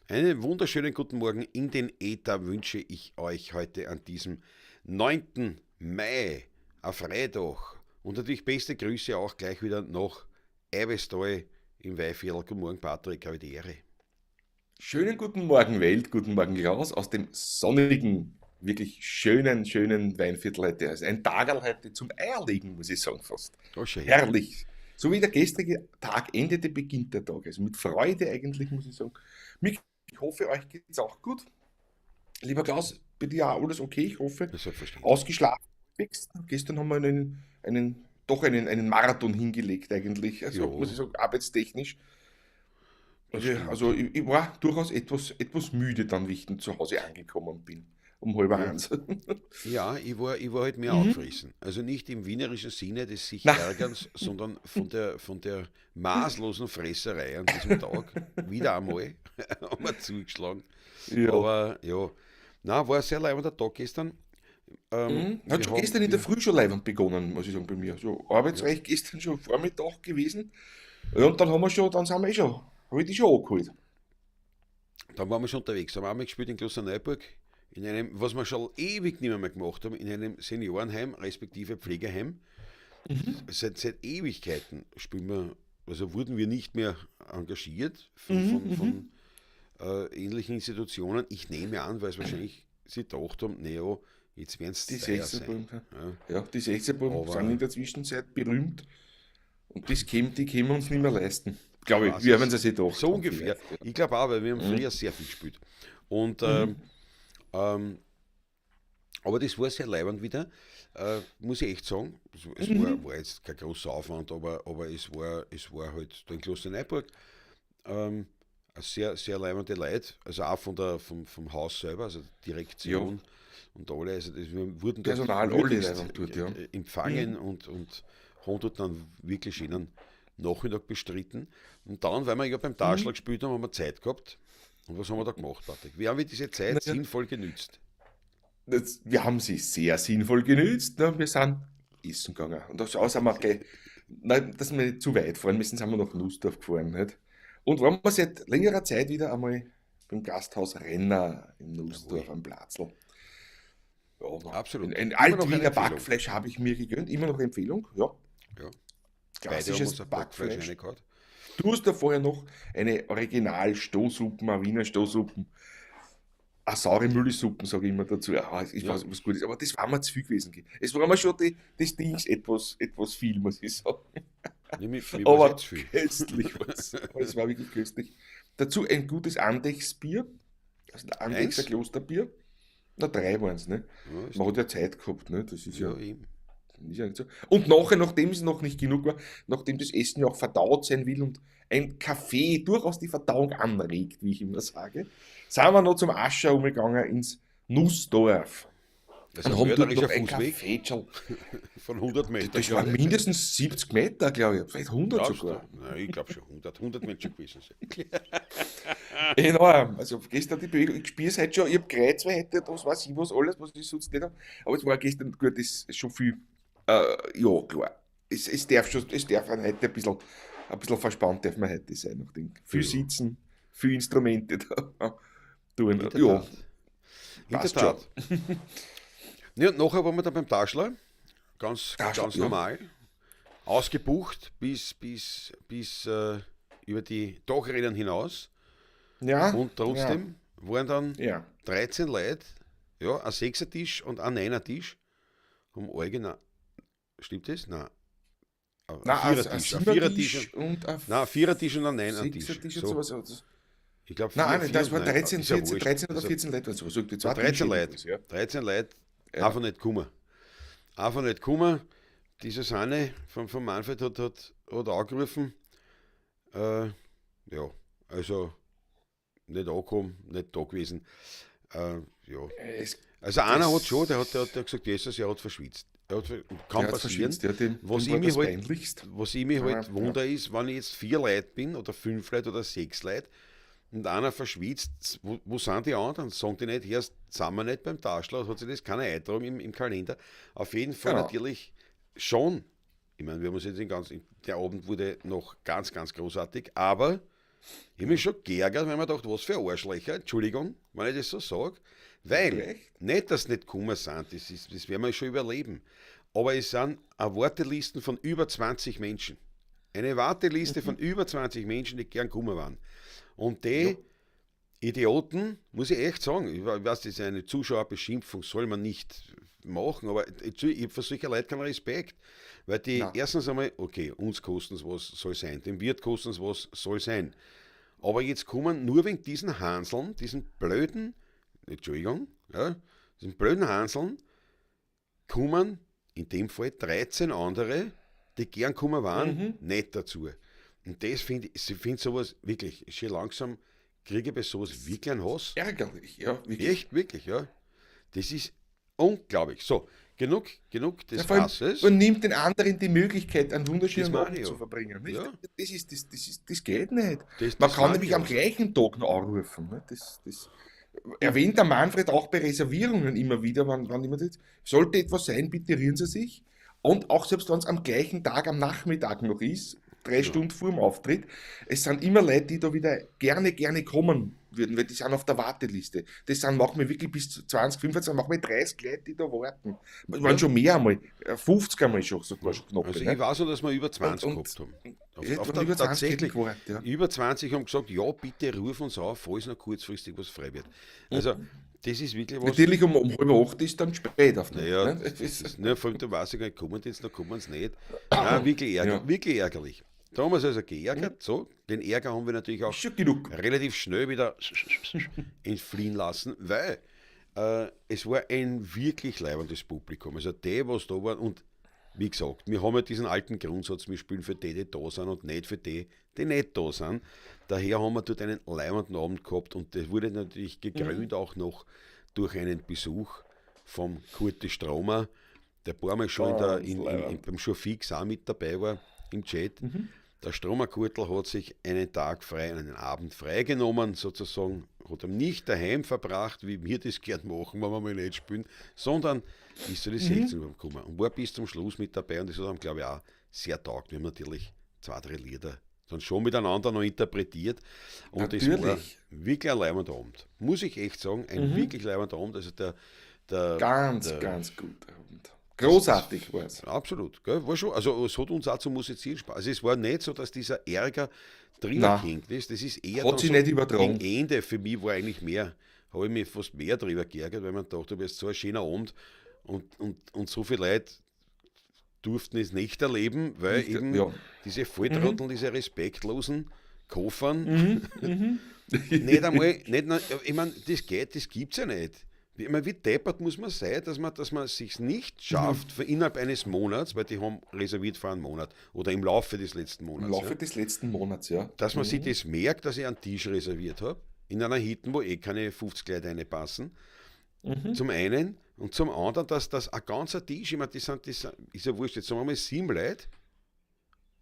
Einen wunderschönen guten Morgen in den Äther wünsche ich euch heute an diesem 9. Mai, auf Freitag. Und natürlich beste Grüße auch gleich wieder nach Eiwestal im Weihviertel. Guten Morgen, Patrick, habe ich die Ehre. Schönen guten Morgen Welt, guten Morgen Klaus aus dem sonnigen, wirklich schönen Weinviertel heute. Also ein Tagerl heute zum Eierlegen, muss ich sagen fast. Oh, schon herrlich. Herrlich. So wie der gestrige Tag endete, beginnt der Tag. Also mit Freude eigentlich, muss ich sagen. Mick, ich hoffe, euch geht's auch gut. Lieber Klaus, bei dir auch alles okay, ich hoffe. Ja, selbstverständlich. Ausgeschlafen. Gestern haben wir einen Marathon hingelegt eigentlich. Also muss Ja, ich sagen, arbeitstechnisch. das Also stimmt. ich war durchaus etwas müde dann, wie ich dann zu Hause angekommen bin. Um halb Ja, eins. ja ich war halt mehr Mhm. auffressen. Also nicht im wienerischen Sinne des sich Na, Ärgerns, sondern von der maßlosen Fresserei an diesem Tag. Wieder einmal haben wir zugeschlagen. ja. Aber ja, na, war ein sehr leibender Tag gestern. Hat Wir schon haben, gestern in der wir, Früh schon leibend begonnen, muss ich sagen, bei mir. So ja, arbeitsreich gestern schon Vormittag gewesen. Ja, und dann sind wir schon, habe ich die schon angeholt. dann waren wir schon unterwegs. Haben wir einmal gespielt in Klosterneuburg, in einem, was wir schon ewig nicht mehr gemacht haben, in einem Seniorenheim, respektive Pflegeheim. Seit Ewigkeiten spielen wir, also wurden wir nicht mehr engagiert von ähnlichen Institutionen. Ich nehme an, weil es wahrscheinlich sie gedacht haben, naja, jetzt werden es Die teuer sein. 16 Ja, ja, die 16 sind in aber der Zwischenzeit berühmt und die können wir uns nicht mehr leisten. Glaube ich, wir haben quasi es sich gedacht so haben ungefähr. vielleicht. Ja. Ich glaube auch, weil wir haben früher sehr viel gespielt. Und ähm, aber das war sehr leibend wieder, muss ich echt sagen. Es war jetzt kein großer Aufwand, aber es war halt da in Klosterneuburg eine sehr leibende Leute, also auch vom Haus selber, also Ja, Direktion und alle. Also wir wurden dort Personal, alle würdigst Leute dort, ja. empfangen und haben dort dann wirklich schönen Nachmittag bestritten. Und dann, weil wir ja beim Taschlag gespielt haben, haben wir Zeit gehabt. Und was haben wir da gemacht, Patrick? Wie haben wir diese Zeit Naja, sinnvoll genützt? wir haben sie sehr sinnvoll genützt. Ne? Wir sind essen gegangen. Und da sind wir gleich, nein, dass wir nicht zu weit fahren müssen, sind wir nach Nussdorf gefahren. Nicht? Und waren wir seit längerer Zeit wieder einmal beim Gasthaus Renner in Jawohl, Nussdorf am Platzl. Ja, ein, absolut. ein Immer noch eine Alt-Wiener Empfehlung. Backfleisch habe ich mir gegönnt. Immer noch Empfehlung. Ja, Ja. Beide haben klassisches uns ein Backfleisch Backfleisch. reingehauen. Du hast da vorher noch eine Original-Stoßsuppen, eine Wiener Stoßsuppen. Eine saure Mühlesuppen, sage ich immer dazu. Ja, ich Ja, weiß nicht, was gut ist, aber das war mir zu viel gewesen. Es war mir schon das Dings etwas viel, muss ich sagen. mir war es Aber jetzt viel. köstlich war es. Aber es war wirklich köstlich. Dazu ein gutes Andechsbier, also ein Andechser Eins? Klosterbier. Na, drei waren es, ne? Ja, ist Man hat doch. ja Zeit gehabt, ne? Das Ja, eben. ist ja nicht so. Und nachher, nachdem es noch nicht genug war, nachdem das Essen ja auch verdaut sein will und ein Kaffee durchaus die Verdauung anregt, wie ich immer sage, sind wir noch zum Ascher umgegangen ins Nussdorf Das ist und ein haben dort mörderischer noch ein Fußweg Kaffeetschal. von 100 Metern, Das waren glaube ich. mindestens 70 Meter, glaube ich, vielleicht 100 Glaubst du? sogar. Nein, ich glaube schon 100 Menschen gewesen sein. Enorm. Also gestern die Bewegung, ich spüre es heute schon, ich habe Kreuzweh heute, das weiß ich was alles, was ich sonst nicht habe. Aber es war gestern gut, das ist schon viel, ja klar. Es darf einen heute ein bisschen verspannt darf man heute sein, nachdem viel Ja, sitzen, viel Instrumente da tun. in der Ja, Tat. In der passt schon. Tat. Ja, und nachher waren wir dann beim Taschler, ganz, Da schon, ganz ja. normal, ausgebucht bis über die Dachrennen hinaus. Ja, Und ja, trotzdem waren dann ja. 13 Leute, ja, ein Sechser-Tisch und ein Neuner-Tisch, haben alle genau, stimmt das? Nein, ein Na, ein Vierertisch, ein Vierertisch, Siebener-Tisch und ein nein, ein Vierertisch und ein Neuner-Tisch. Sechser-Tisch und So, sowas. ich glaube Nein, auch nicht, vier das und war neun, 13, ist ja 14, wurscht. 13 oder Also, 14 Leute, also so die na, zwei 13 Tische Leute, jedenfalls, ja. 13 Leute, Ja. einfach nicht gekommen. Einfach nicht gekommen. Diese Sanne von Manfred hat angerufen, äh, ja, also nicht angekommen, nicht da gewesen. Ja. Es, Also einer hat schon, das, der hat gesagt, Jesus, er hat verschwitzt. der Kann hat passieren. verschwitzt, ja, Was dem ich war mich das halt, peinlichst. was ich mich Aber, halt ja. wunder ist, wenn ich jetzt 4 Leute bin oder 5 Leute oder 6 Leute und einer verschwitzt, wo sind die anderen? Sagen die nicht, hier sind wir nicht beim Taschler, hat sich das keiner eintragen im Kalender. Auf jeden Fall Genau. natürlich schon. Ich meine, wir haben uns jetzt der Abend wurde noch ganz, ganz großartig, aber Ich habe mich schon geärgert, weil man dachte, was für Arschlöcher, Entschuldigung, wenn ich das so sage, weil, Vielleicht. nicht, dass sie nicht gekommen sind, das werden wir schon überleben, aber es sind eine Wartelisten von über 20 Menschen. Eine Warteliste von über 20 Menschen, die gern gekommen waren. Und die Ja. Idioten, muss ich echt sagen, ich weiß, das ist eine Zuschauerbeschimpfung, soll man nicht machen, aber ich habe für solche Leute keinen Respekt. Weil die Nein. erstens einmal, okay, uns kosten es was soll sein, dem Wirt kosten es was soll sein. Aber jetzt kommen nur wegen diesen Hanseln, diesen blöden, Entschuldigung, ja, diesen blöden Hanseln, kommen in dem Fall 13 andere, die gern kommen waren, nicht dazu. Und das finde ich find sowas wirklich, schon langsam kriege ich bei sowas wirklich einen Hass. Ärgerlich, ja, wirklich. Echt, wirklich, ja. Das ist unglaublich. So, genug Ja, des vor allem, Hasses. man nimmt den anderen die Möglichkeit, einen wunderschönen Das meine Abend ich zu ja. verbringen. Nicht? Ja. Das geht nicht. Das Man kann meine nämlich ich am auch. gleichen Tag noch anrufen. Nicht? Das erwähnt der Manfred auch bei Reservierungen immer wieder, wann immer das. Sollte etwas sein, bitte rühren Sie sich. Und auch selbst wenn es am gleichen Tag, am Nachmittag noch ist, 3 Stunden vor dem Auftritt, es sind immer Leute, die da wieder gerne kommen würden, weil die sind auf der Warteliste. Das sind manchmal wirklich bis zu 20, 25, manchmal 30 Leute, die da warten. Es waren Ja. schon mehr einmal, 50 einmal sogar schon knapp. Also ne? ich weiß nur, dass wir über 20 Und- gehabt haben. Ja, Auf und der, über 20 tatsächlich, gewartet, ja. über 20 haben gesagt, ja, bitte ruf uns auf, falls noch kurzfristig was frei wird. Also, das ist wirklich was. Natürlich um halb 8 ist dann spät auf der Naja, ne? das ist, ne, vor allem, da weiß ich gar nicht, kommen die jetzt noch, kommen sie nicht. Nein, Ja. wirklich ärgerlich. Da haben wir uns also geärgert, so. Den Ärger haben wir natürlich auch Ist schon genug. relativ schnell wieder entfliehen lassen, weil es war ein wirklich leibendes Publikum. Also die, was da waren, und wie gesagt, wir haben ja diesen alten Grundsatz, wir spielen für die da sind und nicht für die nicht da sind. Daher haben wir dort einen leibenden Abend gehabt und das wurde natürlich gekrönt auch noch durch einen Besuch vom Kurt Stromer, der ein paar Mal schon beim Showfix auch mit dabei war im Chat. Der Stromer Kurtl hat sich einen Tag frei, einen Abend freigenommen, sozusagen, hat ihn nicht daheim verbracht, wie wir das gern machen, wenn wir mal nicht spielen, sondern ist zu den 16 Uhr gekommen und war bis zum Schluss mit dabei und das hat ihm, glaube ich, auch sehr taugt. Wir haben natürlich 2, 3 Lieder dann schon miteinander noch interpretiert und es war Natürlich. wirklich ein leibender Abend. Muss ich echt sagen, ein wirklich leibender Abend. Also Ganz guter Abend. Großartig war es. absolut, gell, war schon, also es hat uns auch zum Musizieren Spaß. Also es war nicht so, dass dieser Ärger drüber Nein. gehängt ist, das ist eher Hat dann sich so nicht übertragen. gegen Ende, für mich war eigentlich mehr, habe ich mich fast mehr drüber geärgert, weil man dachte, du bist so ein schöner Abend und so viele Leute durften es nicht erleben, weil Nicht, eben ja. diese Volltrotteln, diese respektlosen Koffern, nicht einmal, nicht, ich meine, das gibt's ja nicht. Ich meine, wie deppert muss man sein, dass man sich nicht schafft, für innerhalb eines Monats, weil die haben reserviert für einen Monat oder im Laufe des letzten Monats, Im Laufe ja, des letzten Monats, ja. dass man sich das merkt, dass ich einen Tisch reserviert habe, in einer Hütte, wo keine 50 Leute reinpassen. Zum einen und zum anderen, dass das ein ganzer Tisch, ich meine, das ist ja wurscht, jetzt sagen wir mal 7 Leute,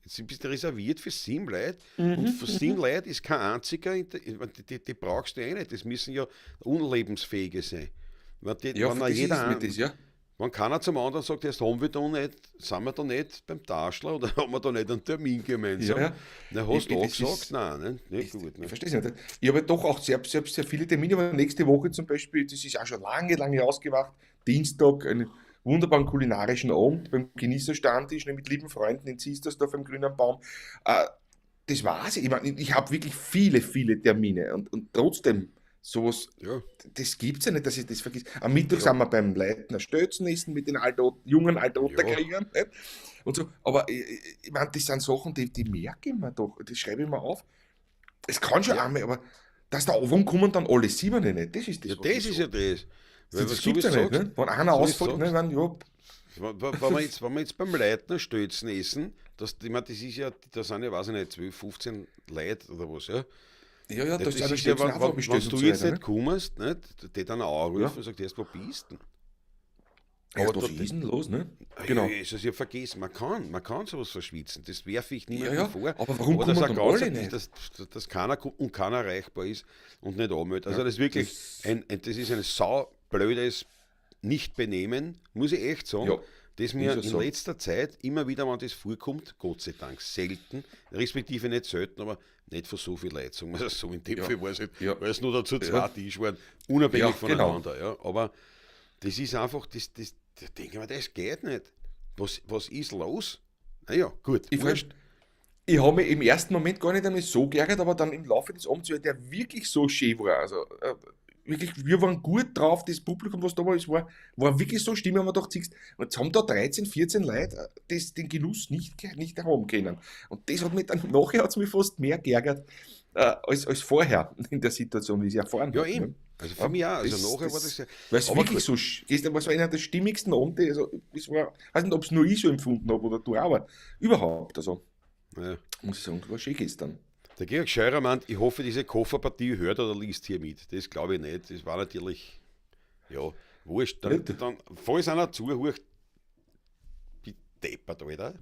jetzt bist du reserviert für 7 Leute und für 7 Leute ist kein einziger, die brauchst du eh nicht, das müssen ja unlebensfähige sein. Wenn, Ja, wenn, für das jeder, ist mir das, ja. wenn keiner zum anderen sagt, jetzt haben wir da nicht, sind wir da nicht beim Taschler oder haben wir da nicht einen Termin gemeinsam, Ja, ja. dann hast du auch Das gesagt, ist- nein, nicht gut. Ich Ne? verstehe es nicht. Ich habe doch auch sehr viele Termine, aber nächste Woche zum Beispiel, das ist auch schon lange ausgemacht, Dienstag, einen wunderbaren kulinarischen Abend beim Genießerstammtisch mit lieben Freunden in Ziestersdorf am Grünen Baum. Das war's. Ich meine, ich habe wirklich viele Termine und trotzdem sowas, Ja, das gibt's ja nicht, dass ich das vergesse. Am Mittwoch sind wir beim Leitner Stötzen essen mit den jungen Altotterkriegern. Nicht? Und so. Aber ich meine, das sind Sachen, die merke ich mir doch, das schreibe ich mir auf. Es kann schon Ja. einmal, aber dass da warum kommen dann alle 7 nicht? Das ist das, ja was das ich ist so- ja das. Weil, Das so gibt's wie ja du nicht, sagst, ne? Wenn einer so wie du ausfällt, ne, sagst. wenn, ja, wenn wir jetzt beim Leitner Stötzen essen, ich meine, das ist ja, da sind ja, weiß ich nicht, 12, 15 Leute oder was, ja. ja, Das da ist steht ja, einfach wenn bestellt du und so jetzt weiter, nicht kommst, nicht, die dann auch anrufen Ja. und sagt, erst wo bist du denn? ne? Aber Was da- ist denn los, ne? Genau. Ja, ist es ja vergessen, man kann sowas verschwitzen, das werfe ich niemandem Ja, vor. aber warum dass kommen ein dann ganzer- alle nicht? dass keiner und keiner erreichbar ist und nicht anmeldet. Also Ja, das ist wirklich, das- das ist ein saublödes Nicht-Benehmen, muss ich echt sagen. Ja, Das mir ist es in so. letzter Zeit immer wieder, wenn das vorkommt, Gott sei Dank selten, respektive nicht selten, aber nicht von so viel Leuten, sagen wir es so, in dem Ja. Fall war es nicht, Ja. weil es nur dazu zwei Ja. Tisch waren, unabhängig Ja, genau. voneinander. Ja. Aber das ist einfach, da denke ich mir, das geht nicht. Was ist los? Naja, gut, Ich, wurscht. ich habe mich im ersten Moment gar nicht einmal so geärgert, aber dann im Laufe des Abends, weil der wirklich so schön war. Also wirklich, wir waren gut drauf, das Publikum, was damals war wirklich so Stimme, haben wir gedacht, siehst, und jetzt haben da 13, 14 Leute den Genuss nicht haben können. Und das hat mich dann, nachher hat es mich fast mehr geärgert, als vorher in der Situation, wie ich es erfahren Ja, habe. eben. Ne? Also für mich auch. Also Das, nachher war das ja. weil es Aber wirklich gut, so, gestern war so einer der stimmigsten Abende, also es war, ich weiß nicht, ob es nur ich so empfunden habe oder du auch, aber überhaupt, also ja. muss ich sagen, war schön gestern. Der Georg Scheurer meint, ich hoffe, diese Kofferpartie hört oder liest hier mit. Das glaube ich nicht. Das war natürlich, ja, wurscht. Dann, Ja. dann falls einer zuhört, wie deppert, Alter.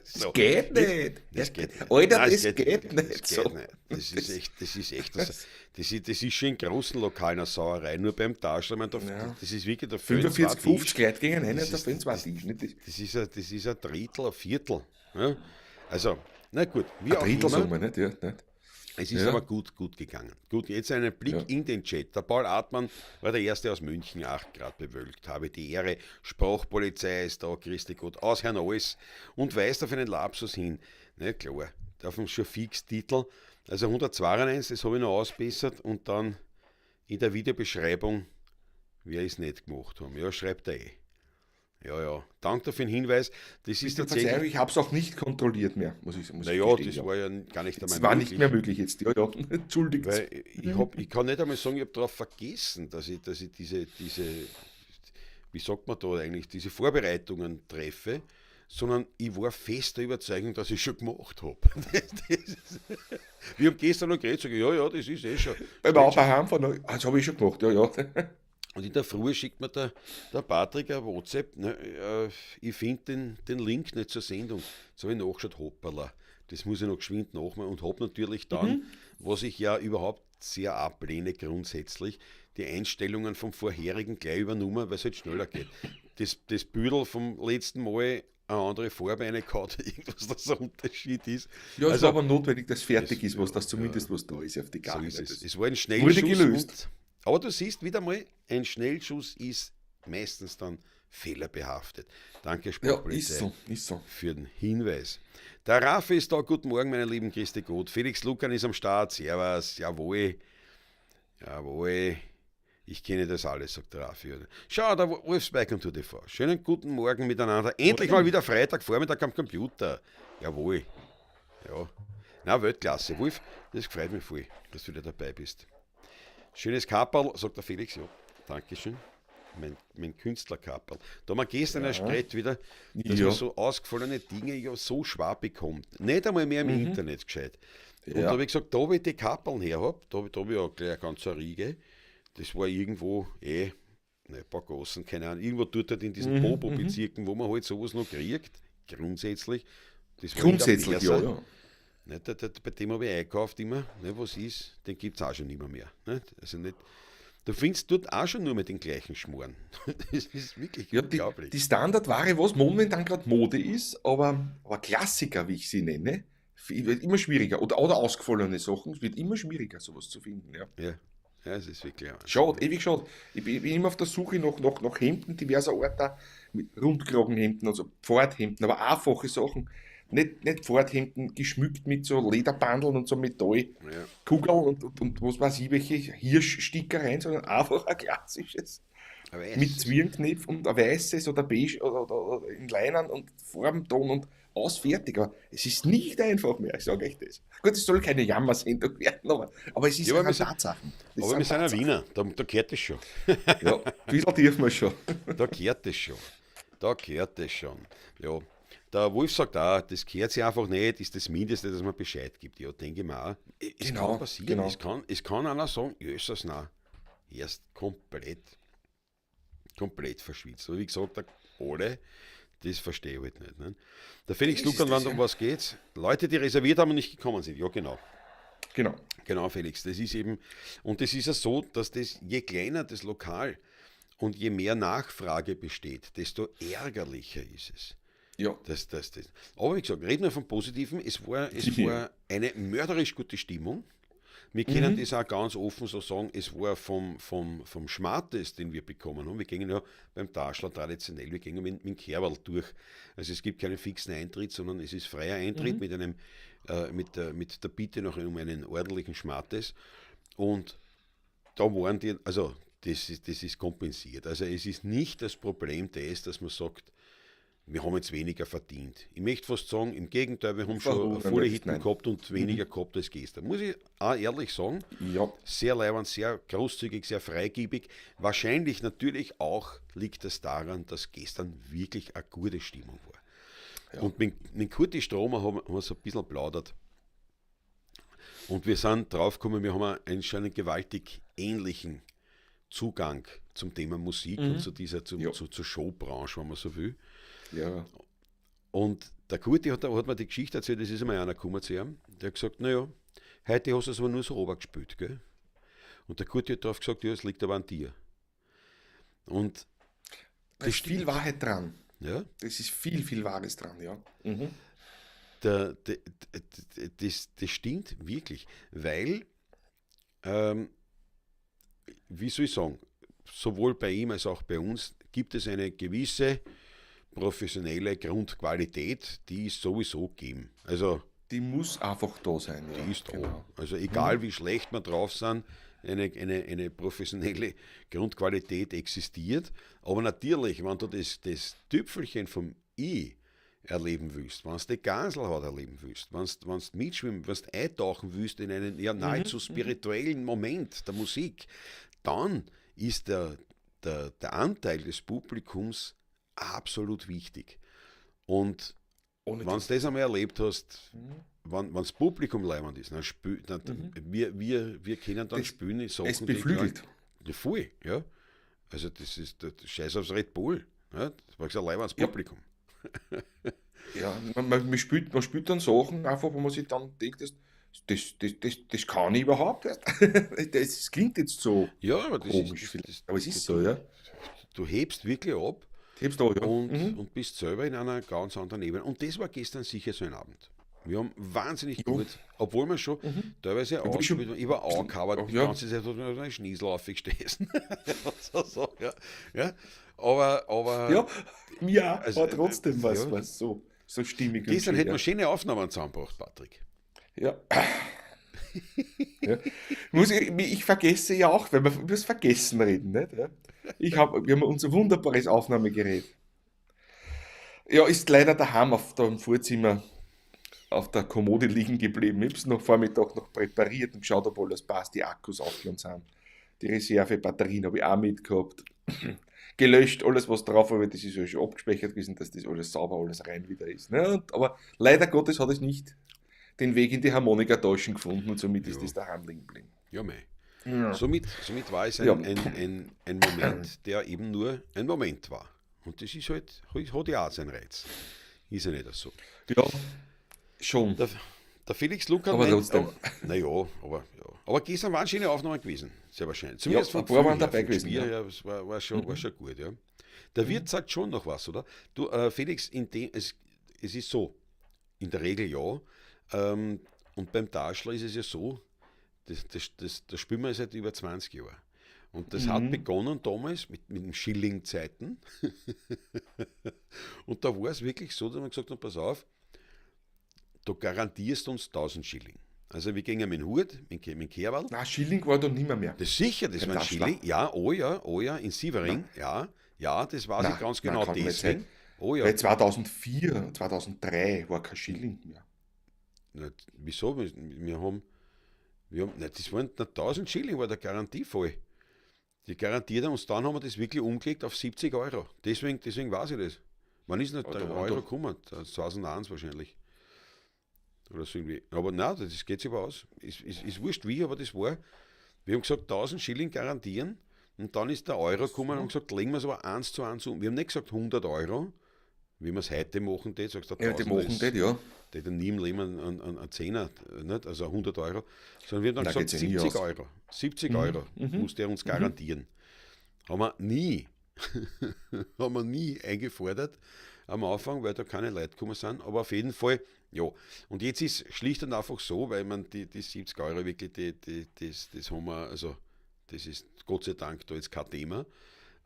So. Geht nicht. Das geht nicht. Alter, Nein, das geht nicht Das so. geht nicht. Das ist echt, das ist schon in großen Lokalen eine Sauerei. Nur beim Tauschen, Ja. das ist wirklich der 45, 50 Tisch. Leute gegen einen, Das da ist- fehlen zwei Tisch. Nicht Das ist ein Drittel, ein Viertel. Ja? Also, na gut, wie ein auch Drittel, sagen immer. wir, nicht? Ja, nicht? Es ist Ja. aber gut gegangen. Gut, jetzt einen Blick Ja. in den Chat. Der Paul Artmann war der Erste aus München, 8 Grad bewölkt. Habe die Ehre, Sprachpolizei ist da, Christi Gott, aus Herrn Alles und weist auf einen Lapsus hin. Na klar, auf dem schon Fix-Titel. Also 192, das habe ich noch ausbessert und dann in der Videobeschreibung, wer es nicht gemacht haben. Ja, schreibt er eh. Ja. Danke für den Hinweis. Das ist Bitte Verzeihung, tatsächlich. ich habe es auch nicht kontrolliert mehr, muss ich Naja, gestehen, das ja. war ja gar nicht einmal Es war nicht möglich. mehr möglich jetzt, ja. Entschuldigt. Weil ich kann nicht einmal sagen, ich habe darauf vergessen, dass ich diese, wie sagt man da eigentlich, diese Vorbereitungen treffe, sondern ich war fest der Überzeugung, dass ich schon gemacht habe. Wir haben gestern noch geredet, sage ich, ja, das ist eh schon. Beim Heimfahren, das habe ich schon gemacht, ja. Und in der Früh schickt mir der Patrick ein WhatsApp, ne, ich finde den Link nicht zur Sendung. Jetzt habe ich nachgeschaut, hoppala, das muss ich noch geschwind nachmachen und habe natürlich dann, was ich ja überhaupt sehr ablehne grundsätzlich, die Einstellungen vom vorherigen gleich übernommen, weil es halt schneller geht. Das Büdel vom letzten Mal eine andere Farbe reingehauen, irgendwas das der Unterschied ist. Ja, es Also, war aber notwendig, dass fertig das- ist, was das zumindest was da ist auf die so Gange. ist es. Das Es war ein wurde Schnellschuss. gelöst. Aber du siehst wieder mal, ein Schnellschuss ist meistens dann fehlerbehaftet. Danke, Ja, Sportpolizei, ist so. für den Hinweis. Der Raffi ist da. Guten Morgen, meine lieben Christi Gott. Felix Lukan ist am Start. Servus. Jawohl. Ich kenne das alles, sagt der Raffi. Schau, der Wolfsbike und TV. Schönen guten Morgen miteinander. Endlich mal wieder Freitag, Vormittag am Computer. Jawohl. Ja. Na, Weltklasse. Wolf, das freut mich voll, dass du wieder dabei bist. Schönes Kapperl, sagt der Felix, ja. Dankeschön. Mein Künstlerkapperl. Da haben wir gestern erst geredet wieder, dass Ja. man so ausgefallene Dinge ja so schwer bekommt. Nicht einmal mehr im Internet gescheit. Und Ja. da habe ich gesagt, da wo ich die Kapperln her habe, da habe ich ja gleich eine ganze Riege. Das war irgendwo, ein paar Gassen, keine Ahnung, irgendwo dort halt in diesen Bobo-Bezirken, wo man halt sowas noch kriegt, grundsätzlich. Das war Grundsätzlich, jeder ja, Perser. ja. Nicht, bei dem habe ich eingekauft immer, ne, was ist, den gibt es auch schon nicht mehr. Nicht? Also nicht, du findest dort auch schon nur mit den gleichen Schmoren. Das ist wirklich Ja, unglaublich. die Standardware, was momentan gerade Mode ist, aber Klassiker, wie ich sie nenne, wird immer schwieriger. Oder ausgefallene Sachen, es wird immer schwieriger, sowas zu finden. Ja. Ja, es ist wirklich Wahnsinn. Schade, ewig schade. Ich bin immer auf der Suche nach Hemden diverser Art, mit Rundkragenhemden, also Pfadhemden, aber einfache Sachen. Nicht Pfadhemden geschmückt mit so Lederbandeln und so Metallkugeln Ja. und was weiß ich, welche Hirschstickereien, sondern einfach ein klassisches. Aber es Mit ist- Zwirnknopf und ein weißes oder beige oder in Leinern und Farbenton und aus fertig. Aber es ist nicht einfach mehr, ich sage euch das. Gut, es soll keine Jammersendung werden, aber es ist Ja, aber eine wir sind- Tatsachen. Das Aber wir sind ein Tatsachen. Wiener, da gehört das schon. Ja, ein bisschen dürfen wir schon. Da gehört das schon. Da gehört das schon. Ja. Der Wolf sagt auch, das gehört sich einfach nicht, ist das Mindeste, dass man Bescheid gibt. Ja, denke ich mir auch. Es Genau, kann passieren, genau. es kann einer sagen, Jesus, nein, erst komplett verschwitzt. Aber wie gesagt, der Ole, das verstehe ich halt nicht. Ne? Der Felix Das ist Lukan, das, um ja. was geht's? Leute, die reserviert haben und nicht gekommen sind. Ja, genau. Genau. Genau, Felix, das ist eben, und das ist ja so, dass das, je kleiner das Lokal und je mehr Nachfrage besteht, desto ärgerlicher ist es. Ja. Das. Aber wie gesagt, reden wir vom Positiven. Es war eine mörderisch gute Stimmung. Wir können das auch ganz offen so sagen, es war vom Schmartes, den wir bekommen haben. Wir gehen ja beim Taschler traditionell, wir gehen mit dem Kerl durch. Also es gibt keinen fixen Eintritt, sondern es ist freier Eintritt mit der Bitte noch um einen ordentlichen Schmartes. Und da waren die, also das ist kompensiert. Also es ist nicht das Problem dass man sagt, wir haben jetzt weniger verdient. Ich möchte fast sagen, im Gegenteil, wir haben schon volle Hitten gehabt und weniger gehabt als gestern. Muss ich auch ehrlich sagen, Ja. sehr leibend, sehr großzügig, sehr freigebig. Wahrscheinlich natürlich auch liegt es daran, dass gestern wirklich eine gute Stimmung war. Ja. Und mit Kurti Stromer haben wir so ein bisschen plaudert. Und wir sind draufgekommen, wir haben einen gewaltig ähnlichen Zugang zum Thema Musik und zur Showbranche, wenn man so will. Ja. Und der Kurti hat mir die Geschichte erzählt, das ist einmal einer gekommen zu ihm, der hat gesagt, naja, heute hast du es aber nur so runtergespielt, gell? Und der Kurti hat darauf gesagt, ja, es liegt aber an dir. Und Da ist viel Wahrheit dran. ja, Das ist viel Wahres dran, ja. das stimmt wirklich, weil, wie soll ich sagen, sowohl bei ihm als auch bei uns gibt es eine gewisse professionelle Grundqualität, die ist sowieso gegeben. Also Die muss einfach da sein, ja. die ist da. Genau. Also egal wie schlecht wir drauf sind, eine professionelle Grundqualität existiert. Aber natürlich, wenn du das Tüpfelchen vom I erleben willst, wenn du die Gaselhaut erleben willst, wenn du mitschwimmen, wenn du eintauchen willst in einen nahezu spirituellen Moment der Musik, dann ist der Anteil des Publikums absolut wichtig. Und Ohne wenn du das einmal erlebt hast, wenn das Publikum leibend ist, wir können dann Es- spielen Sachen, es beflügelt. Ja, voll, ja. Also das ist der Scheiß aufs Red Bull. Ja? Das war gesagt, leibendes Ja. Publikum. Ja, man spielt dann Sachen einfach, wo man sich dann denkt, das kann ich überhaupt nicht. Das klingt jetzt so Ja, aber komisch vielleicht. Aber es ist so, ja. Du hebst wirklich ab Hebst da, ja. und bist selber in einer ganz anderen Ebene. Und das war gestern sicher so ein Abend. Wir haben wahnsinnig gut, obwohl wir schon teilweise ich war angehauert, die Ja. ganze Zeit hat mir ein Schniesel aufgestoßen. so, ja. Aber Ja, ja, Also, aber trotzdem war ja. es so stimmig. und gestern schön, hätten ja. wir schöne Aufnahmen zusammengebracht, Patrick. Ja. Ja. Ich vergesse ja auch, wenn wir über das Vergessen reden, nicht? Ja. Wir haben unser wunderbares Aufnahmegerät. Ja, ist leider daheim da im Vorzimmer auf der Kommode liegen geblieben. Ich habe es noch Vormittag noch präpariert und geschaut, ob alles passt, die Akkus aufgeladen sind. Die Reservebatterien habe ich auch mitgehabt. Gelöscht, alles was drauf war, das ist ja schon abgespeichert gewesen, dass das alles sauber, alles rein wieder ist. Ne? Aber leider Gottes hat es nicht den Weg in die Harmonikataschen gefunden und somit ist Ja. das daheim liegen geblieben. Ja, mei. Ja. Somit war es Ja. ein Moment, der eben nur ein Moment war. Und das ist halt, hat ja auch seinen Reiz. Ist ja nicht so. Ja, schon. Der Felix Lukan Aber trotzdem. Naja, aber gestern waren schöne Aufnahmen gewesen, sehr wahrscheinlich. Ja, ein paar waren dabei vom gewesen, Spiel ja. her, es war schon gut, ja. Der Wirt sagt schon noch was, oder? Du, Felix, es ist so, in der Regel ja. Und beim Taschler ist es ja so, das spielen wir seit über 20 Jahren. Und das hat begonnen damals mit den Schilling-Zeiten. Und da war es wirklich so, dass man gesagt hat, pass auf, du garantierst uns 1000 Schilling. Also wir gehen mit dem Hut, mit dem Kehrwald. Na, Schilling war da nimmer mehr. Das sicher, das Beim war ein Taschler? Schilling. Ja, oh ja, in Sievering. Ja, das weiß ich ganz genau kann nicht deswegen. sein. Oh ja. Weil 2004, 2003 war kein Schilling mehr. Na, wieso? Wir haben nein, das waren nicht 1000 Schilling, war der Garantiefall. Die garantiert uns, dann haben wir das wirklich umgelegt auf 70 Euro. Deswegen weiß ich das. Wann ist nicht Aber der da war Euro doch- gekommen? 2001 wahrscheinlich. Oder so irgendwie. Aber nein, das geht sich aber aus. Ist wurscht wie, aber das war. Wir haben gesagt, 1000 Schilling garantieren. Und dann ist der Euro gekommen und haben gesagt, legen wir es aber 1:1 um. Wir haben nicht gesagt 100 Euro, wie wir es heute machen, sagst du, Ja, die machen das, ja. der hat nie im Leben einen Zehner, nicht? Also 100 Euro, sondern wir haben dann Nein, gesagt geht's ja nie 70 aus. Euro. 70 Euro muss der uns garantieren. Haben wir nie eingefordert, am Anfang, weil da keine Leute gekommen sind, aber auf jeden Fall, ja. Und jetzt ist schlicht und einfach so, weil man die 70 Euro wirklich, das haben wir, also das ist Gott sei Dank da jetzt kein Thema.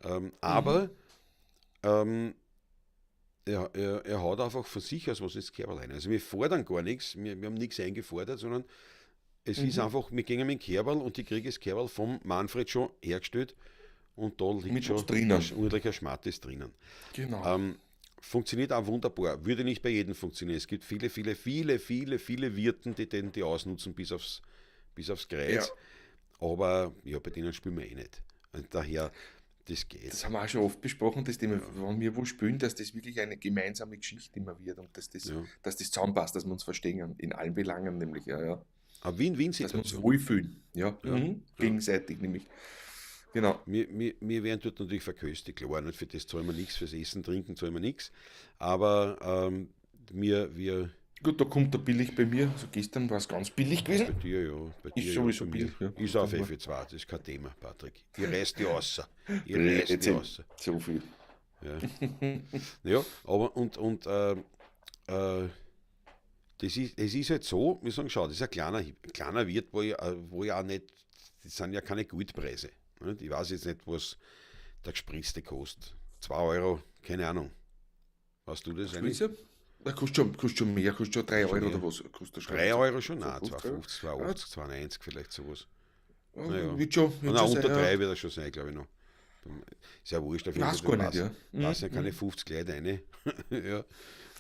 Mhm. Aber ähm, er hat einfach von sich aus was ins Kerl rein. Also wir fordern gar nichts, wir haben nichts eingefordert, sondern es ist Mhm. einfach, wir gehen mit dem Kerl und ich kriege das Kerl vom Manfred schon hergestellt und da liegt Mit was schon drinnen. ein ordentlicher Schmattes drinnen. Genau. Ähm, Funktioniert auch wunderbar. Würde nicht bei jedem funktionieren. Es gibt viele Wirten, die die ausnutzen bis aufs Ja, Kreuz. Aber ja, bei denen spielen wir eh nicht. Und daher, das das geht. haben wir auch schon oft besprochen, das Thema, Ja, wenn wir wo spielen, dass das wirklich eine gemeinsame Geschichte immer wird und ja. dass das zusammenpasst, dass wir uns verstehen, in allen Belangen nämlich, ja, ja. Eine Dass wir uns Win-Win-Situation. wohlfühlen, ja, Ja, ja. gegenseitig nämlich. Genau. Wir werden dort natürlich verköstigt, klar, nicht für das zahlen wir nichts, fürs Essen, Trinken zahlen wir nichts. Aber wir, Gut, da kommt er billig bei mir. Also gestern war es ganz billig gewesen. bei Ist dir ja, sowieso bei mir. billig, ja. Ist auf FE2, das ist kein Thema, Patrick. Ich reiß die außer. Ich reiß die Erzähl außer. so viel. Ja, ja aber äh, es ist halt so, wir sagen, schau, das ist ein kleiner Wirt, wo ich auch nicht, das sind ja keine Gutpreise. Nicht? Ich weiß jetzt nicht, was der Gespritzte kostet. 2 Euro, keine Ahnung. Weißt du das eigentlich? Spritzer? Da kostet schon mehr, kostet schon 3 Schon Euro mehr. oder was? Kostet der 3 Spritzer. Euro schon? Nein, 2,50 Euro? 2,50, Ja, 2,80, 2,90 vielleicht sowas. Naja. wird Na, schon sein, unter ja. 3 wird er schon sein, glaube ich noch. Ist ja wurscht, auf jeden Weiß Fall, gar nicht, ja. passen ja keine 50 Leute rein. Ja.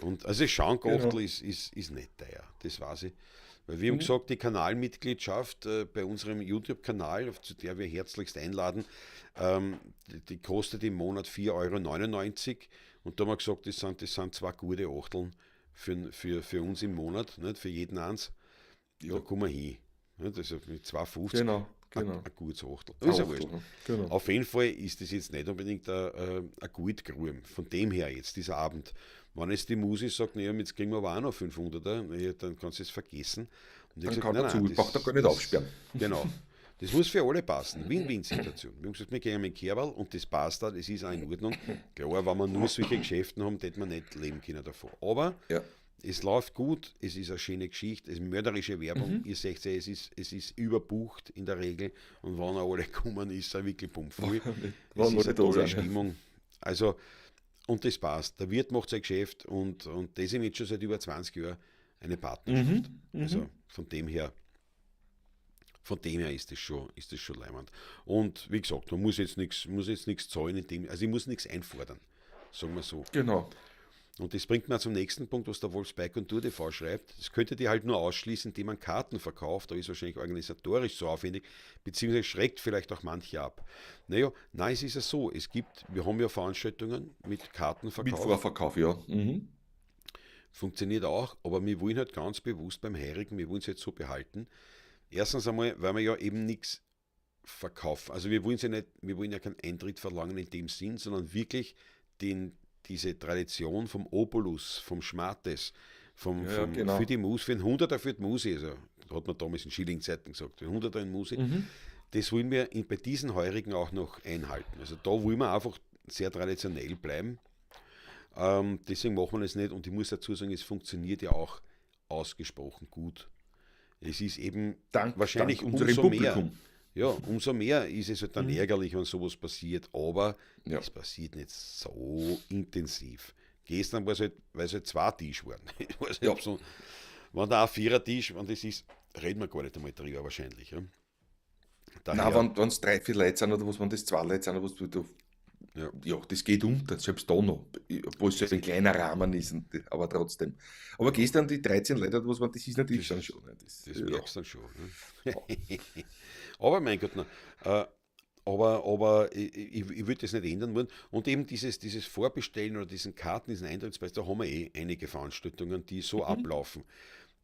Und also Genau. Schankachtel ist nicht teuer, das weiß ich. Weil wir haben Mhm. gesagt, die Kanalmitgliedschaft bei unserem YouTube-Kanal, zu der wir herzlichst einladen, die kostet im Monat 4,99 € und da haben wir gesagt, das sind zwei gute Achteln für uns im Monat, nicht? Für jeden eins. Da Ja, kommen wir hin. Nicht? Also mit 2,50 genau, ein genau. gutes Achtel. Ein Ist ja Achtel, wurscht. ne? Genau. Auf jeden Fall ist das jetzt nicht unbedingt ein Gutgruben. Von dem her jetzt, dieser Abend. Wenn jetzt die Musi sagt, naja, jetzt kriegen wir aber auch noch 500er, naja, dann kannst du es vergessen. Und ich habe Dann gesagt, kann nein, er zu, nein, braucht er gar nicht aufsperren. genau. Das muss für alle passen. Win-Win-Situation. Wir haben gesagt, wir gehen mit Kerl und das passt da, das ist auch in Ordnung. Klar, wenn wir nur solche Geschäfte haben, hätten wir nicht leben können davon. Aber Ja. es läuft gut, es ist eine schöne Geschichte, es ist mörderische Werbung. Ihr seht ja, es ist überbucht in der Regel und wenn alle kommen, ist es auch wirklich pumpvoll. Es Wann wir ist eine nicht da tolle sind. Ja. Stimmung. Also, und das passt. Der Wirt macht sein Geschäft und das ist jetzt schon seit über 20 Jahren eine Mhm. Partnerschaft. Mhm. Also von dem her ist das schon leimend. Und wie gesagt, man muss jetzt nichts zahlen also ich muss nichts einfordern. Sagen wir so. Genau. Und das bringt mir zum nächsten Punkt, was der Wolfsbike und Tour TV schreibt. Das könntet ihr halt nur ausschließen, indem man Karten verkauft, da ist wahrscheinlich organisatorisch so aufwendig, beziehungsweise schreckt vielleicht auch manche ab. Naja, nein, es ist ja so, wir haben ja Veranstaltungen mit Mit Kartenverkauf, Vorverkauf, ja. Mhm. funktioniert auch, aber wir wollen halt ganz bewusst beim Heirigen, wir wollen es jetzt so behalten. Erstens einmal, weil wir ja eben nichts verkaufen. Also wir wollen ja nicht, wir wollen ja keinen Eintritt verlangen in dem Sinn, sondern wirklich diese Tradition vom Obolus, vom Schmattes, Ja, ja, für genau. die Mus, für den Hunderter für die Musi, also hat man damals in Schillingzeiten gesagt, für den Hunderter in Musi, Mhm. das wollen wir bei diesen Heurigen auch noch einhalten. Also da wollen wir einfach sehr traditionell bleiben. Deswegen machen wir es nicht und ich muss dazu sagen, es funktioniert ja auch ausgesprochen gut. Es ist eben Dank wahrscheinlich unserem Publikum. umso mehr ist es halt dann Mhm. ärgerlich, wenn sowas passiert, aber Ja. es passiert nicht so intensiv. Gestern war es halt, weil es halt zwei Tisch waren. Ich weiß nicht, Ja. ob so, wenn da ein Vierer-Tisch, wenn das ist, reden wir gar nicht einmal drüber wahrscheinlich. Ja. Na, Daher, wenn es 3, 4 Leute sind oder was, wenn das 2 Leute sind oder was, ja, ja, das geht unter, selbst da noch, obwohl es ja das, ein kleiner Rahmen ist, aber trotzdem. Aber ja, gestern die 13 Leute, oder was waren, das ist natürlich das, dann schon. Ne? das Ja. merkst du dann schon. Ne? Aber mein Gott, na, aber ich würde das nicht ändern wollen. Und eben dieses Vorbestellen oder diesen Karten, diesen Eintrittspreis, da haben wir einige Veranstaltungen, die so Mhm. ablaufen.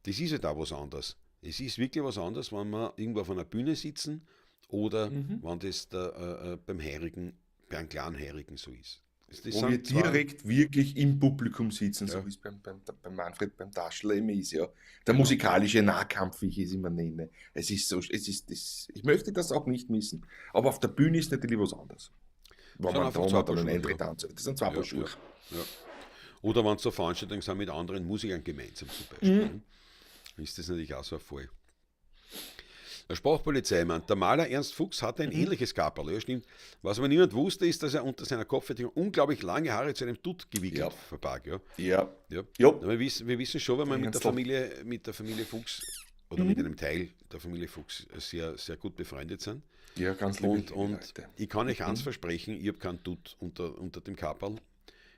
Das ist halt auch was anderes. Es ist wirklich was anderes, wenn wir irgendwo auf einer Bühne sitzen oder Mhm. wenn das beim Heirigen, bei einem kleinen Heirigen so ist. Das Wo wir sind zwar, direkt wirklich im Publikum sitzen, so ja, wie es beim Manfred, beim Taschler immer ist, ja. Der genau. musikalische Nahkampf, wie ich es immer nenne. Es ist so, es ist das, ich möchte das auch nicht missen. Aber auf der Bühne ist natürlich was anderes. Das Wenn sind man einfach da zwei mal Paar dann einen Schuhe, Eintritt anzahlt. Das sind zwei Paar ja, Schuhe. ja, ja. Oder wenn es so Veranstaltungen sind mit anderen Musikern gemeinsam zum Beispiel, ist das natürlich auch so ein Fall. Der Sprachpolizeimann, der Maler Ernst Fuchs hatte ein ähnliches Kaperl, ja stimmt. Was aber niemand wusste, ist, dass er unter seiner Kopfbedeckung unglaublich lange Haare zu einem Dutt gewickelt verbarg. Ja. Ja. Ja. Ja. Wir wissen schon, wenn man mit Ernstl. der Familie Fuchs oder mit einem Teil der Familie Fuchs sehr, sehr gut befreundet sind. Ja, ganz liebe Und Leute. ich kann euch eins versprechen, ich habe keinen Dutt unter dem Kaperl.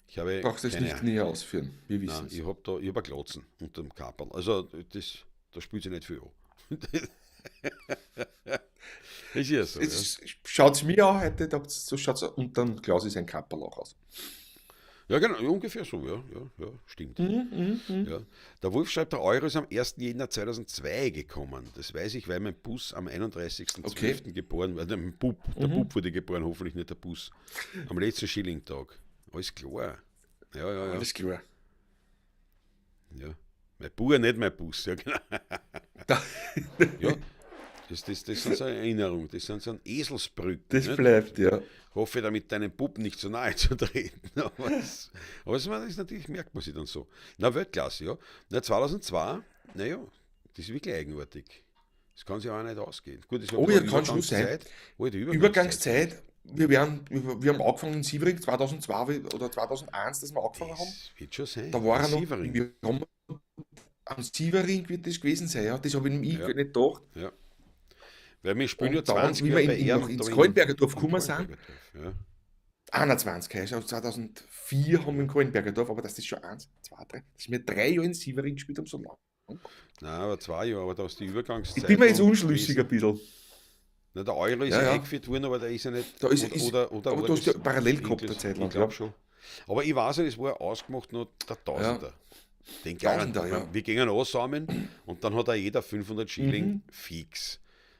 Ich habe Brauchst du es nicht näher ausführen. Wir wissen Nein, es. ich habe einen Glotzen unter dem Kaperl. Also da spielt sich nicht viel an. Ist ja so. Ja. Schaut es mir an heute, so schaut es unter dem Glas ist ein Kapperl auch aus. Ja, genau, ungefähr so, ja, stimmt. Ja. Der Wolf schreibt, der Euro ist am 1. Jänner 2002 gekommen. Das weiß ich, weil mein Bus am 31.12. geboren wurde. Der Bub wurde geboren, hoffentlich nicht der Bus. Am letzten Schillingtag. Alles klar. Ja. Alles klar. Ja. Mein Bub, nicht mein Bus, ja genau. Ja, das sind so Erinnerungen, das sind so ein Eselsbrücken. Das nicht? bleibt, ja. Hoffe, damit deinem Bub nicht so nahe zu treten. Aber das ist natürlich, merkt man sich dann so. Na, Weltklasse, ja. Na, 2002, naja, das ist wirklich eigenartig. Das kann sich auch nicht ausgehen. Gut, das war Oh ja, kann schon sein. Alte Übergangszeit. Wir haben angefangen in Sievering 2002 oder 2001, dass wir angefangen haben. Das wird schon sein. Da war er noch. Sievering. Wir haben am Sievering wird das gewesen sein, ja. Das habe ich mir nicht gedacht. Ja. Weil wir spielen ja Und dann, 20 wie Jahre wir bei in, ihm. noch ins Kohlenberger Dorf gekommen sind, Kohlenbergerdorf, ja. 21, also 2004 haben wir im Kohlenberger Dorf, aber das ist schon 1, 2, 3, dass wir 3 Jahre in Sievering gespielt haben, so lang. Nein, aber 2 Jahre, aber da ist die Übergangszeit. Ich bin mir jetzt noch unschlüssig ein gewesen. bisschen. Na, der Euro ist Ja, ja ja. eingeführt worden, aber der ist ja nicht. Da ist, oder aber war du hast ja das parallel gehabt Inklusive? eine Zeit lang. Ich glaube schon. Aber ich weiß nicht, es war ausgemacht noch der Tausender. Den Tausender, garantiert. ja. Wir gingen ansammeln und dann hat auch jeder 500 Schilling fix.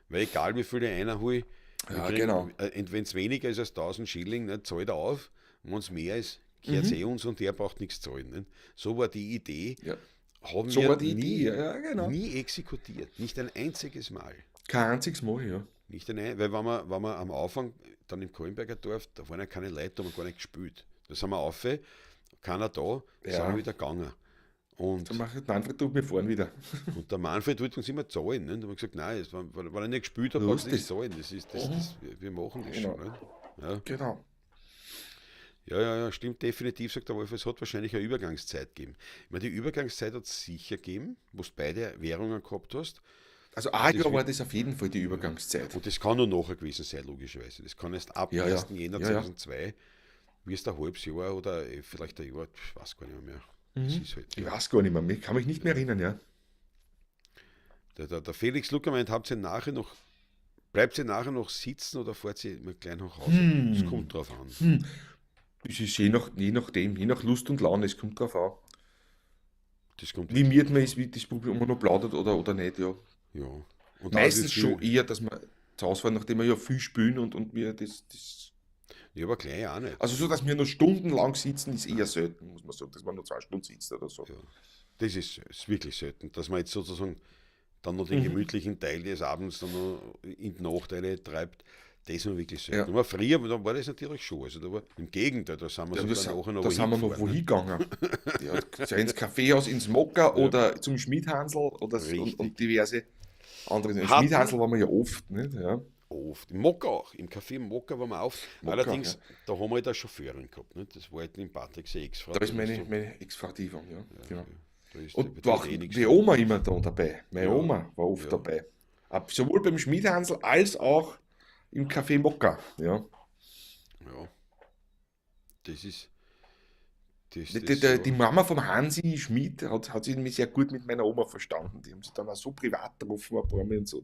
Weil egal wie viel ich einer hole, Ja, genau. wenn es weniger ist als 1000 Schilling, dann zahlt er auf. Und wenn es mehr ist, gehört es uns und der braucht nichts zahlen. Nicht? So war die Idee. Ja. Haben So wir war die Idee, ja, genau. nie exekutiert. Nicht ein einziges Mal. Kein einziges Mal, ja. Nicht weil wenn wir am Anfang dann im Kohlenberger Dorf, da waren ja keine Leute, da haben wir gar nicht gespielt. Da sind wir auf, keiner da, sind wir wieder gegangen. Und, Dann macht Manfred, wir fahren wieder. und der Manfred wollte uns immer zahlen. Nicht? Da haben wir gesagt, nein, weil er nicht gespielt hat, braucht er nicht zahlen. Wir machen das Genau. schon. Nicht? Ja. Genau. Ja, stimmt definitiv, sagt der Wolf, es hat wahrscheinlich eine Übergangszeit gegeben. Ich meine, die Übergangszeit hat es sicher gegeben, wo du beide Währungen gehabt hast. Also ein Jahr war das auf jeden Fall die Übergangszeit. Und das kann nur nachher gewesen sein, logischerweise. Das kann erst ab Ja, 1. ja. Jänner Ja, ja. 2002, wie es ein halbes Jahr oder vielleicht ein Jahr, ich weiß gar nicht mehr. Das ist halt, Ich weiß gar nicht mehr, ich kann mich nicht mehr erinnern, ja. der Felix Lucker meint, bleibt ihr nachher noch sitzen oder fahrt ihr mal gleich nach Hause? Das kommt drauf an. Das ist je nachdem, je nach Lust und Laune, es kommt drauf an. Das kommt Wie miert man ist, wie das Publikum noch plaudert oder nicht, ja. ja. Und Meistens auch wie schon viel- eher, dass wir zu Hause fahren, nachdem wir ja viel spielen und wir das. Ja, aber gleich auch nicht. Also so, dass wir noch stundenlang sitzen, ist eher selten, muss man sagen, dass man nur 2 Stunden sitzt oder so. Ja. Das ist wirklich selten, dass man jetzt sozusagen dann noch den gemütlichen Teil des Abends dann noch in die Nachteile treibt. Das ist noch wirklich selten. Ja. Aber früher, da war das natürlich schon. Also da war, im Gegenteil, da sind wir Ja, sogar nachher noch da sind wir noch wohin gefahren, wohin gegangen. Ja, sei ins Kaffeehaus, ins Mokka oder zum Schmiedhansel oder so, Richtig. und diverse andere. Im Hatten- Schmiedhansel waren wir ja oft, nicht? Ja. Oft. Im Mokka auch. Im Café Mokka waren wir auf. Mokka, Allerdings, ja. da haben wir halt eine Chauffeurin gehabt. Nicht? Das war halt in Patrick seine Ex-Frau. Da ist die meine Ex-Frau die von, ja. Genau. Da ist Und da war auch eh nichts die drin. Oma immer da dabei. Meine Ja. Oma war oft Ja. dabei. Sowohl beim Schmiedhansel als auch im Café Mokka. Ja. Ja. Das ist. Die Mama vom Hansi Schmid hat sich nämlich sehr gut mit meiner Oma verstanden. Die haben sich dann auch so privat getroffen, ein paar Mal und so.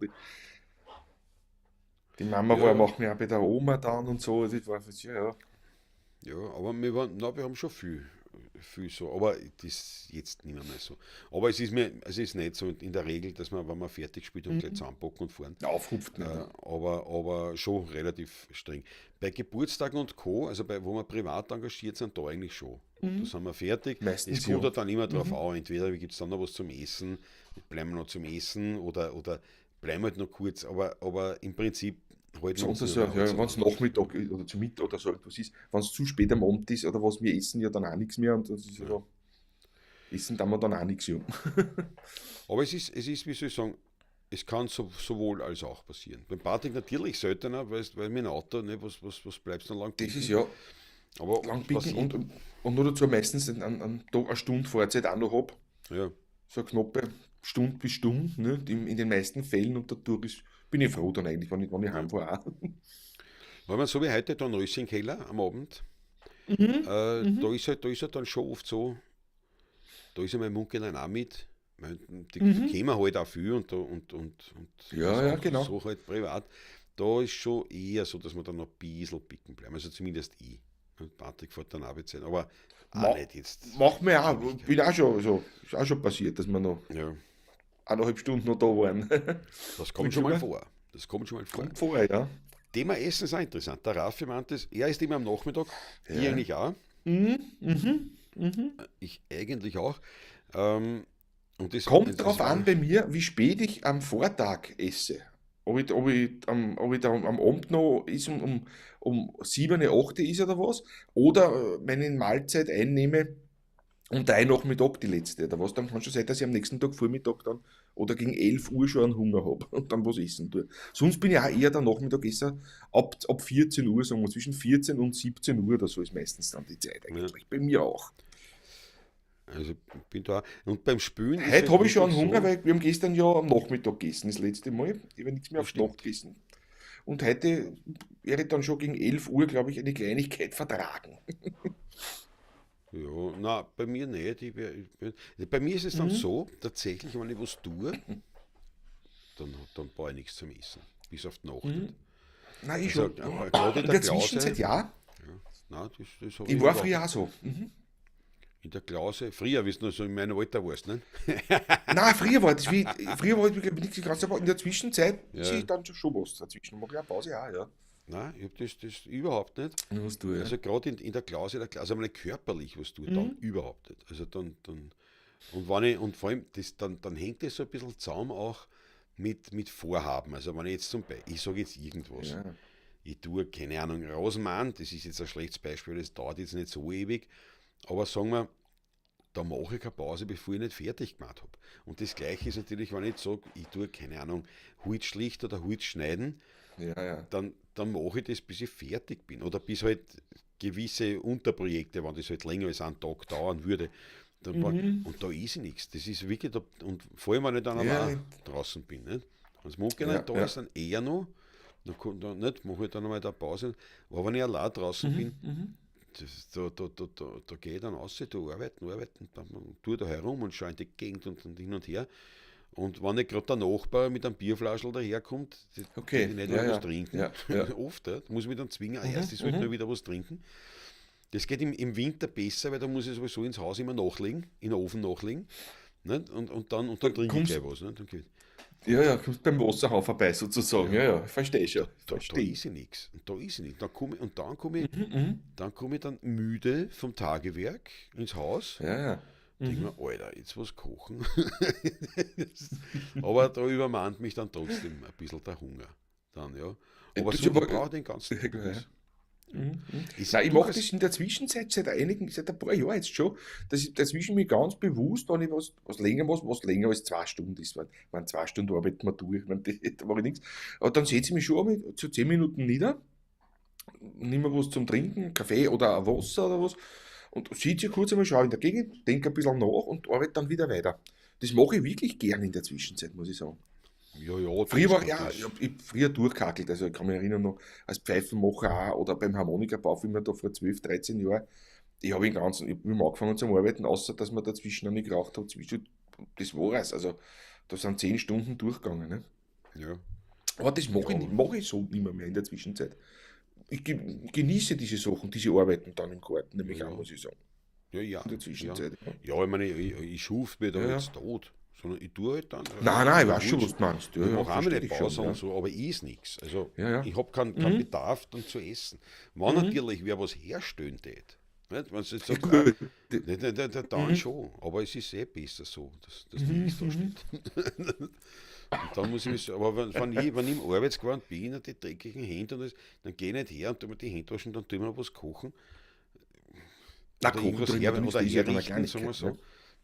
Die Mama Ja. war manchmal auch bei der Oma dann und so. Das war, ja. Ja, aber wir haben schon viel so, aber das jetzt nicht mehr so. Aber es ist nicht so in der Regel, dass man, wenn man fertig spielt und gleich zusammenpacken und fahren. Aufhupft nicht. Aber schon relativ streng. Bei Geburtstagen und Co., also wo wir privat engagiert sind, da eigentlich schon. Da sind wir fertig. Meistens Es kommt ja. halt dann immer drauf an, entweder gibt es dann noch was zum Essen, bleiben wir noch zum Essen oder bleiben halt noch kurz, aber im Prinzip halten wir uns Besonders nur ja, bei uns. wenn es Nachmittag oder zu Mittag oder so etwas ist, wenn es zu spät am Abend ist oder was wir essen, ja dann auch nichts mehr. Und das ist ja. Essen da wir dann auch nichts, ja. Aber es ist, wie soll ich sagen, es kann sowohl als auch passieren. Beim Patrick natürlich seltener, weil mit dem Auto, ne, was bleibst du dann lang Das ist picken? ja Aber lang was picken ich, und nur dazu meistens eine Stunde Fahrzeit auch noch habe. ja, So eine knappe Stunde bis Stunde, ne, in den meisten Fällen und dadurch bin ich froh dann eigentlich, wenn ich ja. heimfahre auch. Weil man so wie heute da einen Röschenkeller am Abend, Mhm. Mhm. da ist halt dann schon oft so, da ist ja mein Munkeln auch mit. Weil die Mhm. kämen halt auch viel und Ja, also ja, auch genau. so halt privat. Da ist schon eher so, dass wir dann noch ein bisschen picken bleiben. Also zumindest ich. Und Patrick fährt dann Arbeitszeit, aber auch Ma nicht jetzt Machen wir auch. Bin Ewigkeiten. auch schon so. Ist auch schon passiert, dass wir noch Ja, 1,5 Stunden noch da waren. das kommt Kommt schon schon mal mal. vor. Das kommt schon mal vor. Kommt vor, ja. Thema Essen ist auch interessant. Der Raffi meint es, er ist immer am Nachmittag, ich Ja. eigentlich auch. Mhm. Mhm. Mhm. Ich eigentlich auch. Ähm, und Kommt das drauf war, an bei mir, wie spät ich am Vortag esse. Ob ich da am Abend noch ist um 7, 8 ist oder was. Oder meine Mahlzeit einnehme um 3 Nachmittag die letzte. Oder was, dann kann schon sein, dass ich am nächsten Tag Vormittag dann oder gegen 11 Uhr schon einen Hunger habe und dann was essen tue. Sonst bin ich auch eher der Nachmittagesser ab 14 Uhr, sagen wir zwischen 14 und 17 Uhr oder so ist meistens dann die Zeit ja, eigentlich. Bei mir auch. also bin da. Und beim Spülen ist Heute halt habe ich schon wirklich einen Hunger, so, weil wir haben gestern ja am Nachmittag gegessen, das letzte Mal. Ich habe nichts mehr das auf die Nacht stimmt. gegessen. Und heute werde ich dann schon gegen 11 Uhr, glaube ich, eine Kleinigkeit vertragen. Ja, na, bei mir nicht. Bei mir ist es dann Mhm. so, tatsächlich, wenn ich was tue, dann brauche ich nichts zum Essen. Bis auf die Nacht. Mhm. Nein, ich Also schon. gerade in In der der Zwischenzeit Klause, ja. ja, nein, das habe Ich ich war überhaupt früher nicht. auch so. Mhm. In der Klause, früher, wie du noch so in meinem Alter warst, ne? Nein, früher war ich nicht so ganz, aber in der Zwischenzeit ist Ja, ich dann schon was dazwischen. Mach ich eine Pause auch, ja. nein, ich habe das überhaupt nicht. Ja, was du, ja. Also gerade in der Klause, aber nicht körperlich was tue, dann Mhm. überhaupt nicht. Also dann und wenn ich, und vor allem, dann hängt das so ein bisschen zusammen auch mit Vorhaben. Also wenn ich jetzt ich sage jetzt irgendwas, Ja. ich tue, keine Ahnung, Rosenmann, das ist jetzt ein schlechtes Beispiel, das dauert jetzt nicht so ewig, aber sagen wir, da mache ich keine Pause, bevor ich nicht fertig gemacht habe. Und das Gleiche ist natürlich, wenn ich jetzt sage, ich tue, keine Ahnung, Holz schlicht oder Holz schneiden, Ja, ja. dann mache ich das, bis ich fertig bin. Oder bis halt gewisse Unterprojekte, wenn das halt länger als einen Tag dauern würde. Mhm. Und da ist nichts. Das ist wirklich, und vor allem, wenn ich dann Ja, allein draußen bin. Nicht? Wenn das Munkel ja, nicht da ja. ist, dann eher noch. Dann nicht, mache ich dann einmal da Pause. Aber wenn ich allein draußen Mhm. bin, Mhm. da gehe ich dann raus, da arbeiten, dann tue da herum und schaue in die Gegend und hin und her. Und wenn nicht gerade der Nachbar mit einem Bierflaschel daherkommt, der Okay, die nicht ja, will was ja, trinken, ja, ja. oft, ja, muss ich mich dann zwingen, Mhm. erst ich sollte nur Mhm. wieder was trinken. Das geht im Winter besser, weil da muss ich sowieso ins Haus immer nachlegen, in den Ofen nachlegen. Nicht? Und Da dann trinke ich kommst, gleich was. Nicht? ja, ja, kommst beim Wasserhahn vorbei sozusagen. Ja, Ja, ja, verstehe ich da, schon. da Verstehe. ist ich nichts. Und da ist ich nichts. Mhm. Mhm. Dann komme ich dann müde vom Tagewerk ins Haus. Ja, ja. Denke Mhm. mir, Alter, jetzt was kochen. Aber da übermannt mich dann trotzdem ein bisschen der Hunger. Dann, ja. Aber Das ist so, ich aber, brauche den ganzen Tag ja, ja. nichts. Mhm. Mhm. Ist Nein, ich mache das durchaus, in der Zwischenzeit seit ein paar Jahren jetzt schon, dass ich dazwischen mich ganz bewusst, wenn ich was länger als 2 Stunden ist, wenn 2 Stunden arbeiten wir durch, da mache ich nichts. Aber dann setze ich mich schon einmal zu 10 Minuten nieder, nehme mir was zum Trinken, Kaffee oder ein Wasser oder was, und sitze kurz einmal, schaue in der Gegend, denke ein bisschen nach und arbeite dann wieder weiter. Das mache ich wirklich gern in der Zwischenzeit, muss ich sagen. ja, ja, Früher war das, ja, das, ich hab früher durchgehackelt, also ich kann mich erinnern noch, als Pfeifenmacher auch oder beim Harmonikabau, wie wir da vor 12, 13 Jahren, ich hab angefangen zum Arbeiten, außer dass man dazwischen noch nicht geraucht hat, das war es, also da sind 10 Stunden durchgegangen, ne? ja, Aber das ja, mache ich so nicht mehr in der Zwischenzeit. Genieße diese Sachen, diese Arbeiten dann im Garten, ja, nämlich auch, ja. muss ich sagen, Ja, ja, in der ja. Zwischenzeit. Ja, Ja, ich meine, ich schuf mir da ja. Ja. jetzt tot. Sondern ich tue halt dann, Nein, ist nein, ich mir weiß schon, wurscht. was du meinst. Ja, Ich ja, mache auch meine verstehe ich schon, Pause und ja. so, aber ich is nichts. Also Ja, ja. ich habe keinen Mhm. Bedarf dann zu essen. Wenn Mhm. natürlich wer was herstellen tät, nicht? Wenn du jetzt Ja, sagst, gut. dann Mhm. schon, aber es ist eh besser so, dass Mhm. nichts da Mhm. steht. Und dann muss ich mich, aber wenn ich im Arbeitsgewand bin und die dreckigen Hände und das, dann gehe ich nicht her und tue mir die Hände waschen, dann tue ich mir was kochen Na, oder kochen irgendwas tue ich mir, dann ist oder das ja dann eine herrichten, sagen wir Kleinigkeit, ne?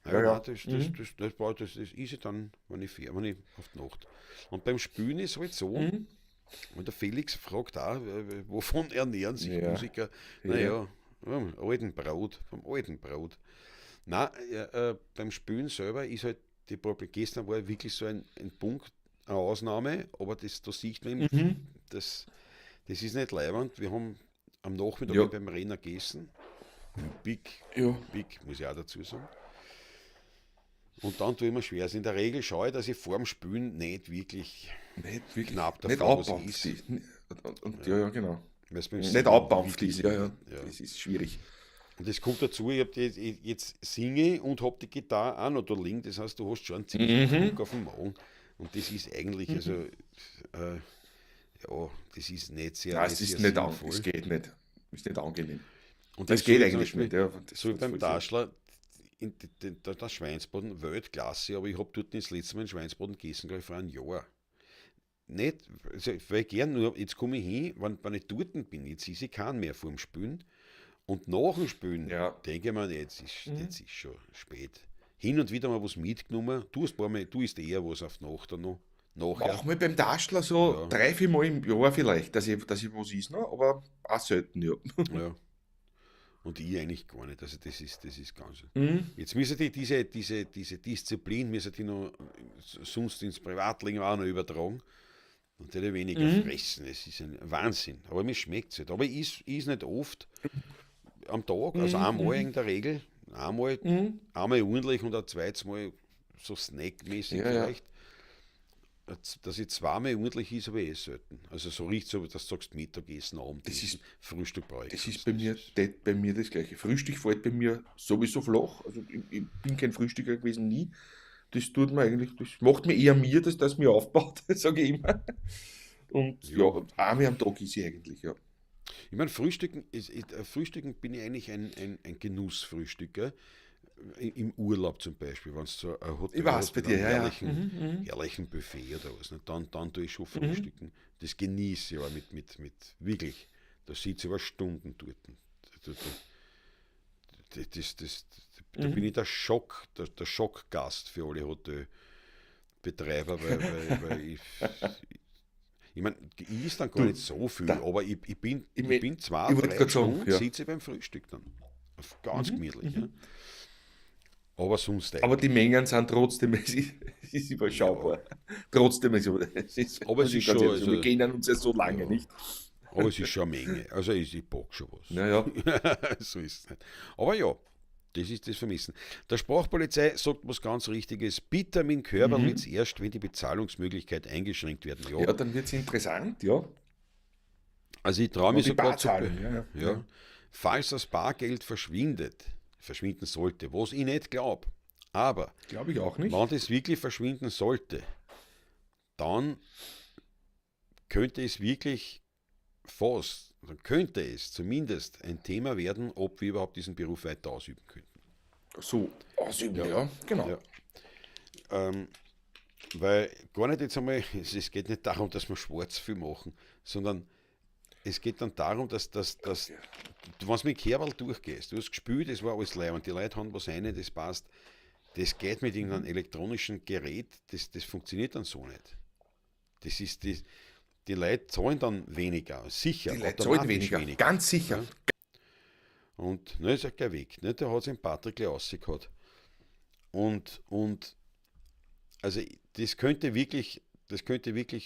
so. Ja, ja. Das ist ich dann, wenn ich fahre, wenn ich auf die Nacht. Und beim Spülen ist halt so, Mhm. und der Felix fragt auch, wovon ernähren sich Ja, Musiker? ja. Naja, vom alten Brot. Nein, beim Spülen selber ist halt die Problem. Gestern war wirklich so ein Punkt, eine Ausnahme, aber da sieht man, eben, Mhm. das, das ist nicht leibend. Wir haben am Nachmittag Ja, beim Renner gegessen. Big, ja. big, muss ich auch dazu sagen. Und dann tue ich mir schwer. Also in der Regel schaue ich, dass ich vorm Spülen nicht wirklich Nicht wirklich, knapp nicht davor was abbampft ist. ist. Ja, ja, genau. Weil es beim Nicht Singen abbampft wirklich ist, ja, ja. ja. Das ist schwierig. Und das kommt dazu, jetzt singe und habe die Gitarre auch noch da liegen. Das heißt, du hast schon einen ziemlichen Mhm. Druck auf dem Magen. Und das ist eigentlich, also, ja, das ist Ja, nicht es ist sehr nicht es sinnvoll. geht nicht. Ist nicht angenehm. Und Es das so geht wie zum eigentlich Beispiel, nicht, ja. so wie Das beim voll so. Taschler, der Schweinsbraten, Weltklasse, aber ich habe dort das letzte Mal einen Schweinsbraten gegessen, glaube ich, vor einem Jahr. Nicht, also, weil ich gern nur, jetzt komme ich hin, wenn ich dort bin, jetzt ist ich keinen mehr vor dem Spülen. Und nach dem Spülen Ja. denke ich mir, jetzt ist schon spät. Hin und wieder mal was mitgenommen. Du hast paar Mal, du isst eher was auf die Nacht dann noch. Nachher. Mach mal beim Taschler so Ja, 3, 4 Mal im Jahr vielleicht, dass ich was is, ne? Aber auch selten, ja. ja. Und ich eigentlich gar nicht. Also das ist ganz. Mhm. Jetzt müssen die diese Disziplin, müssen die noch sonst ins Privatleben auch noch übertragen. Und die weniger Mhm. fressen. Es ist ein Wahnsinn. Aber mir schmeckt es nicht. Aber ich is nicht oft am Tag, also einmal Mhm. in der Regel. Einmal, Mhm. einmal ordentlich und ein zweites Mal so snackmäßig Ja, ja. vielleicht. Dass ich zweimal ordentlich ist, aber eh selten. Also so riecht so, dass du sagst Mittagessen, Das Abendessen, ist, Frühstück brauche ich das ist keins. bei mir, bei mir das Gleiche. Frühstück fällt bei mir sowieso flach. Also ich bin kein Frühstücker gewesen, nie. Das tut mir eigentlich, das macht mir eher mir, dass das mir aufbaut, sage ich immer. Und ja, Ja, einmal am Tag ist ich eigentlich, ja. ich meine, Frühstücken bin ich eigentlich ein Genussfrühstücker. Im Urlaub zum Beispiel, wenn du so ein Ich Hotel weiß hast bei mit dir, einem ja, ja. Mhm. herrlichen Buffet oder was, ne? Dann tue ich schon Mhm. frühstücken. Das genieße ich aber mit wirklich, da sitze ich aber Stunden dort. Da, da, das, das, da bin Mhm. ich der Schockgast für alle Hotelbetreiber, weil ich meine, ich ist dann gar nicht Du, so viel, da, aber ich, ich mein, bin zwei, ich wollte drei gerade sagen, Stunden ja. sitze ich beim Frühstück dann. Ganz Mhm. gemütlich. Ja? Mhm. Aber sonst Aber die eigentlich nicht. Mengen sind trotzdem, es ist Ja, überschaubar. Trotzdem, aber es muss ist ich ganz schon, ehrlich sagen, wir also, kennen uns ja so lange, ja, nicht? aber es ist schon eine Menge. Also ich bock schon Naja. was. So ist es nicht. Aber ja, das ist das Vermissen. Der Sprachpolizei sagt was ganz Richtiges. Bitter mit Körpern Mhm. wird's erst, wenn die Bezahlungsmöglichkeit eingeschränkt werden. Ja, Ja, dann wird es interessant, ja. also ich traue Ja, mich die sogar zu, Barzahlen, ja, ja. ja, Ja. falls das Bargeld verschwinden sollte, was ich nicht glaube, aber Glaube ich auch nicht. wenn das wirklich verschwinden sollte, dann könnte es wirklich oder könnte es zumindest ein Thema werden, ob wir überhaupt diesen Beruf weiter ausüben könnten. So ausüben, Ja, ja, genau. ja. Ähm, weil gar nicht jetzt einmal, es geht nicht darum, dass wir schwarz viel machen, sondern es geht dann darum, dass du, wenn du mit Kerl durchgehst, du hast gespielt, es war alles leer und die Leute haben was rein, das passt, das geht mit irgendeinem elektronischen Gerät, das funktioniert dann so nicht. Das ist die Leute zahlen dann weniger, Die sicher, Leute zahlen automatisch weniger, weniger. ganz sicher. Ja? Und ne, ist ja gleich weg. Ne? Der hat seinen Patrick gleich rausgehauen. Und also das könnte wirklich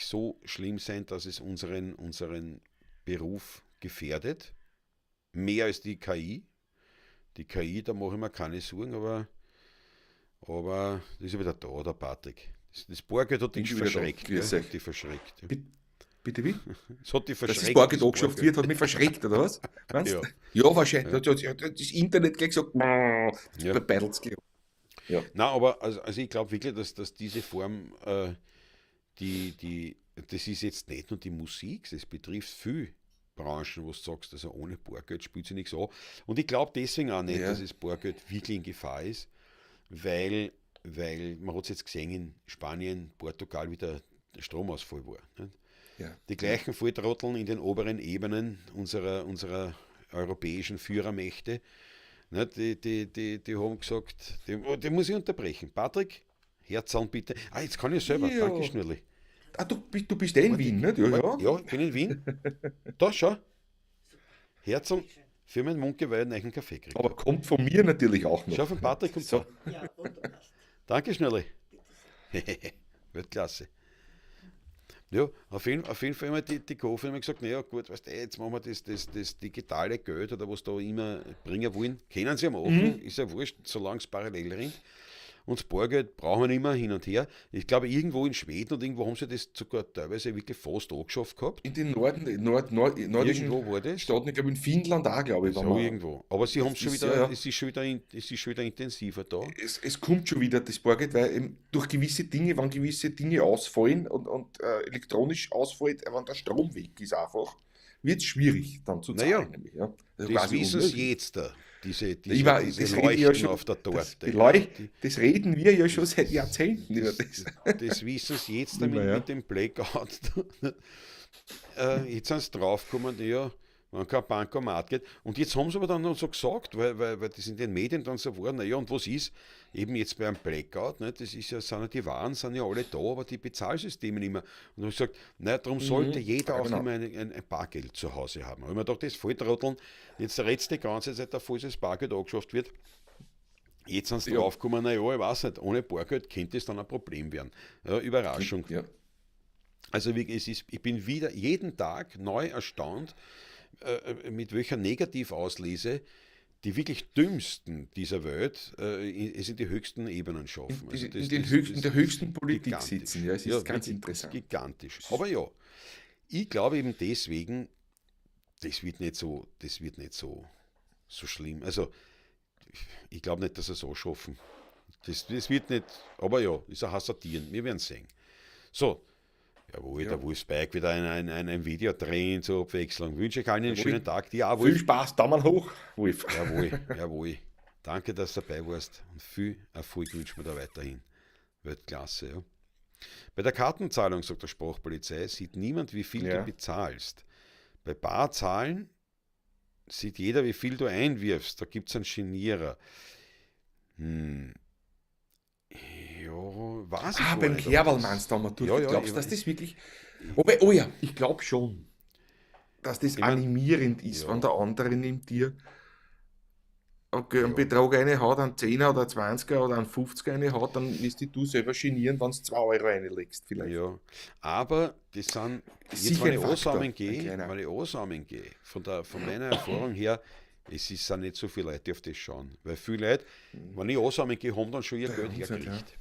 so schlimm sein, dass es unseren Beruf gefährdet. Mehr als die KI. Die KI, da mache ich mir keine Sorgen, aber das ist wieder da, der Patrick. Das Bargeld hat Bin dich schon wieder da. verschreckt, gell? Grüß euch. Hat dich verschreckt. Ja. Bitte, bitte wie? Es hat dich Dass das verschreckt, Bargeld das angeschafft Bargeld. wird, hat mich verschreckt, oder was? Meinst Ja, du? Ja, wahrscheinlich. ja, Das Internet gleich gesagt, ja. bei Beidelsky. Ja. Na, aber also ich glaube wirklich, dass diese Form, das ist jetzt nicht nur die Musik, das betrifft viel Branchen, wo du sagst, also ohne Bargeld spielt sie nichts an. Und ich glaube deswegen auch nicht, Ja. dass das Bargeld wirklich in Gefahr ist, weil man hat es jetzt gesehen in Spanien, Portugal, wie der Stromausfall war. Nicht? Ja. Die gleichen Volltrotteln in den oberen Ebenen unserer europäischen Führermächte Ne, die haben gesagt, die muss ich unterbrechen. Patrick, Herzahn bitte. Ah, jetzt kann ich selber. Danke, Ja. Schnürli. Ah, du bist eh in Warte, Wien, nicht? Ja, warte. ja. Ja, ich bin in Wien. Da, schau. Herzahn für meinen Mund geweiht einen Kaffee kriegt Aber er. kommt von mir natürlich auch Schau, noch. von Patrick kommt So. da. Danke, Schnürli. Weltklasse. Ja, auf jeden Fall haben die Kofi haben gesagt, naja gut, weißt du, jetzt machen wir das digitale Geld oder was da immer bringen wollen. Können sie ja machen, ist ja wurscht, solange es parallel rennt. Und das Bargeld brauchen wir nicht mehr hin und her. Ich glaube, irgendwo in Schweden und irgendwo haben sie das sogar teilweise wirklich fast angeschafft gehabt. In den nordischen Irgendwo war das. Staaten, ich glaube in Finnland auch, glaube ich, wenn So man. irgendwo. Aber sie haben es schon Ist, wieder, ja, ja. es ist schon wieder intensiver da. Es kommt schon wieder das Bargeld, weil eben durch gewisse Dinge, wenn gewisse Dinge ausfallen und elektronisch ausfällt, wenn der Strom weg ist einfach, wird es schwierig dann zu Naja, zahlen. Nämlich, ja. Also das quasi wissen sie unmöglich. jetzt da. Diese Das rede ich ja Leuchten schon, auf der das, Torte. Ja, das reden wir ja schon seit Jahrzehnten über das. das wissen sie jetzt Nicht mehr, damit ja. mit dem Blackout. Jetzt sind sie draufgekommen, ja, wenn kein Bankomat geht. Und jetzt haben sie aber dann noch so gesagt, weil das in den Medien dann so war, naja, und was ist? Eben jetzt beim Blackout, ne, das ist ja, sind ja die Waren sind ja alle da, aber die Bezahlsysteme nicht mehr. Und dann habe ich gesagt, naja, darum sollte jeder Ja, auch genau. immer ein Bargeld zu Hause haben. Da habe ich mir gedacht, das Volltrotteln, jetzt redest du die ganze Zeit davon, dass das Bargeld angeschafft wird. Jetzt sind sie Ja. draufgekommen, naja, ich weiß nicht, ohne Bargeld könnte es dann ein Problem werden. Ja, Überraschung. Ja. Also ich bin wieder jeden Tag neu erstaunt, mit welcher Negativauslese die wirklich dümmsten dieser Welt es in die höchsten Ebenen schaffen. Also In der höchsten Politik gigantisch. sitzen, ja, es ist Ja, ganz wirklich interessant. gigantisch. Aber ja, ich glaube eben deswegen, das wird nicht so schlimm. Also ich glaube nicht, dass sie es so schaffen. Das wird nicht, aber ja, ist ein Hasardieren. Wir werden sehen. So, jawohl, Ja. der Wolfsberg wieder ein Video drehen zur Abwechslung. Wünsche ich allen einen Jawohl. schönen Tag. Dir auch, Viel Wolf. Spaß, Daumen hoch, Wolf. Jawohl. Danke, dass du dabei warst und viel Erfolg wünschen wir da weiterhin. Weltklasse, ja. Bei der Kartenzahlung, sagt der Sprachpolizei, sieht niemand, wie viel Ja. du bezahlst. Bei Barzahlen sieht jeder, wie viel du einwirfst. Da gibt es einen Genierer. Ja, weiß ich Ah, gar beim nicht, ob Kerl das- meinst du da mal durch. Ja, ja, Glaubst ich du, dass weiß. das wirklich. Wobei, oh ja, ich glaube schon, dass das Ich mein, animierend ist, ja. wenn der andere neben dir einen Ja. Betrag reinhaut, einen 10er oder einen 20er oder einen 50er reinhaut, dann wirst dich du selber genieren, wenn du 2 Euro reinlegst, vielleicht. Ja, aber das sind, jetzt Sicher wenn ein ich Faktor, ansammeln ein gehe, kleiner. von meiner Erfahrung her, sind nicht so viele Leute, die auf das schauen. Weil viele Leute, wenn ich ansammeln gehe, haben dann schon ihr Geld haben's nicht, hergekriegt.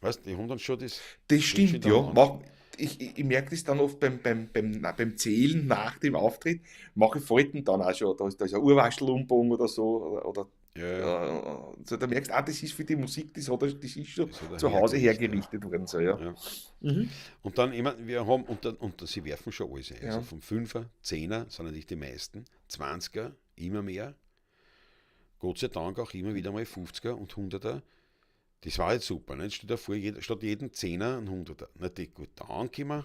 Weißt du, die haben dann schon das Das Geld stimmt, in der ja. Hand. Ich merke das dann oft beim Zählen nach dem Auftritt, mache ich Falten dann auch schon. Da ist ein Urwaschelumbogen oder so. Oder Ja, so, da merkst du, das ist für die Musik, das ist schon Das hat er zu Hause hergerichtet, hergerichtet worden. So, ja. ja. Mhm. Und dann immer, wir haben, und sie werfen schon alles ein. Ja. Also vom 5er, 10er sind natürlich die meisten, 20er immer mehr. Gott sei Dank auch immer wieder mal 50er und 100er. Das war jetzt super. Ne? Stell dir vor, statt jeden 10er ein 100er. Na, gut, dann können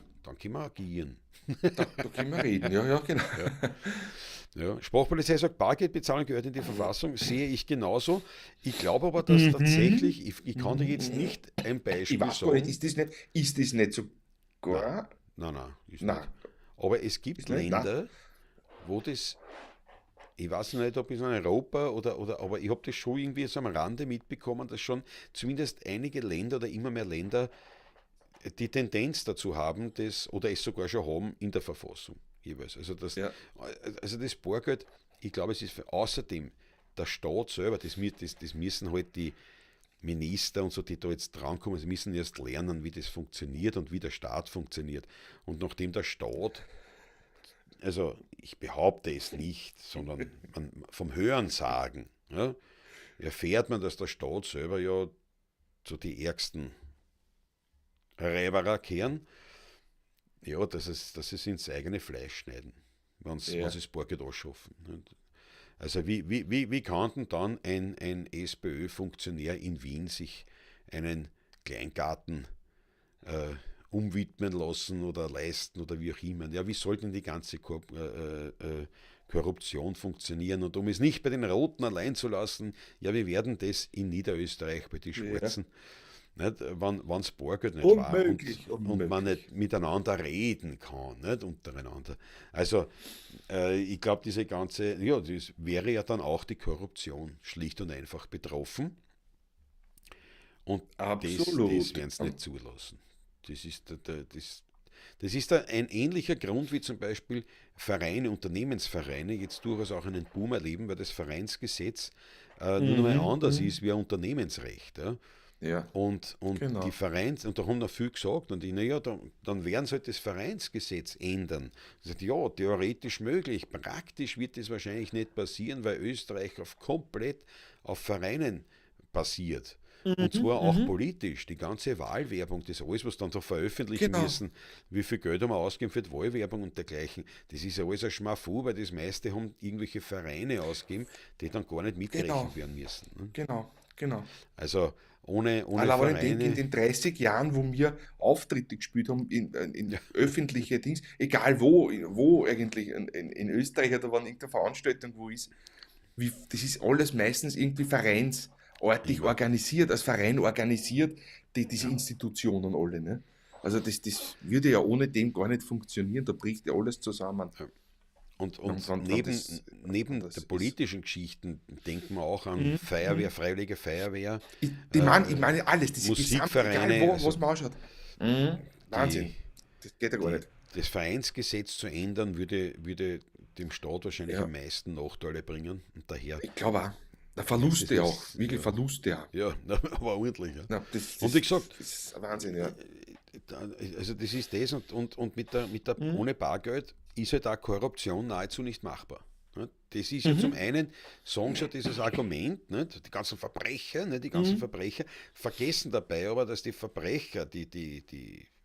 wir agieren. Da können wir reden, ja, genau. Ja. Sprachpolizei sagt, Bargeldbezahlung gehört in die Verfassung, sehe ich genauso. Ich glaube aber, dass tatsächlich, ich kann dir jetzt nicht ein Ich Beispiel weiß gar nicht, sagen. ist das nicht sogar? Nein, ist Nein. nicht. Aber es gibt Ist nicht, Länder, wo das, ich weiß nicht, ob es in Europa aber ich habe das schon irgendwie so am Rande mitbekommen, dass schon zumindest einige Länder oder immer mehr Länder die Tendenz dazu haben, oder es sogar schon haben in der Verfassung jeweils. Ja. Also das Bargeld, ich glaube, es ist außerdem der Staat selber, das müssen halt die Minister und so, die da jetzt drankommen, sie müssen erst lernen, wie das funktioniert und wie der Staat funktioniert. Und nachdem der Staat, also ich behaupte es nicht, sondern vom Hörensagen, ja, erfährt man, dass der Staat selber ja zu die ärgsten Reiberer kehren, ja, dass es ins eigene Fleisch schneiden, wenn sie das Bargeld anschaffen. Also wie kann denn dann ein SPÖ-Funktionär in Wien sich einen Kleingarten umwidmen lassen oder leisten oder wie auch immer? Ja, wie soll denn die ganze Korruption funktionieren. Und um es nicht bei den Roten allein zu lassen, ja, wir werden das in Niederösterreich bei den Schwarzen, nicht, wenn das Bargeld nicht war Unmöglich, und man unmöglich. nicht miteinander reden kann, nicht untereinander. Also ich glaube, diese ganze, ja, das wäre ja dann auch die Korruption schlicht und einfach betroffen. Und das Absolut. werden sie nicht zulassen. Das ist, das ist ein ähnlicher Grund wie zum Beispiel Vereine, Unternehmensvereine jetzt durchaus auch einen Boom erleben, weil das Vereinsgesetz nur noch mal Mhm, anders mhm. ist wie ein Unternehmensrecht. Ja? Ja, Und die genau. Vereins, und da haben noch viel gesagt, und ich, naja, dann werden sie halt das Vereinsgesetz ändern. Ich sage, ja, theoretisch möglich, praktisch wird das wahrscheinlich nicht passieren, weil Österreich komplett auf Vereinen basiert. Und Mhm, zwar auch mhm. politisch. Die ganze Wahlwerbung, das alles, was dann da veröffentlichen Genau, müssen, wie viel Geld haben wir ausgeben für die Wahlwerbung und dergleichen, das ist ja alles ein Schmafu, weil das meiste haben irgendwelche Vereine ausgegeben, die dann gar nicht genau, mitgerechnet werden müssen. Ne? genau, genau. Also ohne Allein wenn ich denke, in Vereine, den 30 Jahren, wo wir Auftritte gespielt haben in ja, öffentliche Dings, egal wo eigentlich, in Österreich oder wenn irgendeine Veranstaltung wo ist, das ist alles meistens irgendwie vereinsartig immer. organisiert, als Verein organisiert, diese Ja. Institutionen alle. Ne? Also das würde ja ohne dem gar nicht funktionieren, da bricht ja alles zusammen. Und Wenn wenn neben der das ist. politischen Geschichten denken wir auch an Mhm. Feuerwehr, Mhm. Freiwillige Feuerwehr, Ich äh, meine alles, das Gesamte, egal Musikvereine, was also man anschaut. Mhm. die, Wahnsinn. Das geht ja gar die, nicht. das Vereinsgesetz zu ändern, würde dem Staat wahrscheinlich Ja, am meisten Nachteile bringen. Und daher, ich glaube auch. Der das ist Verluste auch, was, wirklich Verluste auch. ja, aber ordentlich. Ja. Ja, Und wie gesagt, das ist ein Wahnsinn, ja. also das ist das und mit der Mhm. ohne Bargeld ist halt auch Korruption nahezu nicht machbar. Ne? Das ist ja zum Mhm. einen, sagen sie ja dieses Argument, nicht? Die ganzen Verbrecher, nicht? Die ganzen Mhm. Verbrecher vergessen dabei aber, dass die Verbrecher, die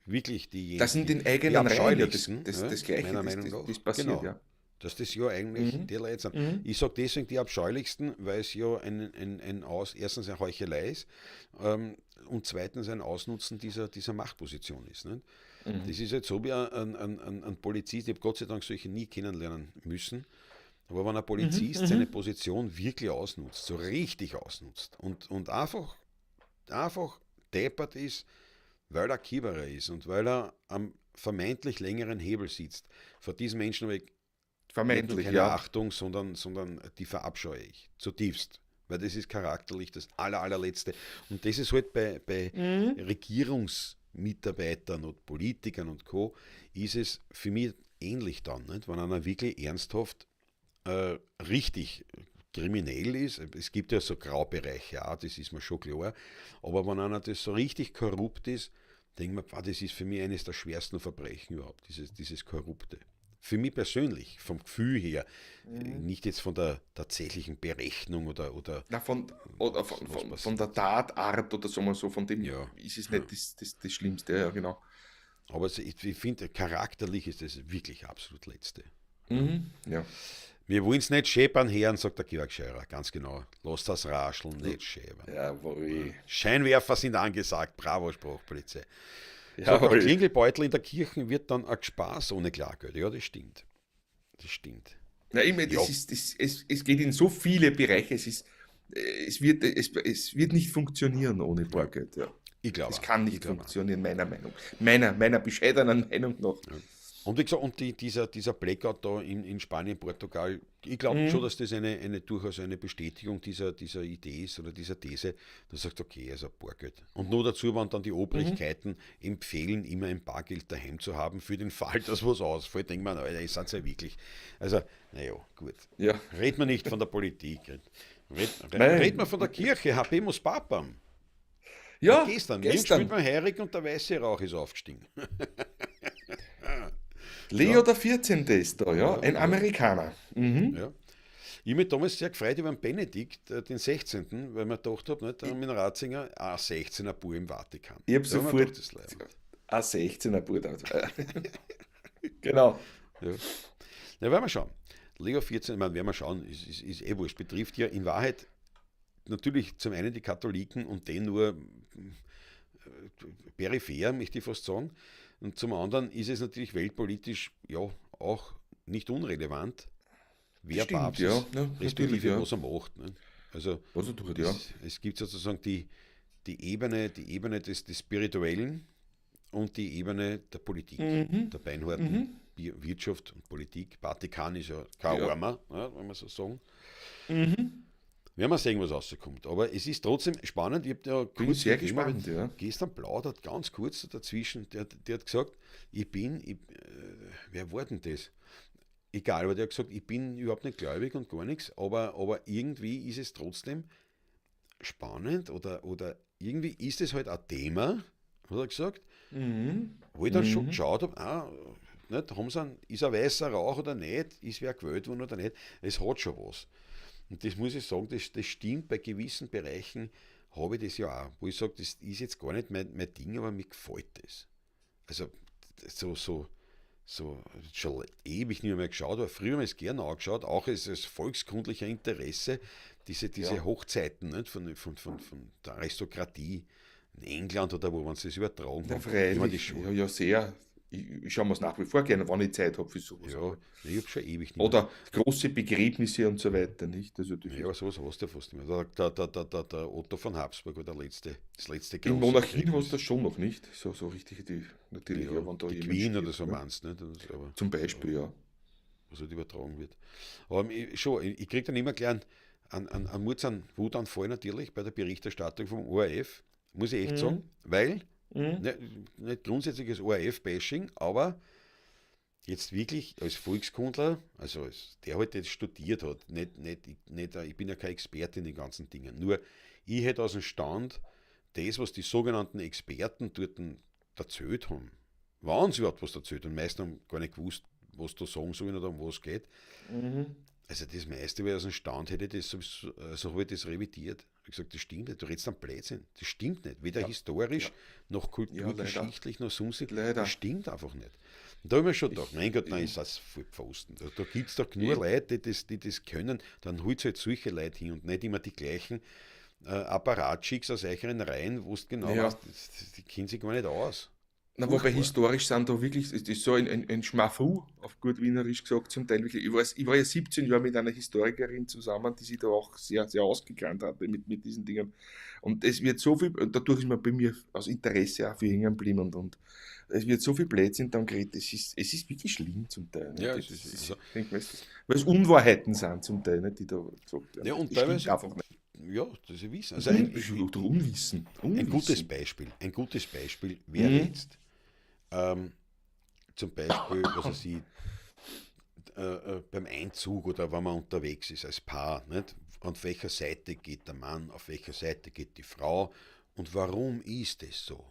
wirklich Das in diejenigen, den die eigenen Reihen, ja, abscheulichsten, ja, das Gleiche, meiner Meinung nach, das passiert, genau, ja. dass das ja eigentlich Mhm. die Leute sind. Mhm. Ich sage deswegen die abscheulichsten, weil es ja erstens eine Heuchelei ist ähm, und zweitens ein Ausnutzen dieser Machtposition ist. Nicht? Mhm. Das ist jetzt so wie ein Polizist, ich habe Gott sei Dank solche nie kennenlernen müssen, aber wenn ein Mhm. Polizist seine Mhm. Position wirklich ausnutzt, so richtig ausnutzt und einfach deppert ist, weil er Kieberer ist und weil er am vermeintlich längeren Hebel sitzt, vor diesen Menschen habe ich nicht nur Vermeintlich, keine ja. Achtung, sondern die verabscheue ich zutiefst. Weil das ist charakterlich das allerletzte. Und das ist halt bei Mhm. Regierungsmitarbeitern und Politikern und Co. ist es für mich ähnlich dann, nicht? Wenn einer wirklich ernsthaft richtig kriminell ist. Es gibt ja so Graubereiche, ja, das ist mir schon klar. Aber wenn einer das so richtig korrupt ist, denke ich mir, das ist für mich eines der schwersten Verbrechen überhaupt, dieses Korrupte. Für mich persönlich, vom Gefühl her, Mhm. nicht jetzt von der tatsächlichen Berechnung oder Na, was von der passiert. Tatart oder so mal so, von dem Ja, ist es ja. nicht das Schlimmste, ja, genau. Aber ich finde, charakterlich ist das wirklich absolut Letzte. Ja. Mhm. Ja. Wir wollen es nicht scheppern hören, sagt der Georg Scheurer, ganz genau. Lass das Rascheln nicht scheppern. Ja. Jawohl. Scheinwerfer sind angesagt, bravo Sprachpolizei. So, nach Jawohl. Klingelbeutel in der Kirche wird dann ein Spaß ohne Klargeld. Ja, das stimmt. Das stimmt. Ja, ich meine, Ja, es geht in so viele Bereiche, es wird nicht funktionieren ohne ja. Bargeld, ja. Ich glaube Es auch. kann Ich nicht glaube auch. funktionieren, meiner Meinung. Meiner bescheidenen Meinung nach. Ja. Und wie gesagt, dieser Blackout da in Spanien, Portugal, ich glaube schon, Mhm. dass das durchaus eine Bestätigung dieser Idee ist oder dieser These, dass sagt, okay, also Bargeld. Und nur dazu, wenn dann die Mhm. Obrigkeiten empfehlen, immer ein Bargeld daheim zu haben, für den Fall, dass was ausfällt, denkt man, Alter, ist das ja wirklich. Also, naja, gut. Ja. Red man nicht von der Politik. Red man Nein. von der Kirche, Habemus Papam. Ja, Ja, gestern, Wien gespielt gestern. beim Heirig und der weiße Rauch ist aufgestiegen. Leo Ja, der 14. ist da, ja. ja, Ein ja, Amerikaner. Mhm. ja. Ich habe mich damals sehr gefreut über den Benedikt, den 16., weil mir gedacht habe, nicht, Ich, mit Ratzinger, 16er Bur im Vatikan. ich habe Da habe ich mir sofort gedacht, das ist leibend. ein 16er Bruder. Genau. Ja. Na, werden wir schauen. Leo 14, ich meine, werden wir schauen, ist eh wurscht, betrifft ja in Wahrheit natürlich zum einen die Katholiken und den nur peripher, möchte ich fast sagen. Und zum anderen ist es natürlich weltpolitisch ja auch nicht unrelevant, wer Stimmt, Papst ja. ist, Ja, natürlich, respektive ja. was er macht. Ne? Also Was er tut, ja. es gibt sozusagen die Ebene des Spirituellen und die Ebene der Politik, Mhm. der beinharten Mhm. Wirtschaft und Politik. Vatikan ist ja kein Ja. Armer, ja, wenn man so sagen. Mhm. Werden wir sehen, was rauskommt. Aber es ist trotzdem spannend. Ich habe ja Bin kurz sehr mit ihm aber gespannt, ja. gestern plaudert, ganz kurz dazwischen. Der hat gesagt, wer war denn das? Egal, aber der hat gesagt, ich bin überhaupt nicht gläubig und gar nichts, aber irgendwie ist es trotzdem spannend oder irgendwie ist es halt ein Thema, hat er gesagt, Mhm. wo ich dann schon Mhm. geschaut habe, nicht, ist ein weißer Rauch oder nicht, ist wer gewählt worden oder nicht, es hat schon was. Und das muss ich sagen, das stimmt, bei gewissen Bereichen habe ich das ja auch, wo ich sage, das ist jetzt gar nicht mein Ding, aber mir gefällt das. Also so schon ewig nicht mehr geschaut, aber früher habe ich es gerne angeschaut, auch als volkskundlicher Interesse, diese Ja. Hochzeiten nicht, von der Aristokratie in England oder wo man das übertragen Ja, haben. Ich meine, das freilich. schon, Ja, ja, sehr. Ich schaue mir es nach wie vor gerne, wenn ich Zeit habe für sowas. ja, ich habe schon ewig nicht mehr. Oder große Begräbnisse und so weiter, nicht? Also das Ja, ist, sowas hast du ja fast nicht mehr. Der Otto von Habsburg war das letzte in große Monarchien hast du Begräbnis. das schon noch nicht. So richtig, natürlich, ja, Ja, wenn da die jemand Queen oder stirbt. so Ja. meinst du, nicht? Aber Zum ja, Beispiel, ja. was halt übertragen wird. Aber ich kriege dann immer gleich einen Murz, Wutanfall natürlich bei der Berichterstattung vom ORF, muss ich echt sagen, Mhm. weil, Mhm. nicht grundsätzliches ORF-Bashing, aber jetzt wirklich als Volkskundler, also als der halt jetzt studiert hat, ich bin ja kein Experte in den ganzen Dingen, nur ich hätte aus dem Stand das, was die sogenannten Experten dort erzählt haben, wenn sie überhaupt was erzählt haben, meisten haben gar nicht gewusst, was da sagen sollen oder um was geht. Mhm. Also das meiste, weil aus dem Stand hätte das so habe ich das revidiert. Ich habe gesagt, das stimmt nicht, du redest am Blödsinn. Das stimmt nicht, weder Ja, historisch ja, noch ja, leider. kulturgeschichtlich noch sonst. Das Leider. stimmt einfach nicht. Und da habe ich mir schon gedacht, Ich, mein Gott, nein, ich, ist das voll Pfosten. Da gibt es doch nur ich, Leute, die das können, dann holt halt solche Leute hin und nicht immer die gleichen Apparatschicks aus euren Reihen, wo du genau weißt, ja. die kennen sich gar nicht aus. Na, wobei Furchtbar. historisch sind da wirklich, das ist so ein Schmafu, auf gut Wienerisch gesagt, zum Teil wirklich. Ich war ja 17 Jahre mit einer Historikerin zusammen, die sich da auch sehr, sehr ausgekannt hatte mit diesen Dingen. Und es wird so viel, und dadurch ist man bei mir aus Interesse auch viel hängen geblieben und es wird so viel Blödsinn dann geredet, es ist wirklich schlimm zum Teil. Nicht? Ja, Das, es ist, ist, also, ich denke, weil es Unwahrheiten sind zum Teil, nicht, die da gesagt werden. ja, und Das stimmt teilweise, einfach nicht. ja, das ist Wissen. Also Oder Unwissen. ein gutes Unwissen. Beispiel. Ein gutes Beispiel wäre Mhm. jetzt zum Beispiel, was weiß ich, beim Einzug oder wenn man unterwegs ist als Paar, nicht? Auf welcher Seite geht der Mann, auf welcher Seite geht die Frau und warum ist es so?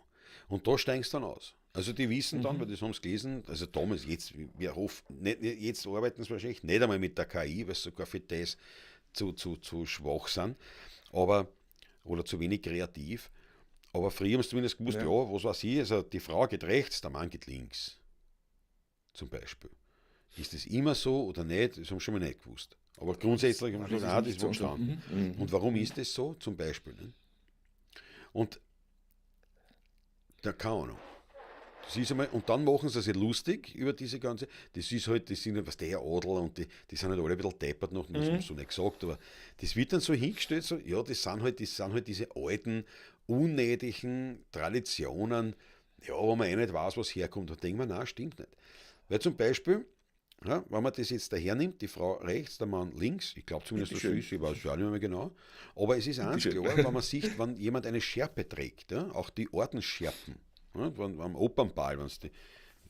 Und da steigst du dann aus. Also die wissen dann, weil Mhm. das haben sie gelesen, also damals, wir hoffen, jetzt arbeiten sie wahrscheinlich nicht einmal mit der KI, weil sie sogar für das zu schwach sind, aber, oder zu wenig kreativ. Aber früher haben sie zumindest gewusst, ja, Ja, was weiß ich, also die Frau geht rechts, der Mann geht links, zum Beispiel. Ist das immer so oder nicht? Das haben sie schon mal nicht gewusst. Aber grundsätzlich haben nein, sie das gesagt, ist das nicht war so. So. gestanden. Und Mhm. warum Mhm. ist das so? Zum Beispiel. Ne? Und da keine Ahnung. Das ist einmal, und dann machen sie sich lustig über diese ganze. Das sind halt, was der Adel und die sind halt alle ein bisschen deppert noch, das haben Mhm. sie so nicht gesagt, aber das wird dann so hingestellt, so, ja, das sind halt diese alten, unnötigen Traditionen, ja, wo man eh nicht weiß, was herkommt. Da denkt man, nein, stimmt nicht. Weil zum Beispiel, ja, wenn man das jetzt dahernimmt, die Frau rechts, der Mann links, ich glaube zumindest, dass so Bitteschön. ist, ich weiß es auch nicht mehr genau, aber es ist eins Bitteschön. klar, wenn man sieht, wenn jemand eine Schärpe trägt, ja, auch die Ordensscherpen, ja, wenn am Opernball, wenn sie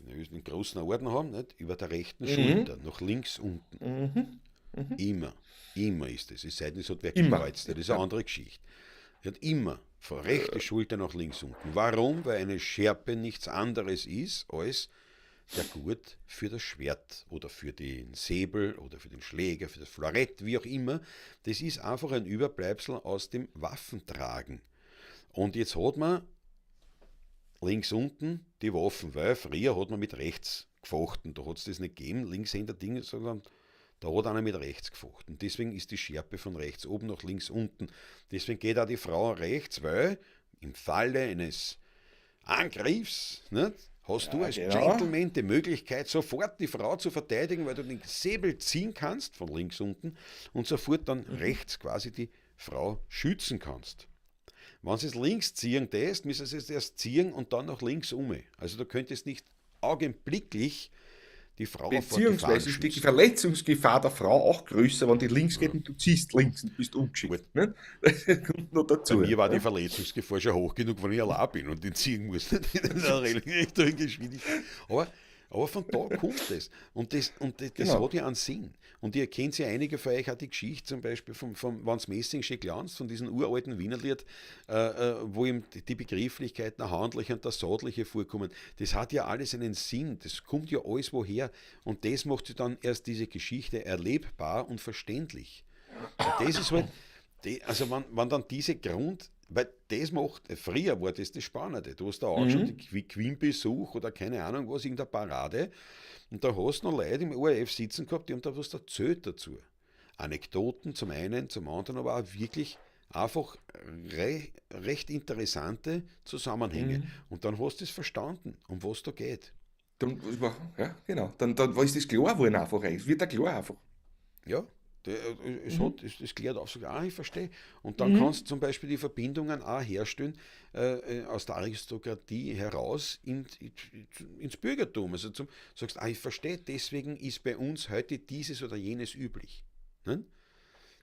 den großen Orden haben, nicht, über der rechten Mhm. Schulter, nach links unten, Mhm. Mhm. immer, immer ist es sei denn, es hat wer Immer. gekreuzt, das ist eine Ja. andere Geschichte. Er hat immer von rechter Schulter nach links unten. Warum? Weil eine Schärpe nichts anderes ist als der Gurt für das Schwert oder für den Säbel oder für den Schläger, für das Florett, wie auch immer. Das ist einfach ein Überbleibsel aus dem Waffentragen. Und jetzt hat man links unten die Waffen, weil früher hat man mit rechts gefochten. Da hat es das nicht gegeben, Linkshänder-Ding, sondern da hat einer mit rechts gefochten. Deswegen ist die Schärpe von rechts oben nach links unten. Deswegen geht auch die Frau rechts, weil im Falle eines Angriffs, nicht? hast du Ja, als genau. Gentleman die Möglichkeit, sofort die Frau zu verteidigen, weil du den Säbel ziehen kannst, von links unten, und sofort dann rechts quasi die Frau schützen kannst. Wenn sie es links ziehen lässt, müssen sie es erst ziehen und dann nach links um. Also du könntest nicht augenblicklich die Frau vor Gefahren Beziehungsweise ist die schützen. Verletzungsgefahr der Frau auch größer, wenn die links geht Ja. und du ziehst links und bist Gut, umgeschickt. Ne? Das kommt noch bei dazu. mir war die Ne? Verletzungsgefahr schon hoch genug, wenn ich allein bin und den ziehen muss, nicht in einer richtigen Geschwindigkeit. Aber von da kommt es. Und das Genau. hat ja einen Sinn. Und ihr kennt ja einige von euch auch die Geschichte zum Beispiel vom Wann's Messing schon glanzt, von diesem uralten Wienerlied, wo ihm die Begrifflichkeiten, der handliche und der saatliche vorkommen. Das hat ja alles einen Sinn. Das kommt ja alles woher. Und das macht sich dann erst diese Geschichte erlebbar und verständlich. Und das ist halt, also wenn dann diese Grund, weil das macht, früher war das Spannende. Du hast da auch schon Mhm. die Queen-Besuch oder keine Ahnung was, irgendeine Parade. Und da hast du noch Leute im ORF sitzen gehabt, die haben da was erzählt dazu. Anekdoten zum einen, zum anderen, aber auch wirklich einfach recht interessante Zusammenhänge. Mhm. Und dann hast du es verstanden, um was da geht. Dann, ja, genau. Dann ist das klar geworden einfach. Es wird da klar einfach. Ja, Mhm. es klärt auf, sogar, ich verstehe. Und dann Mhm. kannst du zum Beispiel die Verbindungen auch herstellen aus der Aristokratie heraus ins Bürgertum. Also sagst, ich verstehe, deswegen ist bei uns heute dieses oder jenes üblich. Ne?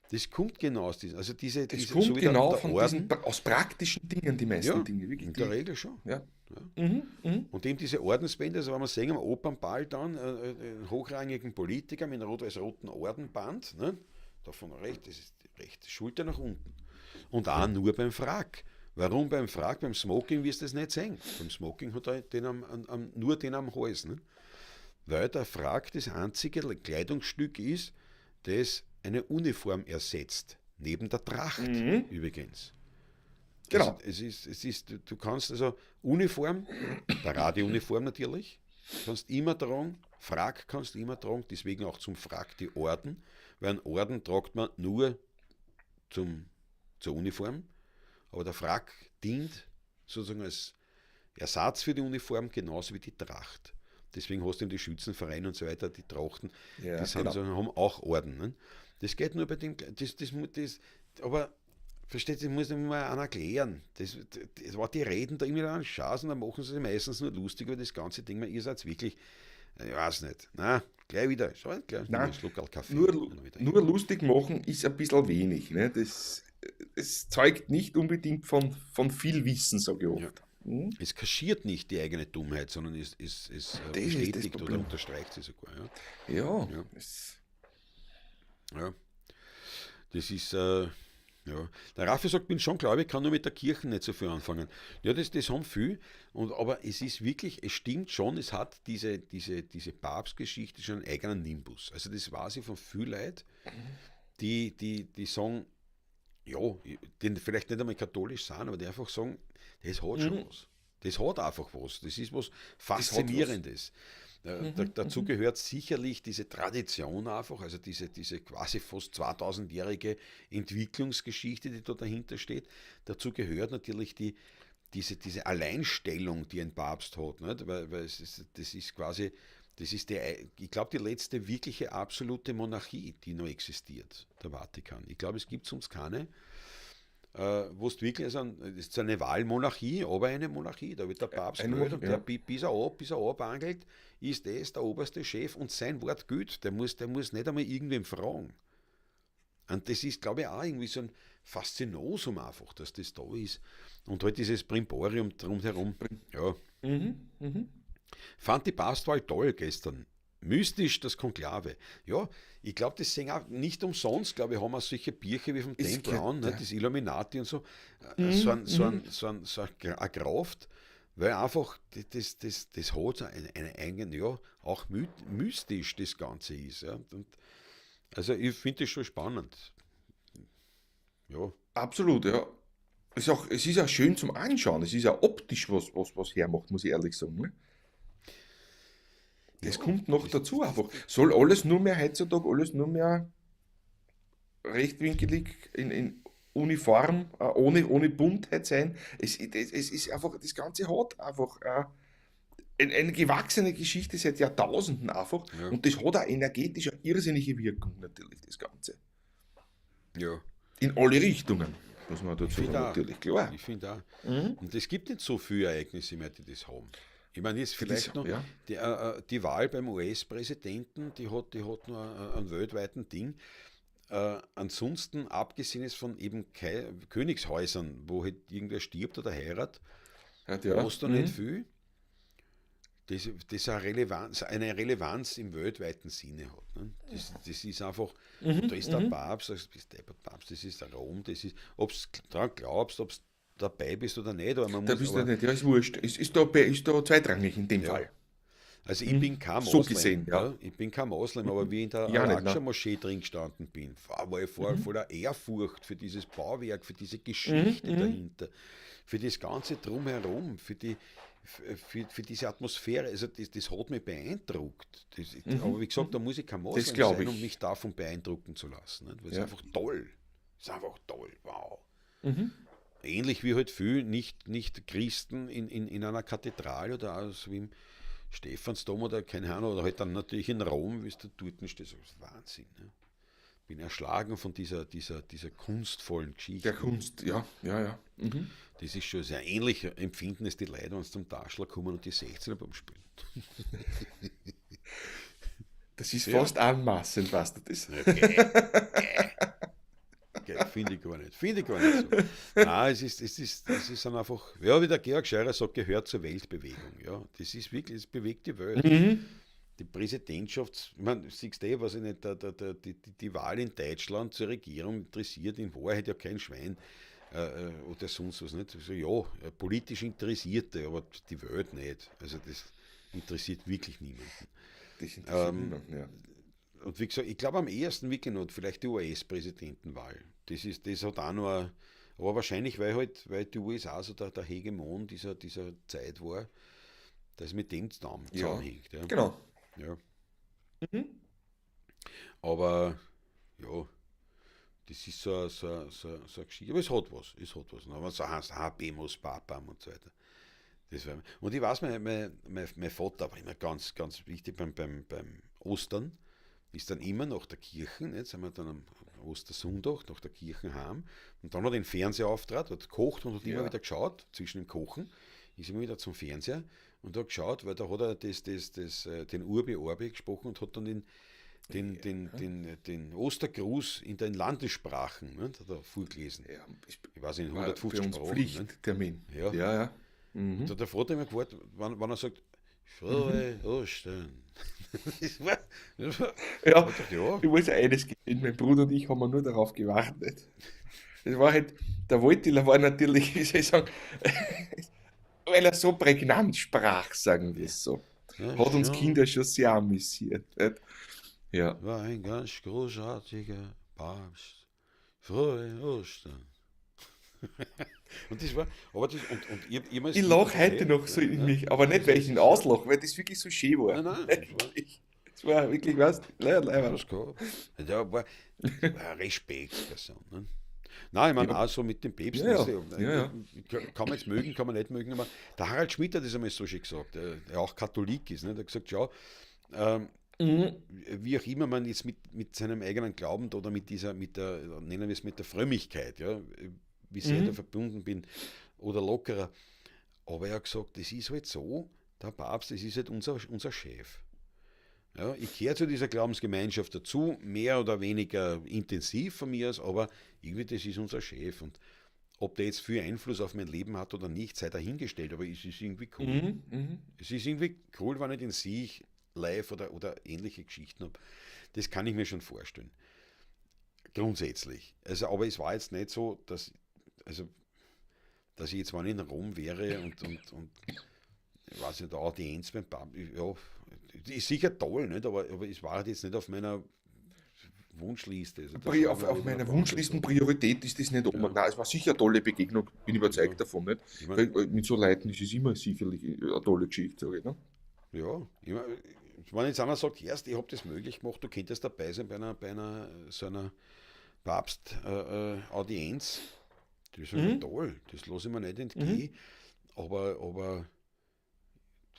Das kommt genau aus diesem, also Das so kommt wie genau der von diesen, Orden, aus praktischen Dingen, die meisten ja, Dinge. Wirklich, in der die, Regel schon. ja. Ja. Mhm. Mhm. Und eben diese Ordensbände, also wenn wir sehen am Opernball dann, einen hochrangigen Politiker mit einem rot-weiß-roten Ordenband, ne? Davon rechts, das ist die rechte Schulter nach unten. Und auch nur beim Frack. Warum beim Frack? Beim Smoking wirst du das nicht sehen. Beim Smoking hat er nur den am Hals. Ne? Weil der Frack das einzige Kleidungsstück ist, das eine Uniform ersetzt. Neben der Tracht Mhm. übrigens. Also Genau. du kannst also Uniform, Paradeuniform natürlich, kannst immer tragen, Frack kannst du immer tragen, deswegen auch zum Frack die Orden, weil einen Orden tragt man nur zum, zur Uniform, aber der Frack dient sozusagen als Ersatz für die Uniform, genauso wie die Tracht. Deswegen hast du eben die Schützenvereine und so weiter, die Trachten, Ja, genau. haben auch Orden. Ne? Das geht nur bei dem, aber versteht, das muss nicht mal einer erklären. Die reden da immer an Schaß und dann machen sie sich meistens nur lustig über das ganze Ding, weil ihr seid wirklich, ich weiß nicht, na, gleich wieder, so, gleich, nimm Nein, einen Schluck Kaffee. nur, Dann wieder hin. nur lustig machen ist ein bisschen wenig. Ne? Das zeugt nicht unbedingt von viel Wissen, sage ich Ja. oft. Mhm. Es kaschiert nicht die eigene Dummheit, sondern es Das ist das bestätigt oder Problem. unterstreicht sie sogar. Ja. Ja, Ja, es, ja. Das ist, ja. Der Raffi sagt, bin schon glaube ich, kann nur mit der Kirche nicht so viel anfangen. Ja, das haben viel, aber es ist wirklich, es stimmt schon, es hat diese Papstgeschichte schon einen eigenen Nimbus. Also das weiß ich von vielen Leuten, die sagen, ja, die vielleicht nicht einmal katholisch sind, aber die einfach sagen, das hat schon mhm. was. Das hat einfach was. Das ist was Das hat was. Faszinierendes. Dazu gehört sicherlich diese Tradition einfach, also diese quasi fast 2000-jährige Entwicklungsgeschichte, die da dahinter steht. Dazu gehört natürlich diese Alleinstellung, die ein Papst hat. Nicht? Weil das ist quasi, ich glaube, die letzte wirkliche absolute Monarchie, die noch existiert, der Vatikan. Ich glaube, es gibt sonst keine, wo es wirklich, also, es ist eine Wahlmonarchie, aber eine Monarchie. Da wird der Papst gewählt und der, Ja. bis er abwandelt, ist das der oberste Chef und sein Wort gilt. Der muss nicht einmal irgendwem fragen. Und das ist, glaube ich, auch irgendwie so ein Faszinosum einfach, dass das da ist. Und halt dieses Brimborium drumherum. Ja, Mhm. Mhm. fand die Papstwahl toll gestern. Mystisch das Konklave. Ja, ich glaube, das sehen auch nicht umsonst, glaube ich, haben auch solche Bierchen wie vom Dan Ist Brown, ne, ja. das Illuminati und so, Mhm. Mhm. eine Kraft, weil einfach das hat so eine eigene, ja, auch mystisch das Ganze ist. Ja. Und also ich finde das schon spannend. Ja, Absolut, ja. Es ist auch schön zum Anschauen. Es ist ja optisch was hermacht, muss ich ehrlich sagen. Ne? ja, Das kommt noch das, dazu einfach. Soll alles nur mehr heutzutage, alles nur mehr rechtwinkelig in Uniform, ohne Buntheit sein. Es ist einfach, das Ganze hat einfach eine gewachsene Geschichte seit Jahrtausenden einfach. Ja. Und das hat auch energetisch eine irrsinnige Wirkung, natürlich, das Ganze. Ja. In alle Richtungen, muss man Ich dazu sagen, finde auch. natürlich, klar. Ich finde auch. Mhm. Und es gibt nicht so viele Ereignisse mehr, die das haben. Ich meine, jetzt vielleicht noch ja. die Wahl beim US-Präsidenten, die hat nur einen weltweiten Ding. Ansonsten, abgesehen jetzt von eben Königshäusern, wo halt irgendwer stirbt oder heiratet, Ja. hast du nicht viel, das eine Relevanz im weltweiten Sinne hat. Ne? Das ist einfach, da ist der Papst, das ist der Papst, das ist der Rom, das ist, ob du daran glaubst, ob du dabei bist oder nicht, aber man Da muss, bist du nicht, ja, ist wurscht. Ist da zweitrangig in dem ja. Fall. Also ich bin kein So Moslem, gesehen, ja. ich bin kein Moslem, aber wie ich in der Ja, nicht, ne? Al-Aqsa-Moschee drin gestanden bin, war ich voller Ehrfurcht für dieses Bauwerk, für diese Geschichte dahinter, für das Ganze drumherum, für diese Atmosphäre. Also das hat mich beeindruckt. Aber wie gesagt, da muss ich kein Moslem glaub sein, ich. um mich davon beeindrucken zu lassen. Nicht? Weil es Ja. ist einfach toll. Es ist einfach toll, wow. Mhm. Ähnlich wie halt viel nicht Christen in einer Kathedrale oder also wie im Stephansdom oder keine Ahnung, oder halt dann natürlich in Rom, wie es da dort stehst, das ist Wahnsinn. Ne? Bin erschlagen von dieser kunstvollen Geschichte. Der Kunst, ja. Mhm. Das ist schon sehr ähnlich empfinden es die Leute, wenn sie zum Taschler kommen und die 16er beim Spielen. Das ist Ja. fast anmaßend, weißt du das? Finde ich gar nicht. Finde ich gar nicht so. Nein, es ist dann einfach, ja, wie der Georg Scheurer sagt, gehört zur Weltbewegung. Ja, das ist wirklich, es bewegt die Welt. Die Präsidentschaft, ich meine, siehst du, was ich nicht, die Wahl in Deutschland zur Regierung interessiert in Wahrheit ja kein Schwein oder sonst was nicht. Also, ja, politisch Interessierte, aber die Welt nicht. Also das interessiert wirklich niemanden. Das interessiert niemanden, ja. Und wie gesagt, ich glaube am ehesten wirklich noch vielleicht die US-Präsidentenwahl. Das hat auch noch, aber wahrscheinlich, weil die USA so der Hegemon dieser Zeit war, dass es mit dem zusammenhängt. Ja. Genau. Ja. Mhm. Aber ja, das ist so eine Geschichte. Aber es hat was. Aber so heißt Habemus Papam und so weiter. Und ich weiß, mein Vater war immer ganz, ganz wichtig beim Ostern, ist dann immer nach der Kirche, jetzt sind wir dann am Ostersonntag nach der Kirche heim und dann hat er den Fernseher auftrat, hat gekocht und hat immer wieder geschaut, zwischen dem Kochen, ist immer wieder zum Fernseher und hat geschaut, weil da hat er den Urbi Orbi gesprochen und hat dann den Ostergruß in den Landessprachen, ne, hat er vorgelesen. Ja, Ich weiß nicht, in war 150 für uns Sprachen. Ne? Pflichttermin. Ja. Ja. Und da hat der Vater immer gewartet, wenn er sagt, Frohe Ostern. Das war, Ja, ja, ich muss eines gestehen, mein Bruder und ich haben nur darauf gewartet. Das war halt, der Wojtyla war natürlich, wie soll ich sagen, weil er so prägnant sprach, sagen wir es so. ja, Hat uns schon. Kinder schon sehr amüsiert. Nicht? Ja. War ein ganz großartiger Papst. Frohe Ostern. Und das war, aber das, und Ich lache heute noch so in mich, aber nicht, weil ich ihn auslache, weil das wirklich so schön war. Nein, Das war wirklich, was? Leider. das gehabt. Der war eine Respektperson. Ne? Nein, ich meine Ja. auch so mit dem Päpsten. Ja, das, ja. Kann man jetzt mögen, kann man nicht mögen, aber der Harald Schmidt hat das einmal so schön gesagt, der auch Katholik ist. Ne? Der hat gesagt, ja, Mhm. wie auch immer man jetzt mit seinem eigenen Glauben oder nennen wir es mit der Frömmigkeit, ja, wie sehr ich da verbunden bin oder lockerer. Aber er hat gesagt, das ist halt so, der Papst, das ist halt unser Chef. Ja, ich gehöre zu dieser Glaubensgemeinschaft dazu, mehr oder weniger intensiv von mir aus, aber irgendwie das ist unser Chef. Und ob der jetzt viel Einfluss auf mein Leben hat oder nicht, sei dahingestellt, aber es ist irgendwie cool. Es ist irgendwie cool, wenn ich den sehe, live oder ähnliche Geschichten habe. Das kann ich mir schon vorstellen. Grundsätzlich. Also, aber es war jetzt nicht so, dass ich jetzt, wenn ich in Rom wäre und ich weiß nicht, Audienz beim Papst, ja, ist sicher toll, nicht? Aber es war halt jetzt nicht auf meiner Wunschliste. Also das war Auf immer meiner ganz Wunschlistenpriorität ist das nicht oben. Nein, es war sicher eine tolle Begegnung, bin überzeugt davon. Nicht? Ich mein- Weil mit so Leuten ist es immer sicherlich eine tolle Geschichte, sage ich. Ne? Ja, wenn jetzt einer sagt, erst, ich habe das möglich gemacht, du könntest dabei sein bei einer so einer Papst-Audienz, das ist ja toll, das lasse ich mir nicht entgehen, aber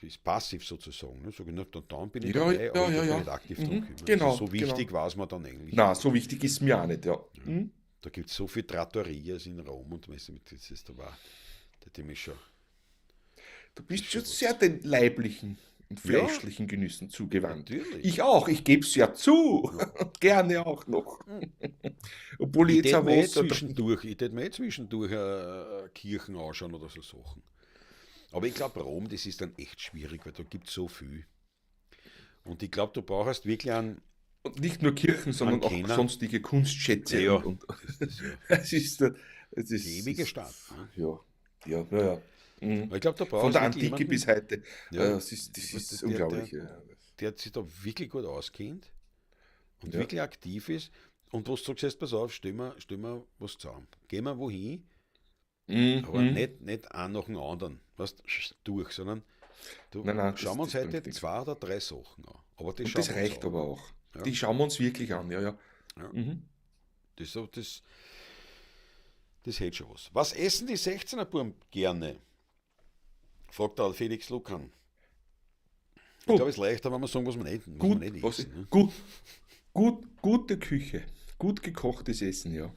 ist passiv sozusagen. Ne? Sag ich, na, dann bin ich Ja, dabei, aber ich ja, tue mich ja. nicht aktiv drum kümmern. Genau, Also so wichtig genau. war es mir dann eigentlich Na, nicht. so wichtig ist mir auch nicht, ja. Ja. Da gibt es so viel Trattorias in Rom und weißt du, das ist aber, der mich schon, Du das ist bist schon schon sehr was. den leiblichen und Ja, fleischlichen Genüssen zugewandt. natürlich. Ich auch, ich gebe es ja zu. Ja. Und gerne auch noch. Hm. Obwohl ich Ich jetzt tät auch mir eh Wasser trinke. zwischendurch, ich tät mir eh zwischendurch Kirchen anschauen oder so Sachen. Aber ich glaube, Rom, das ist dann echt schwierig, weil da gibt es so viel. Und ich glaube, du brauchst wirklich Und nicht nur Kirchen, einen sondern auch Kenner. sonstige Kunstschätze Naja, und das ist ja es ist, es die ist, ewige Stadt. ist Ne? ja, ja, ja, ja. Mhm. Aber ich glaube, da Von brauchst der du wirklich Antike jemanden, bis heute. ja, Das was ist unglaublich. Ja. der sich da wirklich gut auskennt und Ja. wirklich aktiv ist. Und wo du sagst, pass auf, stell mir was zusammen. Gehen wir wohin, aber Mhm. nicht einen nach dem anderen, weißt, durch, sondern du, Nein, nein, schauen wir uns das bringt heute nichts. 2 oder 3 Sachen an. Aber das Und schauen das wir uns reicht an. aber auch. Ja, Die schauen wir uns wirklich an, ja, ja. ja. Mhm. Das hätte schon was. Was essen die 16er Buben gerne? Fragt der Felix Lukan. Ich glaube, Oh, es ist leichter, wenn wir sagen, was wir gut, nicht was, essen. Ne? gute Küche. Gut gekochtes Essen, ja.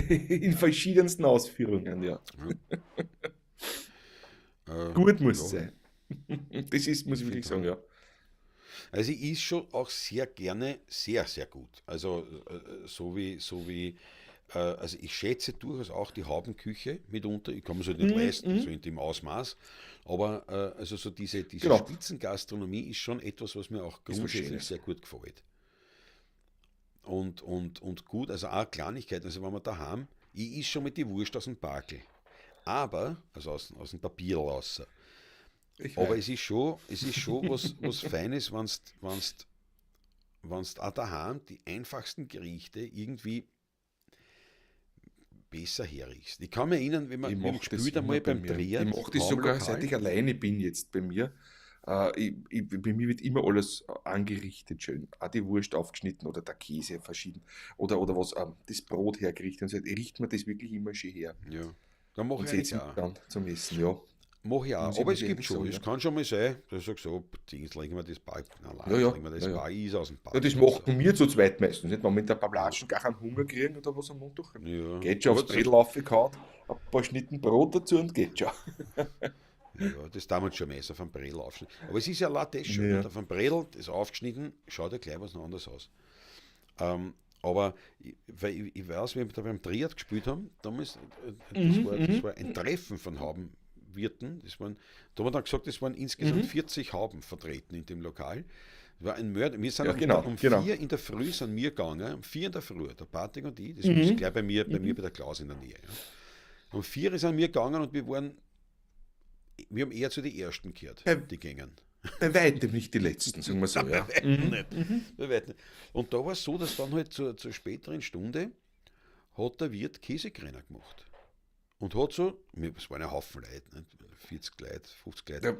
In verschiedensten Ausführungen, ja. Ja. Gut muss es Ja, sein. Das ist, muss ich ich wirklich finde sagen, auch. ja. Also ich esse schon auch sehr gerne, sehr, sehr gut. Also also ich schätze durchaus auch die Haubenküche mitunter. Ich kann mir es halt nicht Mhm, leisten, so mhm. in dem Ausmaß. Aber also so diese Genau, Spitzengastronomie ist schon etwas, was mir auch ist was grundsätzlich Schönes. sehr gut gefällt. Und gut, also auch Kleinigkeiten. Also wenn wir daheim, ich is schon mit die Wurst aus dem Bakel. Aber, also aus dem Papier raus. Ich Aber weiß. es ist schon was Feines, wenn's auch daheim die einfachsten Gerichte irgendwie besser herriechst. Ich kann mich erinnern, Ich wir haben mache das gespielt immer einmal bei beim mir. Ich Triad, mache das sogar, seit Raumlokal. ich alleine bin jetzt bei mir. Bei mir wird immer alles angerichtet schön. Auch die Wurst aufgeschnitten oder der Käse verschieden. Oder was, das Brot hergerichtet. Und so riecht man das wirklich immer schön her. Ja, da mache Und ich eigentlich setzt mich auch. dann zum Essen, ja. Mache ich auch. Aber Muss es ich gibt ehrlich schon, sagen, es ja. kann schon mal sein, dass ich sage so, jetzt legen wir das Bar, Ja, jetzt ja, legen wir ja, das ja. Bar Eis aus dem Ja, das Backel raus. machen wir zu zweit meistens. Nicht, wenn wir mit der Ja, Bablatschen gar einen Hunger kriegen oder was am Montag. ja. Geht schon Aber aufs Brettel aufgehauen, ein paar Schnitten Brot dazu und geht schon. ja, das damals schon meist auf einem Bredel aufschneiden. Aber es ist ja laut das schon, nicht? Ja. Auf einem Bredel, das aufgeschnitten, schaut ja gleich was anderes aus. Aber ich weiß, wie wir da beim Triad gespielt haben, damals, das war ein Treffen von Haubenwirten. Da haben wir dann gesagt, es waren insgesamt 40 Hauben vertreten in dem Lokal. Es war ein Mörder. Wir sind Ja, genau, um genau. 4 in der Früh sind wir gegangen, um 4 in der Früh, der Patrick und ich, das ist gleich bei mir bei der Klaus in der Nähe. Ja. Um 4 sind wir gegangen und wir haben eher zu den Ersten gehört, Bei, die gängen. bei weitem nicht die letzten, sagen wir so, Nein, bei ja. weitem nicht. Bei weitem nicht. Und da war es so, dass dann halt zur späteren Stunde hat der Wirt Käsekreiner gemacht. Und hat so, es waren ein Haufen Leute, nicht? 40 Leute, 50 Leute. Ja,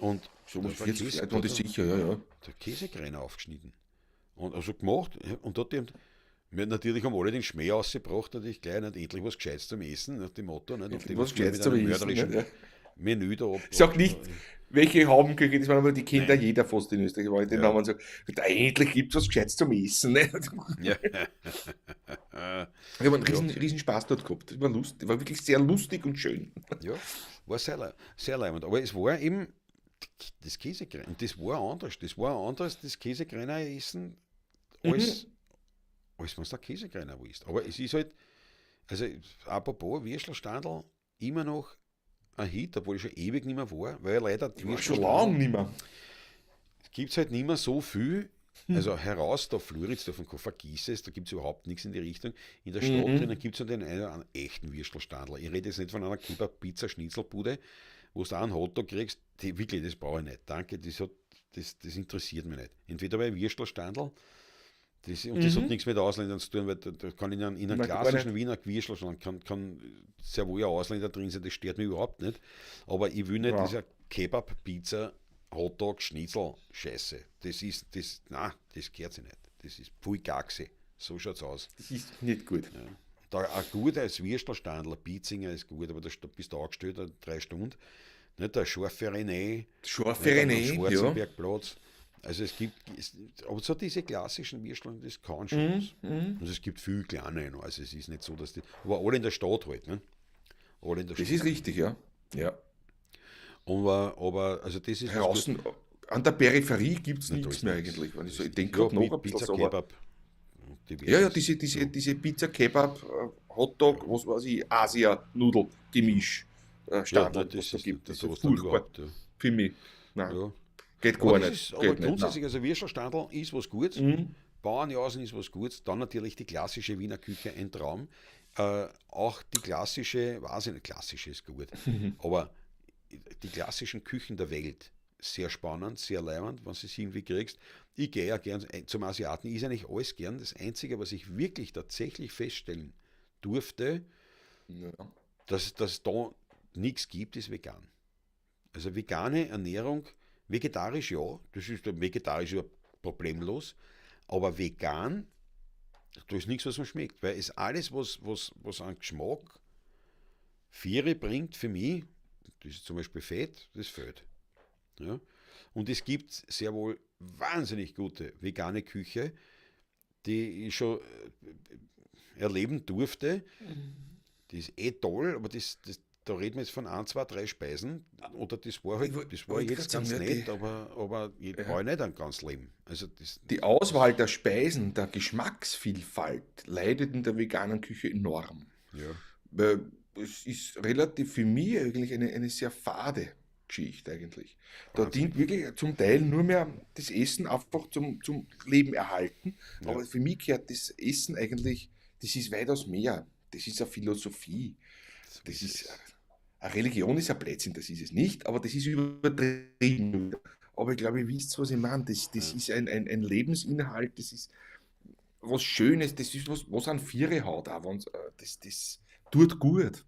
Und so da was war 40 Käse, Leute da waren hat das er sicher, ja, ja. der Käsekreiner aufgeschnitten. Und also gemacht. Ja, und dort natürlich haben alle den Schmäh ausgebracht, natürlich gleich nicht endlich was Gescheites zum Essen, nach dem Motto, nicht? Endlich Nachdem was was wir Gescheites mit zu einem essen. mörderischen Ja. Menü da Sag nicht, welche Haubenküche das waren, aber die kennt ja Nein. jeder fast in Österreich, weil den Ja. Namen sagt, endlich gibt es was Gescheites zum Essen. Ne? Ja. Ich habe einen Ja. riesen Spaß dort gehabt. Das war lustig, war wirklich sehr lustig und schön. Ja, war sehr leibend. Aber es war eben das Käsekreiner. Und das war anders. Das war anders, das Käsekreiner essen, als, Mhm. als wenn du Käsekreiner willst. Aber es ist halt, also apropos Würstelstandl, immer noch ein Hit, obwohl ich schon ewig nicht mehr war, weil leider die Ich war schon lange Würstelstandl nicht mehr. gibt es halt nicht mehr so viel. Also heraus, da Floridsdorf vergiss es, da gibt es überhaupt nichts in die Richtung. In der Stadt drinnen gibt es ja den einen echten Würstelstandler. Ich rede jetzt nicht von einer Kebab-Pizza-Schnitzelbude, wo du einen Hotdog kriegst, wirklich, das brauche ich nicht. Danke, das interessiert mich nicht. Entweder bei Würstelstandl, das hat nichts mit Ausländern zu tun, weil da kann in einem Na, gar klassischen nicht. Wiener Würstelstand kann sehr wohl ein Ausländer drin sein, das stört mich überhaupt nicht. Aber ich will nicht Ja. dieser Kebab-Pizza Hotdog, Schnitzel, Scheiße. Das gehört sich nicht. Das ist Pfui Gaxe. So schaut's aus. Das ist nicht gut. Ja. Da ein guter als Würstelstandler, Pizzinger ist gut, aber da bist du angestellt, 3 Stunden. Nicht? Der scharfe René, Scharfe nicht? Am René, ja. Schwarzenbergplatz. Also es gibt, aber so diese klassischen Würsteln, das kann schon was. Und es gibt viel kleine noch. Also es ist nicht so, dass die, aber alle in der Stadt halt, ne? Alle in der Das Stadt. ist richtig, ja. Ja. Aber also das ist was gut. Draußen an der Peripherie gibt es Na, da nichts ist mehr nichts. eigentlich. Wenn ich, so, ich Ja, denke gerade noch ein bisschen Pizza so, aber Kebab, ja, ja, diverses. Ja. diese Pizza, Kebab, Hotdog, was weiß ich, Asia-Nudel-Gemisch, Ja, nein, Standard, was das da ist gibt. Das sowas ist dann furchtbar überhaupt. Ja. für mich. Nein, Ja. geht Aber gar das nicht. ist, aber Geht nicht, grundsätzlich, nein. also Würstelstandl ist was Gutes. Mhm. Bauernjausen ist was Gutes. Dann natürlich die klassische Wiener Küche, ein Traum. Auch die klassische, weiß ich nicht, klassische ist gut, aber die klassischen Küchen der Welt, sehr spannend, sehr leibend, wenn du es irgendwie kriegst. Ich gehe ja gern zum Asiaten, ist eigentlich alles gern. Das Einzige, was ich wirklich tatsächlich feststellen durfte, Ja. dass da nichts gibt, ist vegan. Also vegane Ernährung, vegetarisch ja, das ist vegetarisch ja problemlos, aber vegan, da ist nichts, was mir schmeckt, weil es alles, was an Geschmack Viere bringt für mich, das ist zum Beispiel Fett, das fehlt. Ja? Und es gibt sehr wohl wahnsinnig gute vegane Küche, die ich schon erleben durfte. Die ist eh toll, aber da reden wir jetzt von 1, 2, 3 Speisen. Oder das war halt, das war wollte jetzt grad ganz sagen, nett, aber ich Ja. brauche nicht ein ganzes Leben. Also das, Die Auswahl der Speisen, der Geschmacksvielfalt leidet in der veganen Küche enorm. ja, Weil es ist relativ für mich eigentlich eine sehr fade Geschichte eigentlich. Da dient wahnsinnig. wirklich zum Teil nur mehr das Essen einfach zum Leben erhalten. Ja, Aber für mich gehört das Essen eigentlich, das ist weitaus mehr. Das ist eine Philosophie. so Das ist ist es. eine Religion ist ein Blödsinn, das ist es nicht, aber das ist übertrieben. Aber ich glaube, ihr wisst, was ich meine. Das Ja, ist ein Lebensinhalt, das ist was Schönes, das ist was an Viere hat auch, das tut gut.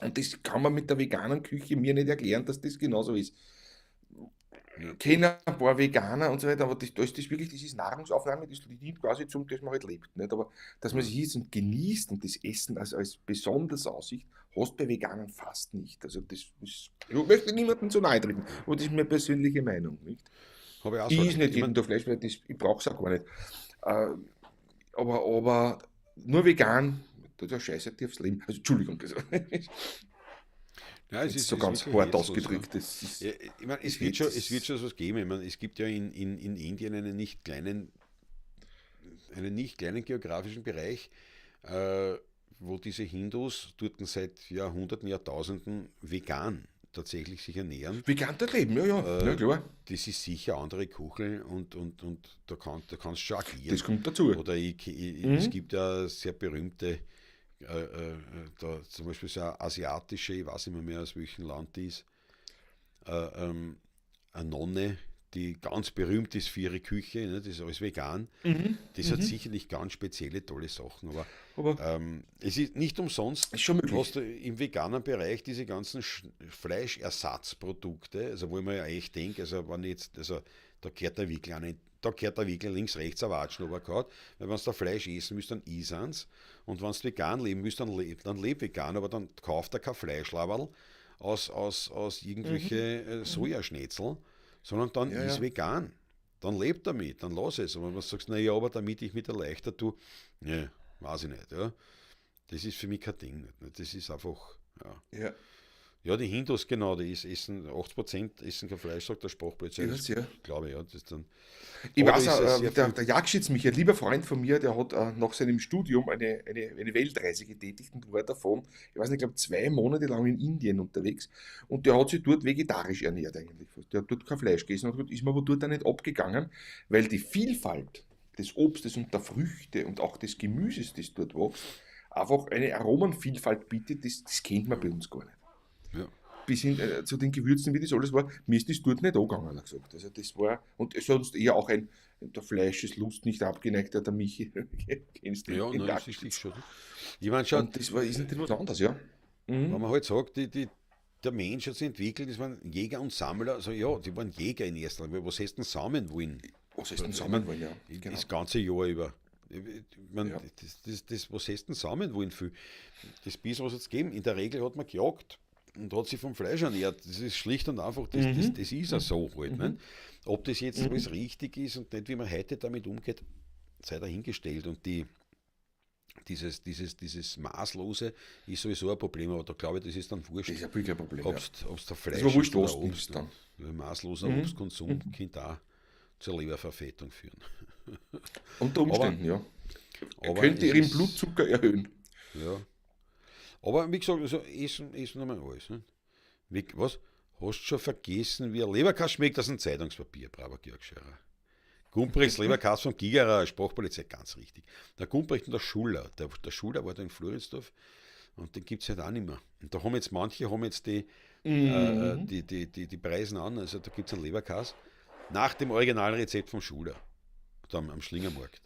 Und das kann man mit der veganen Küche mir nicht erklären, dass das genauso ist. ja, Ich kenne ein paar Veganer und so weiter, aber da ist das wirklich, das ist Nahrungsaufnahme, das dient quasi zum, dass man halt lebt. Nicht? Aber dass man ja. sich jetzt und genießt und das Essen als besondere Aussicht, hast bei Veganern fast nicht. Also das ist, ich möchte niemandem zu nahe treten, aber das ist meine persönliche Meinung. Nicht? Habe ich auch so Ich esse erlebt. nicht Ich jeden meine, Tag Fleisch, weil ich brauche es auch gar nicht. Äh, aber nur vegan, da scheiße dir aufs Leben. Also Entschuldigung, also, ja, jetzt so ist ganz wirklich hart herzlos. Ja. ausgedrückt, das ist, Ja, ich meine, das es wird schon was geben. Ich meine, es gibt ja in Indien einen nicht kleinen geografischen Bereich, äh, wo diese Hindus dort seit Jahrhunderten, Jahrtausenden vegan tatsächlich sich ernähren. vegan leben, ja, ja, ja Äh, klar, Das ist sicher andere Kuchel und da kannst du schon das agieren. kommt dazu. Oder es Mhm. gibt ja sehr berühmte, da zum Beispiel so eine asiatische, ich weiß nicht mehr aus welchem Land die ist, äh, ähm, eine Nonne, die ganz berühmt ist für ihre Küche, ne, das ist alles vegan. Mhm. Das hat Mhm. sicherlich ganz spezielle, tolle Sachen, aber Aber es ist nicht umsonst, ist schon hast möglich. du im veganen Bereich diese ganzen Fleischersatzprodukte, also wo ich mir ja echt denke, also wenn jetzt, also da gehört der Wickel nicht, da gehört der Wickel links, rechts ein Watschen runtergehauen, weil wenn du da Fleisch essen willst, dann iss eins und wenn du vegan leben willst, dann leb vegan, aber dann kauft er kein Fleischlaberl aus Mhm. irgendwelche Mhm. Sojaschnitzel, sondern dann Ja, ist ja. vegan. Dann lebt damit, dann lass es. Und wenn du sagst, naja, aber damit ich mich erleichtert tue, ne, weiß ich nicht. Ja. Das ist für mich kein Ding. Nicht. Das ist einfach, ja. Ja, Ja, die Hindus, genau, essen 80% essen kein Fleisch, sagt der Sprachblödsinn. ja, Das sehr. glaube ich, ja. Das ist dann, Ich aber da weiß ist auch, es sehr viel. der Jagdschütz Michael, ein lieber Freund von mir, der hat nach seinem Studium eine Weltreise getätigt und war davon, ich weiß nicht, ich glaube 2 Monate lang in Indien unterwegs und der hat sich dort vegetarisch ernährt eigentlich. Der hat dort kein Fleisch gegessen und ist mir aber dort auch nicht abgegangen, weil die Vielfalt des Obstes und der Früchte und auch des Gemüses, das dort wächst, einfach eine Aromenvielfalt bietet, das kennt man Ja, bei uns gar nicht. ja, Bis hin zu den Gewürzen, wie das alles war, mir ist das dort nicht angegangen, hat er gesagt. Also das war, und sonst eher auch der Fleischeslust nicht abgeneigter, der Michi, kennst du ja, den nein, das ist Jagdschütz. schon. Ich meine, schau, Und das war, ist natürlich was anderes, ja. wenn Mhm. man halt sagt, der Mensch hat sich entwickelt, das waren Jäger und Sammler, also ja, die waren Jäger in erster Linie, weil was hätten sammeln wollen? Was heißt denn Ich sammeln meine, wollen, ja, genau. das ganze Jahr über. Ich mein, Ja. was hätten sammeln wollen? Für das Biss, was es gegeben. In der Regel hat man gejagt. und hat sich vom Fleisch ernährt. Das ist schlicht und einfach, das ist ja so halt. Nicht? Ob das jetzt alles richtig ist und nicht, wie man heute damit umgeht, sei dahingestellt. Und dieses Maßlose ist sowieso ein Problem, aber da glaube ich, das ist dann wurscht. Das ist ein wirklich ein Problem. Ob Ja. es der Das Fleisch war wurscht, ist oder was du Obst. nimmst dann. Maßloser Obstkonsum könnte auch zur Leberverfettung führen. Unter Umständen, ja. aber Könnte es ihren ist- Blutzucker erhöhen. Ja. Aber wie gesagt, also essen einmal alles. Ne? Was? Hast du schon vergessen, wie ein Leberkass schmeckt aus einem Zeitungspapier, braver Georgscheurer? Gumprechts Leberkass von Gigerer, Sprachpolizei, ganz richtig. Der Gumprecht und der Schuller. Der Schuller war da in Floridsdorf und den gibt es halt auch nicht mehr. Und da haben jetzt manche die Preisen an. Also da gibt es einen Leberkass nach dem Originalrezept vom Schuller, da am Schlingermarkt.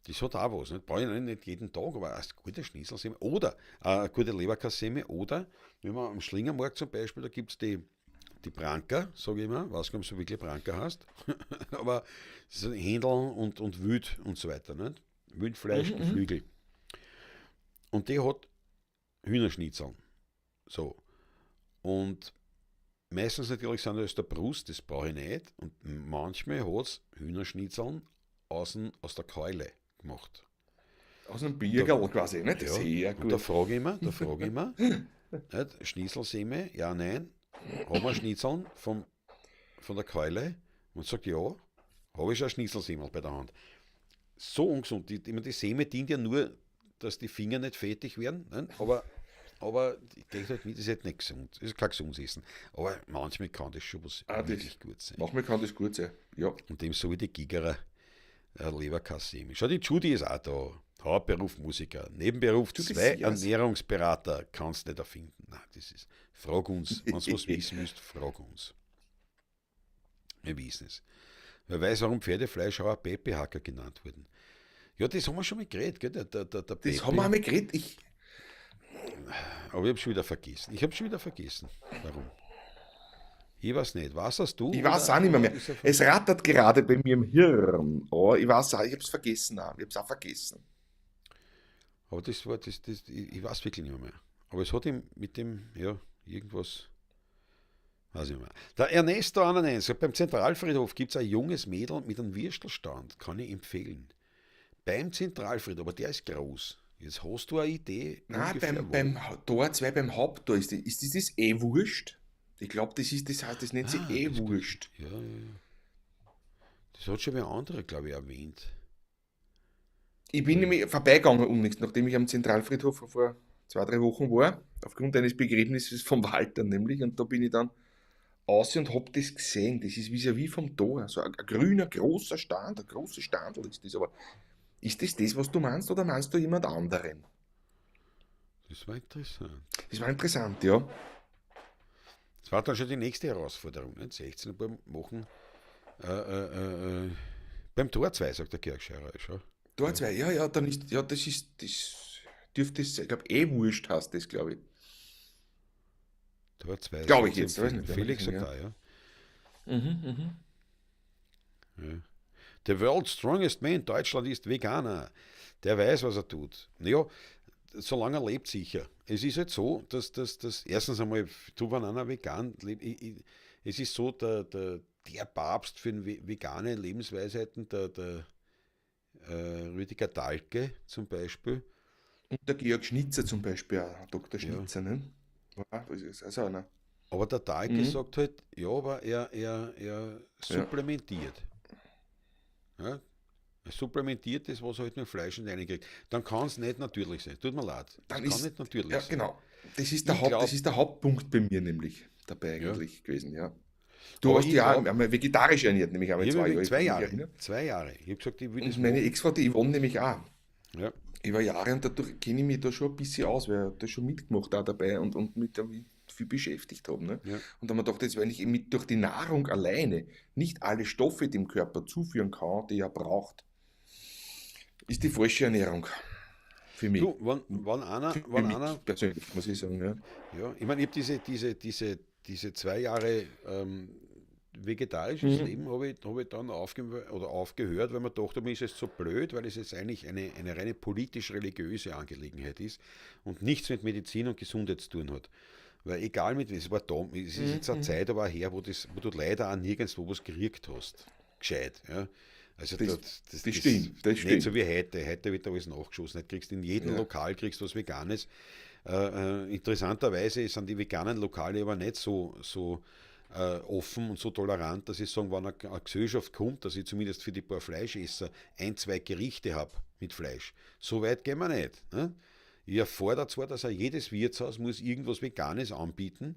Das hat auch was. Nicht? Brauche ich nicht jeden Tag, aber eine gute Schnitzelsemme oder eine gute Leberkassemme. Oder, wenn man am Schlingermarkt zum Beispiel, da gibt es die Branca, sage ich immer, weiß gar nicht, ob du wirklich Branca hast, aber das sind Händel und Wild und so weiter. Nicht? Wildfleisch, Geflügel. Und die hat Hühnerschnitzeln. So. Und meistens natürlich sind das der Brust, das brauche ich nicht. Und manchmal hat es Hühnerschnitzeln aus der Keule gemacht. Aus einem Biergerl quasi, nicht? Ja, Sehr und da gut. frage ich immer, nicht, Schnitzelsemme, ja, nein, haben wir Schnitzeln von der Keule? Und sagt, ja, habe ich schon ein Schnitzelsemmel bei der Hand. So ungesund, die Semme dient ja nur, dass die Finger nicht fettig werden, ne? aber ich denke halt nicht, das ist halt nicht gesund, das ist kein gesundes Essen. Aber manchmal kann das schon was wirklich gut sein. Manchmal kann das gut sein, ja. Und dem so wie die Gigerer Leberkasse. Schau, die Judy ist auch da. Hauptberuf Musiker, Nebenberuf Judy 2 Sears. Ernährungsberater. Kannst nicht erfinden. Nein, das ist. Frag uns, wenn du was wissen müsst, frag uns. Wir wissen es. Wer weiß, warum Pferdefleisch auch Pepe-Hacker genannt wurden. Ja, das haben wir schon mal geredet, gell? Der Das Pepe. haben wir einmal geredet. Aber ich habe schon wieder vergessen. Warum? Ich weiß nicht. Was hast du? Ich weiß oder- auch nicht mehr. oder ist er Es rattert gerade bei mir im Hirn. Oh, ich weiß auch, ich habe es vergessen. Auch. Ich habe es auch vergessen. Aber ich weiß wirklich nicht mehr. Aber es hat ihm mit dem, ja, irgendwas, weiß ich nicht mehr. Der Ernesto Ananens sagt, beim Zentralfriedhof gibt es ein junges Mädel mit einem Würstelstand, kann ich empfehlen. Beim Zentralfriedhof, aber der ist groß. Jetzt hast du eine Idee? Nein, ungefähr beim Tor 2, beim Haupttor, ist das eh wurscht? Ich glaube, das heißt, das nennt sich eh das wurscht. Ja. Das hat schon wer andere, glaube ich, erwähnt. Ich bin nämlich vorbeigegangen unlängst, nachdem ich am Zentralfriedhof vor 2, 3 Wochen war, aufgrund eines Begräbnisses vom Walter nämlich, und da bin ich dann aus und hab das gesehen. Das ist vis-à-vis vom Tor, so ein grüner, großer Stand, ein großer Standel ist das, aber ist das, was du meinst, oder meinst du jemand anderen? Das war interessant. Das war interessant, ja. Das war dann schon die nächste Herausforderung. Nicht? 16 beim Machen. Beim Tor 2, sagt der Kirchscheurer. Schau. Tor 2, ja, dann ist, ja, das dürfte es sein. Ich glaube, eh wurscht heißt das, glaube ich. Tor 2. Glaube ich jetzt, weiß nicht. Felix sagt Ja. auch, ja. Ja. The World's Strongest Man in Deutschland ist Veganer. Der weiß, was er tut. Naja, solange er lebt, sicher. Es ist halt so, dass erstens einmal, du, wenn einer vegan lebt, es ist so, der Papst für vegane Lebensweisheiten, der Rüdiger Dahlke zum Beispiel, Und der Georg Schnitzer zum Beispiel, auch Dr. Schnitzer, ne? Ja, das ist also einer. aber der Dahlke sagt halt, ja, aber er supplementiert. Ja? Er supplementiert das, was er halt mit Fleisch und reinkriegt. Dann kann es nicht natürlich sein. Tut mir leid. Das Dann kann ist, nicht natürlich ja, sein. genau. Das ist Ich glaub- das ist der Hauptpunkt bei mir nämlich dabei Ja. eigentlich gewesen, ja. Du Aber hast ich dich auch glaub- einmal vegetarisch ernährt, nämlich einmal Ich 2 habe Jahre. mich ich kann mich erinnern. 2 Jahre. Ich habe gesagt, ich will das Und meine machen. Ex-Frau, die Yvonne, nämlich auch. Ja. Über Jahre und dadurch kenne ich mich da schon ein bisschen aus, weil ich da schon mitgemacht auch dabei und mit damit viel beschäftigt habe. Ne? Ja. Und dann haben wir gedacht, jetzt, wenn ich mit durch die Nahrung alleine nicht alle Stoffe dem Körper zuführen kann, die er braucht, ist die falsche Ernährung für mich. Du, wenn einer, Für mich persönlich, muss ich sagen. Ja. ja, ich meine, ich habe diese 2 Jahre vegetarisches Leben habe ich dann aufgehört, weil man dachte, mir ist es so blöd, weil es jetzt eigentlich eine reine politisch-religiöse Angelegenheit ist und nichts mit Medizin und Gesundheit zu tun hat. Weil egal mit wem, es war da, es ist jetzt eine Mhm. Zeit aber auch her, wo du leider auch nirgendwo was gekriegt hast. Gescheit. Ja. Also Das, das das stimmt, das nicht so stimmt. wie heute. Heute wird alles nachgeschossen. Heute kriegst in jedem Ja. Lokal kriegst du was Veganes. Interessanterweise sind die veganen Lokale aber nicht so offen und so tolerant, dass ich sagen, wenn eine Gesellschaft kommt, dass ich zumindest für die paar Fleischesser ein, zwei Gerichte habe mit Fleisch. So weit gehen wir nicht. Ne? Ich erfordere zwar, dass jedes Wirtshaus muss irgendwas Veganes anbieten,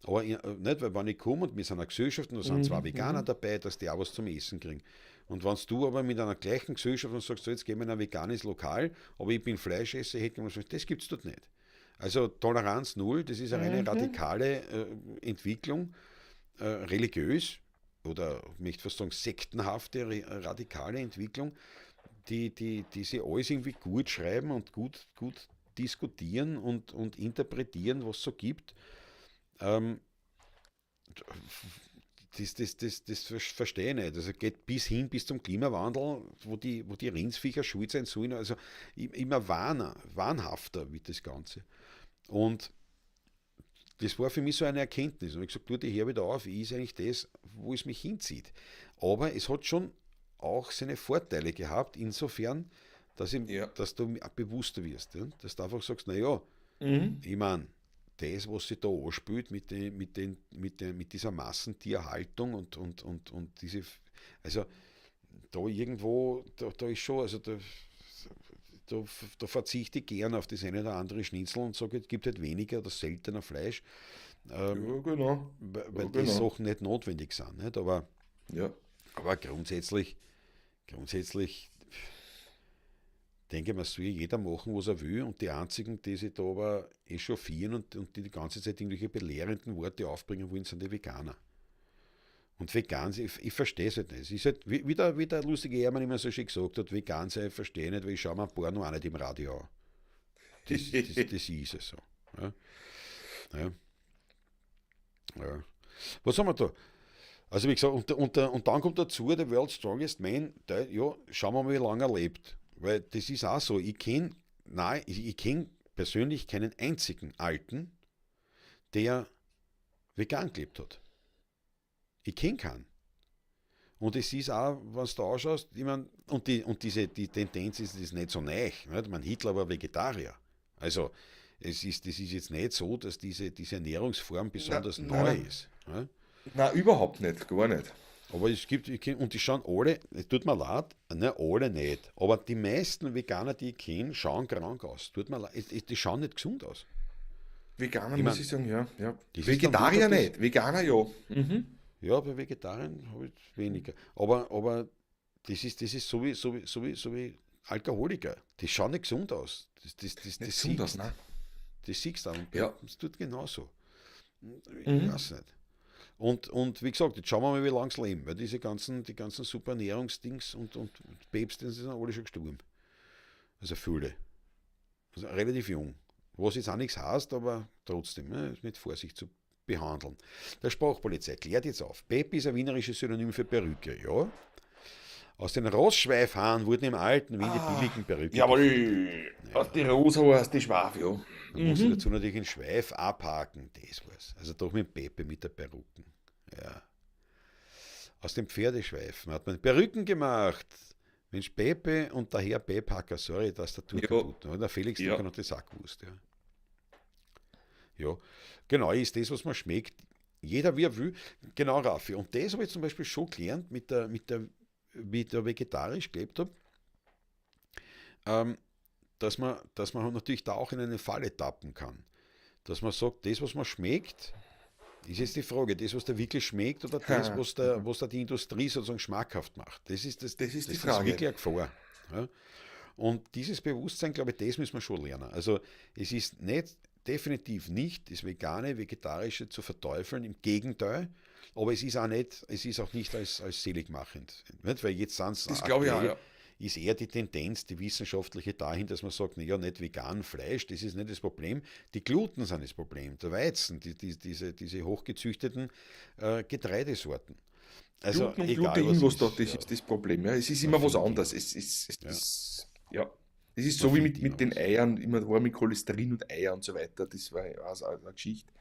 aber nicht, weil wenn ich komme und wir sind eine Gesellschaft und da sind zwei Mhm. Veganer Mhm. dabei, dass die auch was zum Essen kriegen. Und wenn du aber mit einer gleichen Gesellschaft und sagst, so, jetzt gehen wir in ein veganes Lokal, aber ich bin Fleischesser, hätte man gesagt, das gibt es dort nicht. Also Toleranz null, das ist eine reine Mhm. radikale Entwicklung, religiös oder ich möchte fast sagen sektenhafte, radikale Entwicklung, die sie alles irgendwie gut schreiben und gut diskutieren und interpretieren, was es so gibt. Ähm, das verstehe ich nicht. Also geht bis zum Klimawandel, wo die Rindsviecher schuld sein sollen. Also immer wahnhafter wird das Ganze. Und das war für mich so eine Erkenntnis. Und ich habe gesagt, du, ich höre wieder auf, ich ist eigentlich das, wo es mich hinzieht. Aber es hat schon auch seine Vorteile gehabt, insofern, Ja. dass du bewusster wirst. Ja? Dass du einfach sagst, naja, Mhm. ich meine, das, was sich da anspielt mit dieser Massentierhaltung und diese, also da irgendwo, da ist schon, also da, da verzichte ich gern auf das eine oder andere Schnitzel und sage, es gibt halt weniger oder seltener Fleisch, ähm, Ja, genau. Ja, weil die genau. Sachen nicht notwendig sind. Nicht? Ja. Aber grundsätzlich denke ich, man soll jeder machen, was er will und die einzigen, die sich da aber echauffieren und die ganze Zeit irgendwelche belehrenden Worte aufbringen wollen, sind die Veganer. Und vegan, ich verstehe es halt nicht. Es ist halt, wie der lustige Hermann immer so schön gesagt hat, vegan sein verstehe ich nicht, weil ich schaue mir Porno auch nicht im Radio an. Das ist es so. Ja, ja, ja. Was haben wir da? Also wie gesagt, und dann kommt dazu, der World's Strongest Man, ja, schauen wir mal, wie lange er lebt. Weil das ist auch so, ich kenn persönlich keinen einzigen Alten, der vegan gelebt hat. Ich kenne keinen. Und es ist auch, wenn du da ausschaust, ich mein, die Tendenz ist nicht so neu. Nicht? Man, Hitler war Vegetarier. Also das ist jetzt nicht so, dass diese Ernährungsform Na, besonders na, neu na, ist. Ja? na, überhaupt nicht, gar nicht. Aber es gibt, und die schauen alle, es tut mir leid, ne, alle nicht, aber die meisten Veganer, die ich kenne, schauen krank aus. Tut mir leid, die schauen nicht gesund aus. Veganer Ich muss meine, ich sagen, ja, ja. das ist dann wieder Vegetarier das, nicht, Veganer ja. Mhm. ja, bei Vegetariern habe ich weniger. Aber das ist so wie Alkoholiker. Die schauen nicht gesund aus. Nicht gesund aus, ne? Das siehst du und Ja. das tut genauso. Ich Mhm. weiß nicht. Und wie gesagt, jetzt schauen wir mal, wie lange sie leben, weil die ganzen super Ernährungsdings und Babes, die sind alle schon gestorben. Also viele. Also relativ jung. Was jetzt auch nichts heißt, aber trotzdem, ist mit Vorsicht zu behandeln. Der Sprachpolizei klärt jetzt auf. Pepe ist ein wienerisches Synonym für Perücke, ja. Aus den Rossschweifhaaren wurden im alten Wien die Ah, billigen Perücke gefunden. jawohl. Aus Ja, die Rosa aus die Schwaf, ja. dann muss ich dazu Mhm. natürlich einen Schweif abhaken, das war's. Also doch mit Pepe mit der Perücken. Ja. Aus den Pferdeschweifen hat man Perücken gemacht. Mensch, Pepe und der Herr Pephacker, sorry, dass der Tour Ja, kaputt. Der Felix ja. Drucker hat das auch gewusst. Ja. Ja, genau, ist das, was man schmeckt. Jeder wie er will. Genau, Raffi. Und das habe ich zum Beispiel schon gelernt, wie ich da vegetarisch gelebt habe, ähm, dass man natürlich da auch in eine Falle tappen kann. Dass man sagt, das, was man schmeckt, ist jetzt die Frage, das, was da wirklich schmeckt oder das, Ha. was da die Industrie sozusagen schmackhaft macht. Das ist die Das ist Frage. wirklich eine Gefahr. Ja? Und dieses Bewusstsein, glaube ich, das müssen wir schon lernen. Also es ist nicht, definitiv nicht, das Vegane, Vegetarische zu verteufeln, im Gegenteil, aber es ist auch nicht als seligmachend. Nicht? Weil jetzt sind es Das glaube ich auch, aktuell, ja. ist eher die Tendenz, die wissenschaftliche dahin, dass man sagt, naja, nicht vegan Fleisch, das ist nicht das Problem, die Gluten sind das Problem, der Weizen, diese hochgezüchteten Getreidesorten. Also Gluten und egal Glutein, was was da, ist, das ja, ist das Problem. Ja, es ist man immer was findet anderes. immer. Es Ja, ist, ja. Es ist man so wie findet mit immer den was. Eiern, immer war mit Cholesterin und Eier und so weiter. Das war ja auch so eine Geschichte.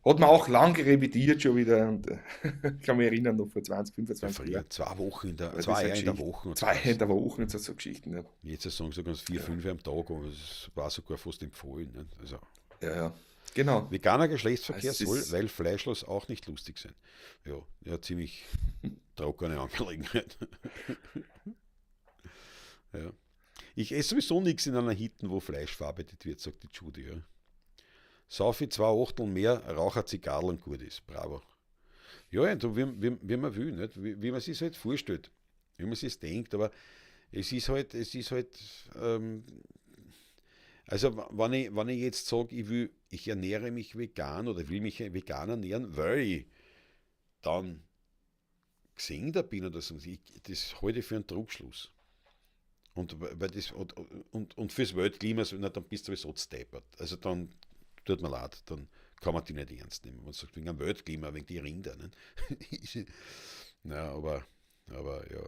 Hat man auch lange revidiert schon wieder und ich kann mich erinnern, noch vor 20, Ja, 25 Jahren. früher 2 Wochen War das 2 eine Jahre in der Geschichte. Woche hat es 2 in geheißen. der Woche und so Geschichten. Ja. Jetzt sagen sie ganz 4, 5 am Tag, aber es war sogar fast empfohlen. Nicht? Also, Ja, ja. Genau. veganer Geschlechtsverkehr Es soll, ist, weil fleischlos auch nicht lustig sein. Ja, ja, ziemlich trockene Angelegenheit. Ja. Ich esse sowieso nichts in einer Hitten, wo Fleisch verarbeitet wird, sagt die Judy. Ja. Sauf ich 2 Achtel mehr, rauche Zigarren und gut ist. Bravo. Ja, und wie man will, nicht? Wie man sich halt vorstellt, wie man sich denkt, aber es ist halt, also wenn ich jetzt sage, ich ernähre mich vegan oder will mich vegan ernähren, weil ich dann gesünder bin oder so, das halte ich für einen Trugschluss. Weil das, und fürs Weltklima, na, dann bist du sowieso steppert. Also dann tut mir leid, dann kann man die nicht ernst nehmen. Man sagt, wegen dem Weltklima, wegen die Rinder. Ne? Ja, aber ja.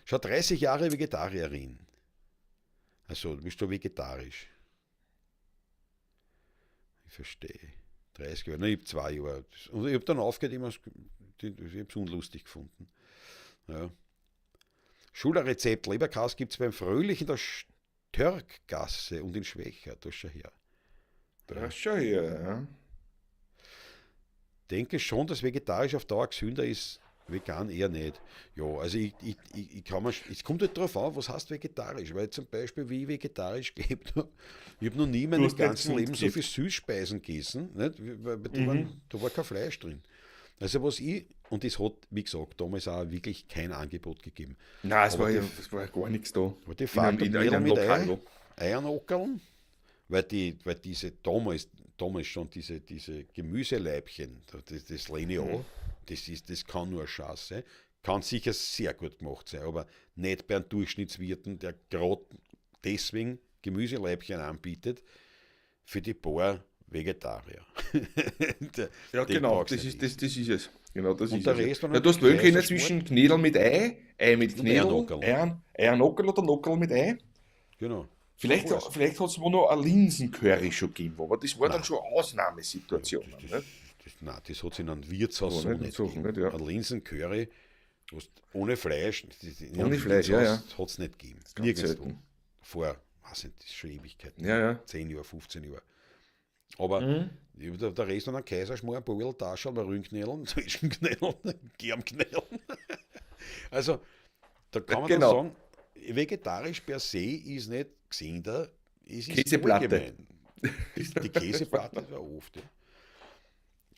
Schau, 30 Jahre Vegetarierin. Also, bist du vegetarisch? Ich verstehe. 30 Jahre, nein, ich habe 2 Jahre. Und ich habe dann aufgehört, ich habe es unlustig gefunden. Ja. Schulrezept Leberkas gibt es beim Fröhlich in der Störkgasse und in Schwächert. Das ist schon her. ja, Ja. schon hier, ja. Denke schon, dass vegetarisch auf Dauer gesünder ist. Vegan eher nicht. Ja, also ich kann mir, es kommt halt darauf an, was heißt vegetarisch. Weil zum Beispiel, wie ich vegetarisch gelebt habe, ich habe noch nie in Du meinem hast nicht ganzen gesund Leben so viel gelebt. Süßspeisen gegessen. Nicht? Weil Mhm. da war kein Fleisch drin. Also und es hat, wie gesagt, damals auch wirklich kein Angebot gegeben. Nein, Aber die, es war ja gar nichts da. aber die In einem, Fahrt in Mehl einem mit Lokal, wo. Eiernockerln, weil diese damals schon diese Gemüseleibchen, das lehne ich Mhm. an, das kann nur Schatz sein, kann sicher sehr gut gemacht sein, aber nicht bei einem Durchschnittswirten, der gerade deswegen Gemüseleibchen anbietet, für die paar Vegetarier. Ja, Die genau, brauchst du nicht essen. das ist es. Genau, das Und ist der es. Ja, Rest dann ja du halt hast wählen können Kaiserschmarrn zwischen Knädel mit Ei, Ei mit und Knädel, Eiernockerl. Eiernockerl oder Nockerl mit Ei. Genau. Das Vielleicht, war's. vielleicht hat es wo noch ein Linsencurry schon gegeben, aber das war dann Nein, schon ja, das, Ausnahmesituationen. das, Nicht? nein, das hat es in einem Wirtshaus So, so nicht? Und nicht so, gegeben. nicht? Ja. Ein Linsencurry, ohne Fleisch, in Ohne einem Fleisch, ja, ja. Wirtshaus hat es nicht gegeben. Das ist ganz Nirgendwo. selten. Vor, weiß nicht, das ist schon Ewigkeiten Ja, her. ja. 10 Jahre, 15 Jahre. Aber Mhm. der Rest dann ein Kaiserschmarrn, ein paar Taschen, Rührenknödeln, Zwischenknödeln, Germknödeln. Also, da Ja, kann man dann genau. sagen, vegetarisch per se ist nicht gesünder, es ist Käseplatte. allgemein. Die Käseplatte ist ja oft. Ja.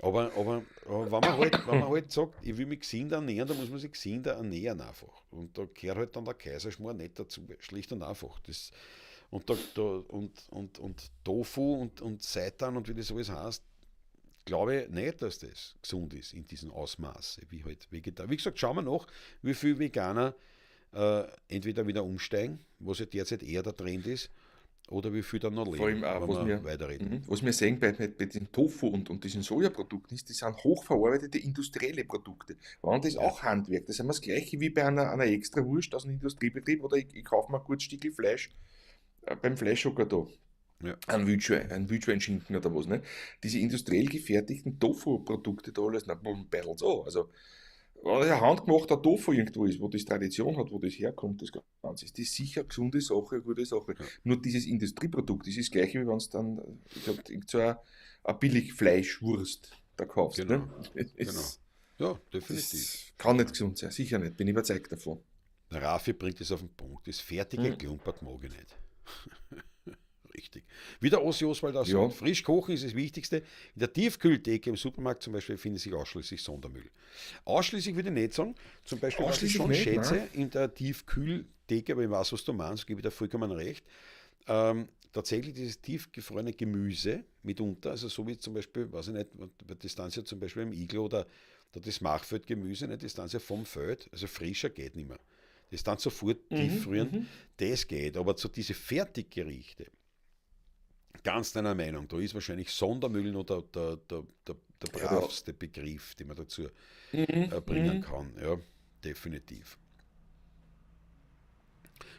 Aber wenn man halt sagt, ich will mich gesünder ernähren, dann muss man sich gesünder ernähren einfach. Und da gehört halt dann der Kaiserschmarrn nicht dazu, schlicht und einfach. Und Tofu und Seitan und wie das alles heißt, glaube ich nicht, dass das gesund ist in diesem Ausmaße, wie halt Vegetarier. Wie gesagt, schauen wir nach, wie viele Veganer entweder wieder umsteigen, was ja derzeit eher der Trend ist, oder wie viel dann noch Vor leben, allem auch, wenn wir weiterreden. was wir sehen bei den Tofu und diesen Sojaprodukten ist, das sind hochverarbeitete industrielle Produkte. Warum das Ja, auch Handwerk? Das ist immer das gleiche wie bei einer extra Wurst aus einem Industriebetrieb oder ich kaufe mir ein gutes Stückchen Fleisch beim Fleischhocker da. ja, Ein Wildschweinschinken oder was, ne? Diese industriell gefertigten Tofu-Produkte da alles, na, Beidl so. Also, wenn das ein handgemachter Tofu irgendwo ist, wo das Tradition hat, wo das herkommt, das Ganze, ist das sicher eine gesunde Sache, eine gute Sache. ja, Nur dieses Industrieprodukt, das ist das gleiche, wie wenn du dann, ich glaube, irgend so eine Billigfleischwurst da kaufst, ne? genau, genau. Ja, definitiv. Das kann nicht gesund sein, sicher nicht, bin überzeugt davon. Der Raffi bringt es auf den Punkt. Das fertige Hm? Klumpert mag ich nicht. Richtig. Wie der Ossi Oswald auch sagt, Ja, frisch kochen ist das Wichtigste. In der Tiefkühltheke im Supermarkt zum Beispiel findet sich ausschließlich Sondermüll. Ausschließlich würde ich nicht sagen. Zum Beispiel, was ich ausschließlich schon nicht, ne? schätze, in der Tiefkühltheke, aber ich weiß, was du meinst, gebe ich dir vollkommen recht, tatsächlich dieses tiefgefrorene Gemüse mitunter, also so wie zum Beispiel, weiß ich nicht, das ist dann ja zum Beispiel im Iglo oder das Machfeldgemüse, nicht, das ist dann ja vom Feld, also frischer geht nicht mehr. Das dann sofort Mhm, tieffrieren, mhm. das geht, aber so diese Fertiggerichte, ganz deiner Meinung, da ist wahrscheinlich Sondermüll noch der Ja, da, bravste Begriff, den man dazu mhm, bringen mhm. kann. Ja, definitiv.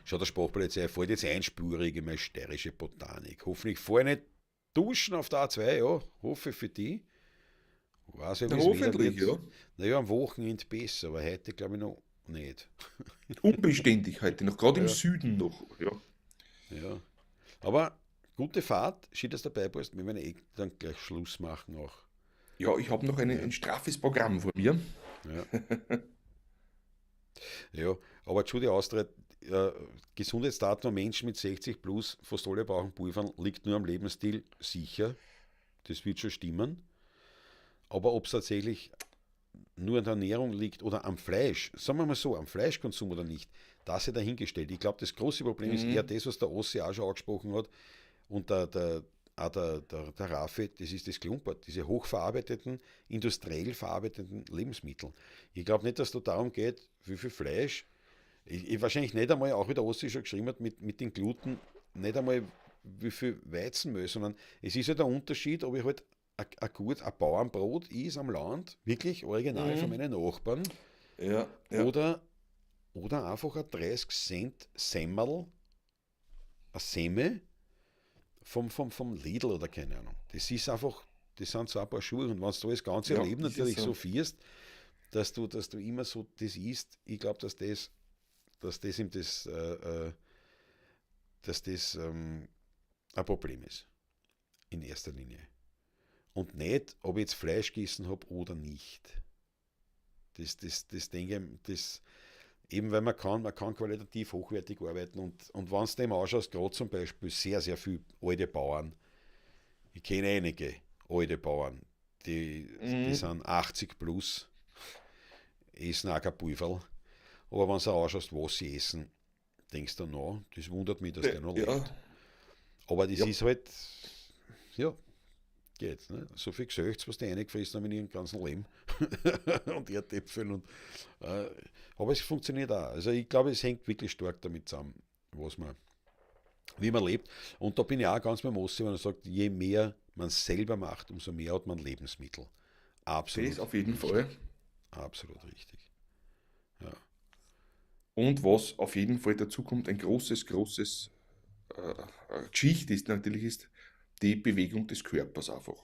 Schaut der Sprachpolizei, fällt jetzt einspurig in meine steirische Botanik. Hoffentlich fahre ich nicht duschen auf der A2, ja, hoffe für die. Weiß ja, Na, wie es wieder hoffentlich, wird. ja. Naja, am Wochenende besser, aber heute glaube ich noch nicht. Unbeständig heute noch, gerade im Ja, Süden noch. Ja, ja. Aber gute Fahrt, schön, dass du dabei bist. Wir werden eh dann gleich Schluss machen auch. ja, ich habe noch Ja, ein straffes Programm vor mir. ja, ja. Aber Judy Austria, äh, Gesundheitsdaten von Menschen mit 60 plus, fast alle brauchen Pulvern, liegt nur am Lebensstil, sicher. Das wird schon stimmen. Aber ob es tatsächlich nur an der Ernährung liegt oder am Fleisch, sagen wir mal so, am Fleischkonsum oder nicht, das sei dahingestellt. Ich glaube, das große Problem ist eher Mhm. das, was der Ossi auch schon angesprochen hat und der Raffi, das ist das Klumpert, diese hochverarbeiteten, industriell verarbeiteten Lebensmittel. Ich glaube nicht, dass es da darum geht, wie viel Fleisch, wahrscheinlich nicht einmal, auch wie der Ossi schon geschrieben hat, mit den Gluten, nicht einmal wie viel Weizenmehl, sondern es ist ja der Unterschied, ob ich halt ein Bauernbrot ist am Land, wirklich original von Mhm. meinen Nachbarn, Ja, ja. oder, oder einfach ein 30 Cent Semmel, ein Semme vom Lidl oder keine Ahnung. Das ist einfach, das sind so ein paar Schuhe und wenn du das ganze Ja, Leben ist es natürlich so so. fährst, dass du immer so das isst, ich glaube, dass das ihm dass das ein Problem ist, in erster Linie. Und nicht, ob ich jetzt Fleisch gegessen habe oder nicht. Das denke ich, eben weil man kann qualitativ hochwertig arbeiten und wenn du dem anschaust, gerade zum Beispiel sehr, sehr viele alte Bauern, ich kenne einige alte Bauern, die Mhm. sind 80 plus, essen auch kein Pulverl, aber wenn du anschaust, was sie essen, denkst du, na, das wundert mich, dass der noch Ja, lebt. Aber das ja. ist halt, ja, geht. Ne? So viel Gesöchts, was die reingefressen haben in ihrem ganzen Leben. Und Erdäpfel. Äh, aber es funktioniert auch. Also ich glaube, es hängt wirklich stark damit zusammen, was man, wie man lebt. Und da bin ich auch ganz beim Ossi, wenn er sagt, je mehr man selber macht, umso mehr hat man Lebensmittel. Das Absolut auf jeden Fall. richtig. Absolut richtig. Ja. Und was auf jeden Fall dazu kommt, ein großes Geschichte ist natürlich ist die Bewegung des Körpers einfach.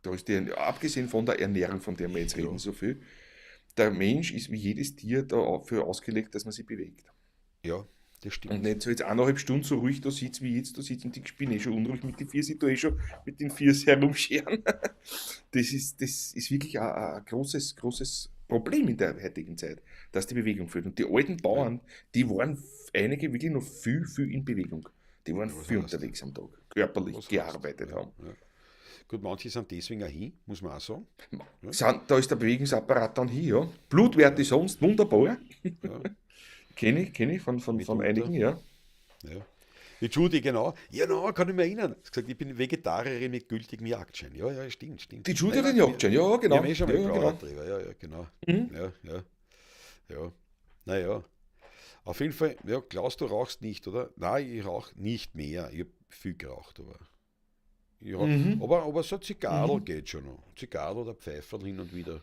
Da ist die, abgesehen von der Ernährung, von der wir jetzt reden, Ja, so viel, der Mensch ist wie jedes Tier dafür ausgelegt, dass man sich bewegt. ja, das Und stimmt. nicht so jetzt 1,5 Stunden so ruhig da sitzt wie jetzt da sitzt und ich bin eh schon unruhig mit den Füßen, ich tue eh schon mit den Füßen herumscheren. Das ist wirklich ein großes Problem in der heutigen Zeit, dass die Bewegung fehlt. Und die alten Ja, Bauern, die waren einige wirklich noch viel in Bewegung. Die waren ja was viel heißt? unterwegs am Tag, körperlich Was heißt? gearbeitet Ja, haben. ja. Gut, manche sind deswegen auch hin, muss man auch sagen. Ja, Da ist der Bewegungsapparat dann hier, ja. Blutwerte ja, sonst wunderbar. ja, Kenne ich von mitunter. einigen, ja. Ja. Die Judy, genau. Ja, no, kann ich mich erinnern. Sie hat gesagt, ich bin Vegetarierin mit gültigem Jagdschein. Ja, ja, stimmt, Die stimmt. Judy hat Naja, den Jagdschein, ja, wir haben genau. eh schon mal Ja, ja, genau. geplaudert drüber. Ja, ja, genau. Mhm. Ja, ja, ja. Naja. Auf jeden Fall, ja, Klaus, du rauchst nicht, oder? Nein, ich rauche nicht mehr. Ich habe viel geraucht, aber. Ja, Mhm. aber so Zigarre Mhm. geht schon noch. Zigarre oder Pfeiferl hin und wieder.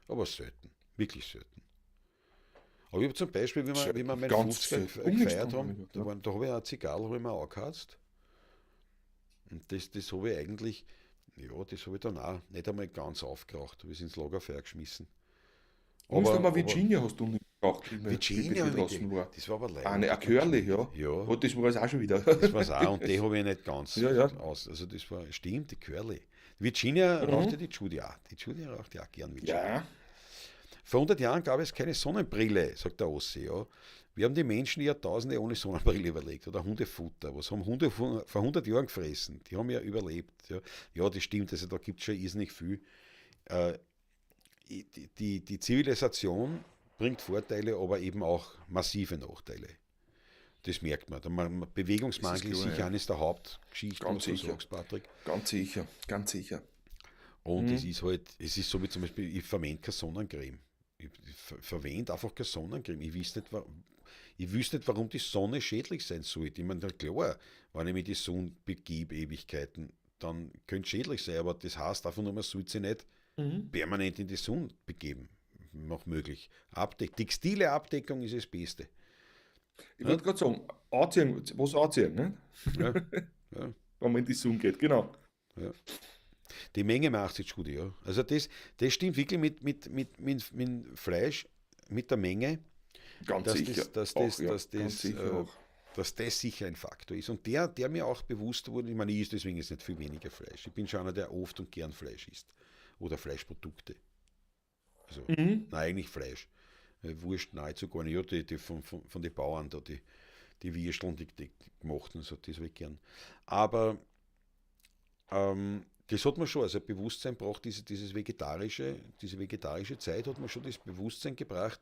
Aber selten. Wirklich selten. Aber ich habe zum Beispiel, wie wir meinen Ganz 50er selten. Nichts gefeiert dran haben, eigentlich, da, ja. waren, da habe ich eine Zigarre hab ich mir angeheizt. Und das habe ich eigentlich, ja, das habe ich dann auch nicht einmal ganz aufgeraucht, habe ich ins Lagerfeuer geschmissen. Und sag mal, Aber Virginia hast du nicht geraucht, wie Virginia wir habe ich draußen gekriegt, waren. das war aber Ah, leider, ne, das ein hat mir Curly, geschmeckt. ja. Ja, Oh, das war es auch schon wieder. das war es auch und die habe ich nicht ganz Ja, ja. aus. Also das war, stimmt, die Curly. Virginia raucht ja Mhm. die Judy auch. Die Judy raucht ja auch gern Virginia. Ja. Vor 100 Jahren gab es keine Sonnenbrille, sagt der Ossi. Ja. Wir haben die Menschen die Jahrtausende ohne Sonnenbrille überlegt. Oder Hundefutter. Was haben Hunde vor 100 Jahren gefressen? Die haben ja überlebt. Ja, ja das stimmt. Also da gibt es schon irrsinnig viel. Äh, die Zivilisation bringt Vorteile, aber eben auch massive Nachteile. Das merkt man. Das ist Bewegungsmangel ist klar, sicher ja. eines der Hauptgeschichten, Ganz was du sicher. sagst, Patrick. Ganz sicher. Ganz sicher. Und es Mhm. ist halt, es ist so wie zum Beispiel, ich verwende keine Sonnencreme. Ich verwende einfach keine Sonnencreme. Ich wüsste nicht, warum die Sonne schädlich sein sollte. Ich meine, na klar, wenn ich mich in die Sonne begebe, Ewigkeiten, dann könnte es schädlich sein, aber das heißt einfach nur, man sollte sich nicht Mhm. permanent in die Sonne begeben. Noch möglich. Textile Abdeckung ist das Beste. Ich Ja, wollte gerade sagen, anziehen, was anziehen, ne? ja, ja, Wenn man in die Sonne geht, genau. ja. Die Menge macht jetzt gut, ja. Also das stimmt wirklich mit Fleisch, mit der Menge, Ganz dass sicher. das, dass Auch, das, ja. dass Ganz das, sicher äh, auch. dass das sicher ein Faktor ist. Und der mir auch bewusst wurde, ich meine, ich esse deswegen jetzt nicht viel weniger Fleisch. Ich bin schon einer, der oft und gern Fleisch isst. Oder Fleischprodukte. Also, Mhm. nein, eigentlich Fleisch. Wurst nahezu gar nicht. Ja, die von den Bauern da, die Würsteln, die gemachten, so, das habe ich gern. Aber das hat man schon, also Bewusstsein braucht diese vegetarische Zeit hat man schon das Bewusstsein gebracht,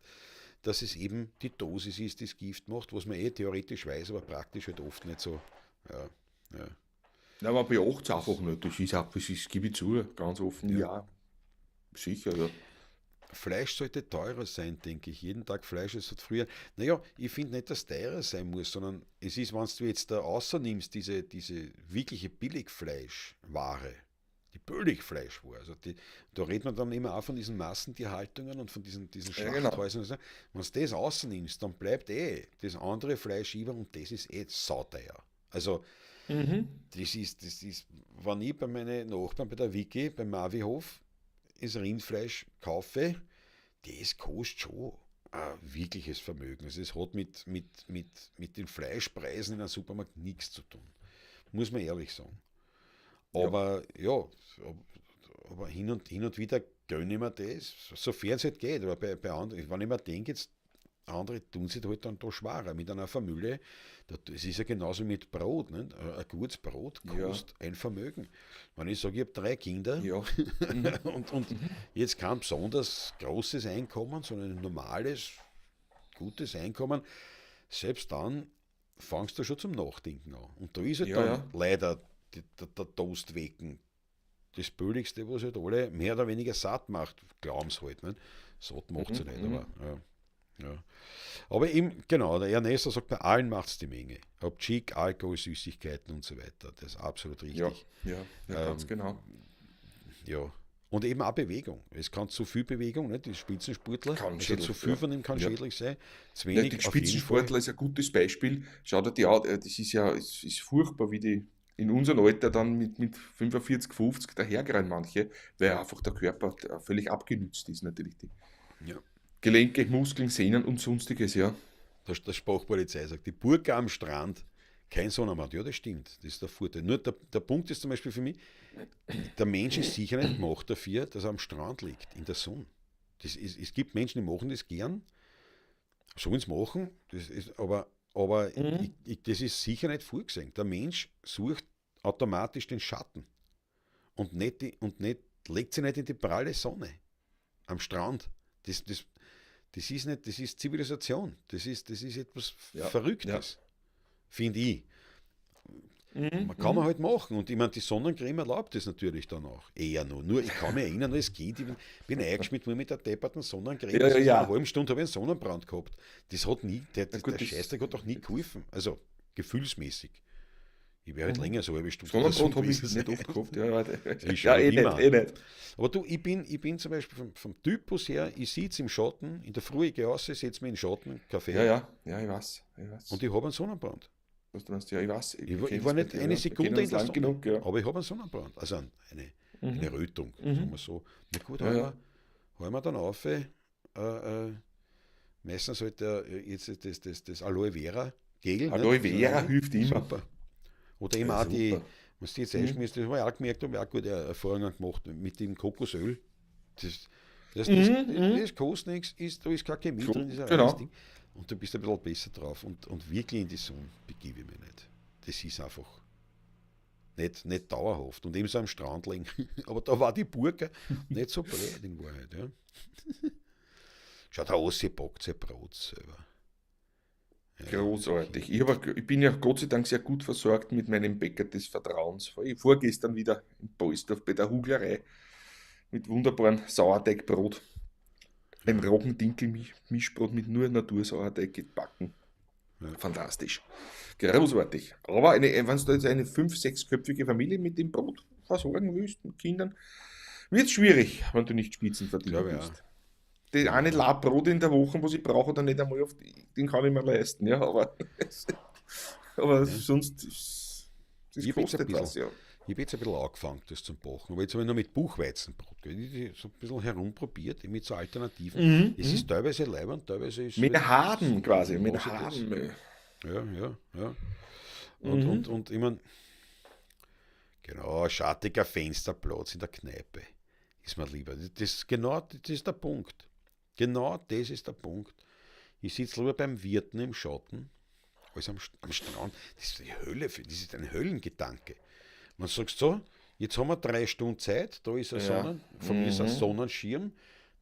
dass es eben die Dosis ist, die das Gift macht, was man theoretisch weiß, aber praktisch halt oft nicht so. Ja, ja, Ja, man beachtet es das, einfach nicht. Das ist auch, das gebe ich zu, ganz offen, ja. ja, sicher, ja. Fleisch sollte teurer sein, denke ich. Jeden Tag Fleisch, es hat früher. Naja, ich finde nicht, dass es teurer sein muss, sondern es ist, wenn du jetzt da außernimmst, diese wirkliche Billigfleischware, die Billigfleischware, also da redet man dann immer auch von diesen Massentierhaltungen und von diesen Ja, genau. Schlachthäusern. Und so. Wenn du das außernimmst, dann bleibt das andere Fleisch über und das ist sauteuer. Also, Mhm. das ist, wenn ich bei meinen Nachbarn bei der Wiki, beim Mavihof, das Rindfleisch kaufe, das kostet schon ein wirkliches Vermögen. Also es hat mit den Fleischpreisen in einem Supermarkt nichts zu tun. Muss man ehrlich sagen. Ja. Aber ja, aber hin und wieder gönne ich mir das, sofern es halt geht. Aber bei anderen, wenn ich mir denke, jetzt andere tun sich halt dann da schwerer. Mit einer Familie, das ist ja genauso mit Brot. Nicht? Ein gutes Brot Ja. kostet ein Vermögen. Wenn ich sage, ich habe 3 Kinder Ja. Mhm. und Mhm. jetzt kein besonders großes Einkommen, sondern ein normales, gutes Einkommen, selbst dann fangst du schon zum Nachdenken an. Und da ist halt Ja, dann ja. leider der Toastwecken das Billigste, was halt alle mehr oder weniger satt macht. Glauben sie halt. Nicht? Satt macht sie Mhm. nicht, Mhm. aber ja. Aber eben, genau, der Ernesto sagt, bei allen macht es die Menge. Ob Chic, Alkohol, Süßigkeiten und so weiter. Das ist absolut Ja, richtig. ja, ja, ganz Ähm, genau. ja. Und eben auch Bewegung. Es kann zu viel Bewegung, nicht? Die Spitzensportler, Kann also zu schädlich, viel ja. von dem kann Ja. schädlich sein. Zu Ja, die wenig auf jeden Fall. Spitzensportler ist ein gutes Beispiel. Schau dir die an, das ist ja, es ist furchtbar, wie die in unserem Alter dann mit 45, 50 dahergehen manche, weil Ja, einfach der Körper völlig abgenützt ist, natürlich. Die ja. Gelenke, Muskeln, Sehnen und sonstiges, ja. Der Sprachpolizei sagt, die Burg am Strand, kein Sonnenbrand. Ja, das stimmt. Das ist der Vorteil. Nur der Punkt ist zum Beispiel für mich, der Mensch ist sicher nicht gemacht dafür, dass er am Strand liegt, in der Sonne. Es gibt Menschen, die machen das gern, sollen es machen, aber Mhm. das ist sicher nicht vorgesehen. Der Mensch sucht automatisch den Schatten und legt sich nicht in die pralle Sonne am Strand. Das ist nicht, das ist Zivilisation. Das ist etwas Ja, ja. Verrücktes, finde ich. Mhm. Man kann man Mhm. halt machen. Und ich meine, die Sonnencreme erlaubt das natürlich dann auch. Eher nur. Nur ich kann mich erinnern, als Kind, ich bin eingeschmiert nur mit der depperten Sonnencreme. Ja, Also ja, in einer ja. halben Stunde habe ich einen Sonnenbrand gehabt. Das hat nie, Na der gut, Scheißdreck hat auch nie geholfen. Also gefühlsmäßig. Ich wäre halt mhm. länger so eine halbe Stunde oder so Sonnenbrand habe ich gewesen nicht sein. oft gehabt. Ja, ja, Ich ja, schaue eh nicht, immer. eh nicht. Aber du, ich bin zum Beispiel vom Typus her, ich sitze im Schatten, in der Früh ich gehe raus, setze mich in den Schatten, Ja, Kaffee ja, ja, ich weiß, ich und weiß. ich habe einen Sonnenbrand. Was du meinst, ja, ich weiß, Ich ich war, kenne ich war das bei nicht dir, eine ja. Wir kennen Sekunde in uns der lang Sonne, genug, ja. aber ich habe einen Sonnenbrand, also eine Mhm. Rötung, sagen Mhm. wir so. Na gut, Ja, ja. hol wir dann auf, meistens halt jetzt das Aloe Vera Gel, nicht? Aloe So Vera rein, hilft immer. super. Oder eben Ja, auch super. was die jetzt Mhm. einschmierst, das habe ich auch gemerkt, habe ich auch gute Erfahrungen gemacht mit dem Kokosöl. Das, Mhm. das kostet nichts, da ist keine Chemie drin, das ist ein reines Genau. Ding. Und du bist ein bisschen besser drauf. Und wirklich in die Sonne begebe ich mich nicht. Das ist einfach nicht dauerhaft. Und eben so am Strand liegen. Aber da war die Burg nicht so blöd in Wahrheit. Ja. Schau, der Ossi backt sein Brot selber. Ja, Großartig. Ich bin ja Gott sei Dank sehr gut versorgt mit meinem Bäcker des Vertrauens. Ich vorgestern wieder in Polsdorf bei der Huglerei mit wunderbaren Sauerteigbrot. Ein ja, Roggen-Dinkel-Mischbrot mit nur Natursauerteig gebacken. ja. Fantastisch. Großartig. Aber wenn du jetzt eine 5-, 6-köpfige Familie mit dem Brot versorgen willst, mit Kindern, wird es schwierig, wenn du nicht Spitzen verdienen Glaube ich auch. willst. Den Glaube eine ich auch. Lab Brot in der Woche, was ich brauche, oder nicht einmal auf den kann ich mir leisten, ja, aber, aber Ja. sonst, das Ich habe jetzt ein kostet bisschen, was, ja. Ich habe jetzt ein bisschen angefangen, das zu backen. Aber jetzt habe ich noch mit Buchweizenbrot. Ich so ein bisschen herumprobiert, mit so Alternativen. Es ist teilweise leibend, teilweise ist es Mit halt Haden quasi, mit was das. Haden. Ja, ja, ja. Mhm. Und ich mein, genau, ein schattiger Fensterplatz in der Kneipe ist mir lieber. Genau das ist der Punkt. Genau das ist der Punkt. Ich sitze lieber beim Wirten im Schatten als am Strand. Das ist die Hölle, das ist ein Höllengedanke. Man sagt so, jetzt haben wir 3 Stunden Zeit, da ist Ja. von mir ist ein Mhm. Sonnenschirm,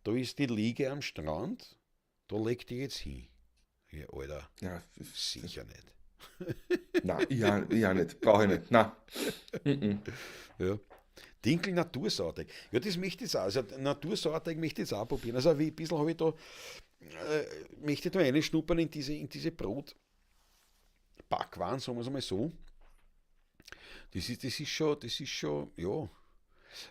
da ist die Liege am Strand, da leg dich jetzt hin. Ja, Alter, Ja, sicher nicht. nein, ich auch nicht. Brauche ich nicht. Nein. Mhm. Ja. Dinkel Natursauerteig. Ja, das möchte ich jetzt auch. Also Natursauerteig möchte ich jetzt auch probieren. Also ein bisschen habe ich da, möchte ich da reinschnuppern in diese Brotbackwaren, sagen wir es mal so. Das ist schon, ja.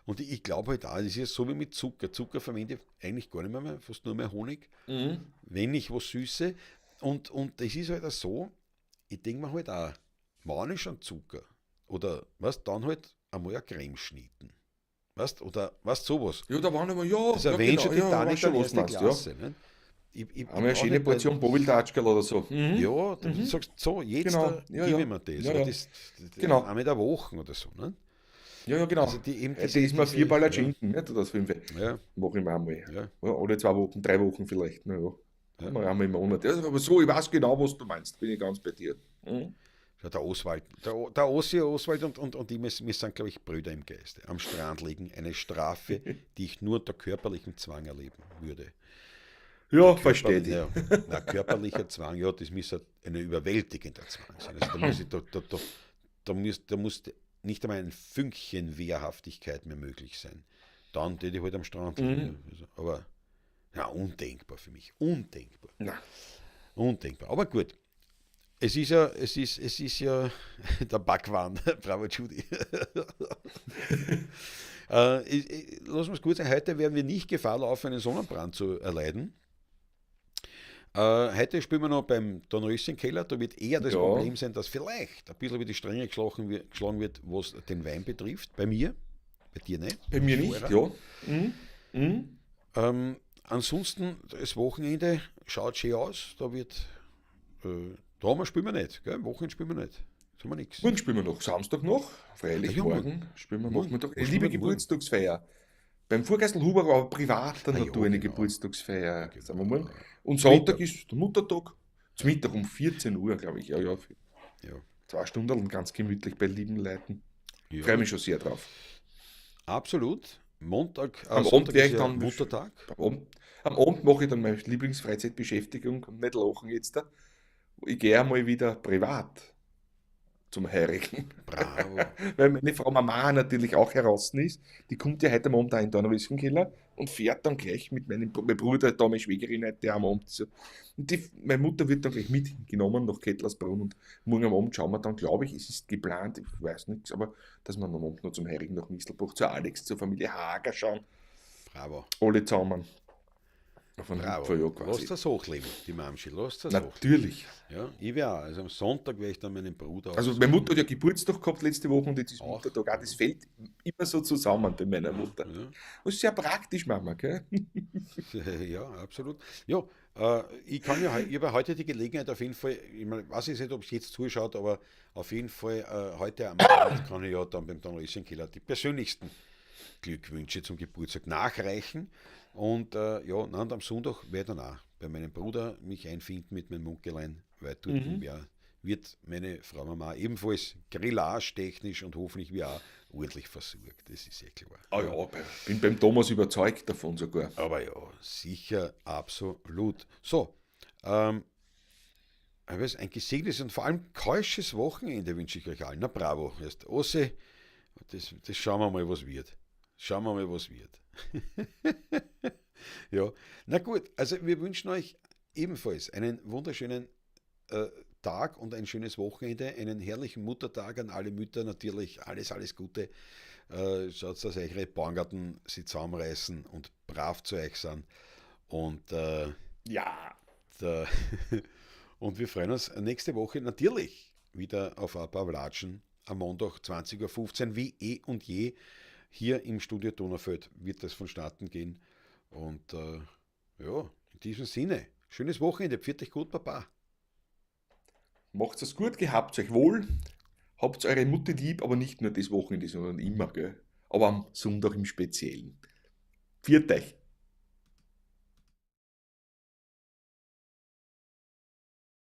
Und ich glaube halt auch, das ist ja so wie mit Zucker. Zucker verwende ich eigentlich gar nicht mehr, fast nur mehr Honig, Mhm. wenn nicht was Süße. Und das ist halt auch so, ich denke mir halt auch, wann ist schon Zucker? Oder was, dann halt einmal eine Creme schnieten. Weißt, oder was sowas. Ja, da waren immer, ja, Das ja, Adventure genau, ja, war Titanic schon, dann was du erste meinst, ja. Klasse. Ne? Ich Einmal eine brauche schöne nicht, weil, Portion Bovildatschkel oder so. Mhm. ja, du Mhm. sagst so, jetzt Genau, ja, gebe ja. ich mir das. Ja, Aber ja, das genau. einmal in der Woche oder so. Ne? Ja, ja, genau. Also die eben Heute ist mal vier Baller Schinken, nicht? Oder das fünf. ja, Mache ich mir einmal. ja, Ja, alle 2 Wochen, 3 Wochen vielleicht. Na ja. ja. Einmal im Monat. Ja, aber so, ich weiß genau, was du meinst. Bin ich ganz bei dir. Mhm. Ja, der Oswald, der Ossi Oswald und ich, wir sind, glaube ich, Brüder im Geiste. Am Strand liegen, eine Strafe, die ich nur unter körperlichem Zwang erleben würde. Der Ja, verstehe Körper, dich. ja, na, körperlicher Zwang, ja, das muss ein überwältigender Zwang sein. Also da muss ich, da muss nicht einmal ein Fünkchen Wehrhaftigkeit mehr möglich sein. Dann würde ich halt am Strand liegen. Mhm. Ja. Also, aber ja, undenkbar für mich. Undenkbar. Na, Undenkbar. Aber gut. Es ist ja der Backwaren, bravo Judy. Lass uns gut sein, heute werden wir nicht Gefahr laufen, einen Sonnenbrand zu erleiden. Heute spielen wir noch beim Dornröschenkeller. Da wird eher das ja, Problem sein, dass vielleicht ein bisschen über die Stränge geschlagen wird, was den Wein betrifft. Bei mir, bei dir nicht. bei Du mir bist nicht, Fahrer. ja. Mhm. Mhm. Ansonsten, das Wochenende schaut schön aus. Da spielen wir nicht. Gell? Am Wochenende spielen wir nicht. Da haben wir nichts. Morgen spielen wir noch. Samstag noch. Ah Freilich, ja, morgen. morgen spielen wir, machen Morgen. wir doch eine Was spielen liebe wir denn morgen? Geburtstagsfeier. Beim Vorgästel Huber aber privater Ah ja, Natur eine genau. Geburtstagsfeier, sagen wir mal. Genau. Und Zum Sonntag Mittag. ist der Muttertag. Zum Mittag um 14 Uhr, glaube ich. Ja, ja, für Ja. 2 Stunden ganz gemütlich bei lieben Leuten. Freue Ja, mich schon sehr drauf. absolut. Montag, Am Abend Sonntag ist werde ich ja dann, Muttertag. am Abend mache ich dann meine Lieblingsfreizeitbeschäftigung und nicht lachen jetzt da. Ich gehe einmal wieder privat zum Heirigen. Bravo. Weil meine Frau Mama natürlich auch heraus ist. Die kommt ja heute am Abend auch in den Donnerwissenkeller und fährt dann gleich mit meinem mein Bruder, da meine Schwägerin, der am Abend so. Und meine Mutter wird dann gleich mitgenommen nach Kettlersbrunn und morgen am Abend schauen wir dann, glaube ich, es ist geplant, ich weiß nichts, aber dass wir am Abend noch zum Heirigen nach Mistelbach, zu Alex, zur Familie Hager schauen. Bravo. Alle zusammen. Auf einen Bravo. Hüpfer, ja Lass quasi. das hochleben, die Mamschi. Lass das hochleben. Natürlich. Ja, ich werde auch. Also am Sonntag werde ich dann meinen Bruder Also meine Mutter aufsuchen. hat ja Geburtstag gehabt letzte Woche und jetzt ist Auch. Muttertag. Auch das fällt immer so zusammen bei meiner Mutter. Ja. Das ist sehr praktisch, Mama, gell? Ja, absolut. Ja, ich habe ja heute die Gelegenheit auf jeden Fall, ich meine, weiß ich nicht, ob es jetzt zuschaut, aber auf jeden Fall heute am Abend kann ich ja dann beim Donnerweschenkiller die persönlichsten Glückwünsche zum Geburtstag nachreichen. Und ja, und am Sonntag werde ich dann auch bei meinem Bruder mich einfinden mit meinem Munkelein, weil dort Mhm. wird meine Frau Mama ebenfalls grillage-technisch und hoffentlich wie auch ordentlich versorgt. Das ist eh klar. Ah ja, bin beim Thomas überzeugt davon sogar. Aber ja, sicher, absolut. So, ähm, ein gesegnetes und vor allem keusches Wochenende wünsche ich euch allen. Na bravo, erst Osse, das schauen wir mal, was wird. Schauen wir mal, was wird. Ja, na gut, also wir wünschen euch ebenfalls einen wunderschönen äh, Tag und ein schönes Wochenende, einen herrlichen Muttertag an alle Mütter natürlich, alles Gute. Schaut, dass eure Baumgarten sie zusammenreißen und brav zu euch sind. Und, Ja, der, und wir freuen uns nächste Woche natürlich wieder auf ein paar Latschen am Montag 20:15 Uhr, wie eh und je. Hier im Studio Donaufeld wird das vonstatten gehen. Und ja, in diesem Sinne, schönes Wochenende. Pfiat euch gut, Papa. Macht's es gut, gehabt euch wohl, habt eure Mutti lieb, aber nicht nur das Wochenende, sondern immer, gell? Aber am Sonntag im Speziellen. Viert euch!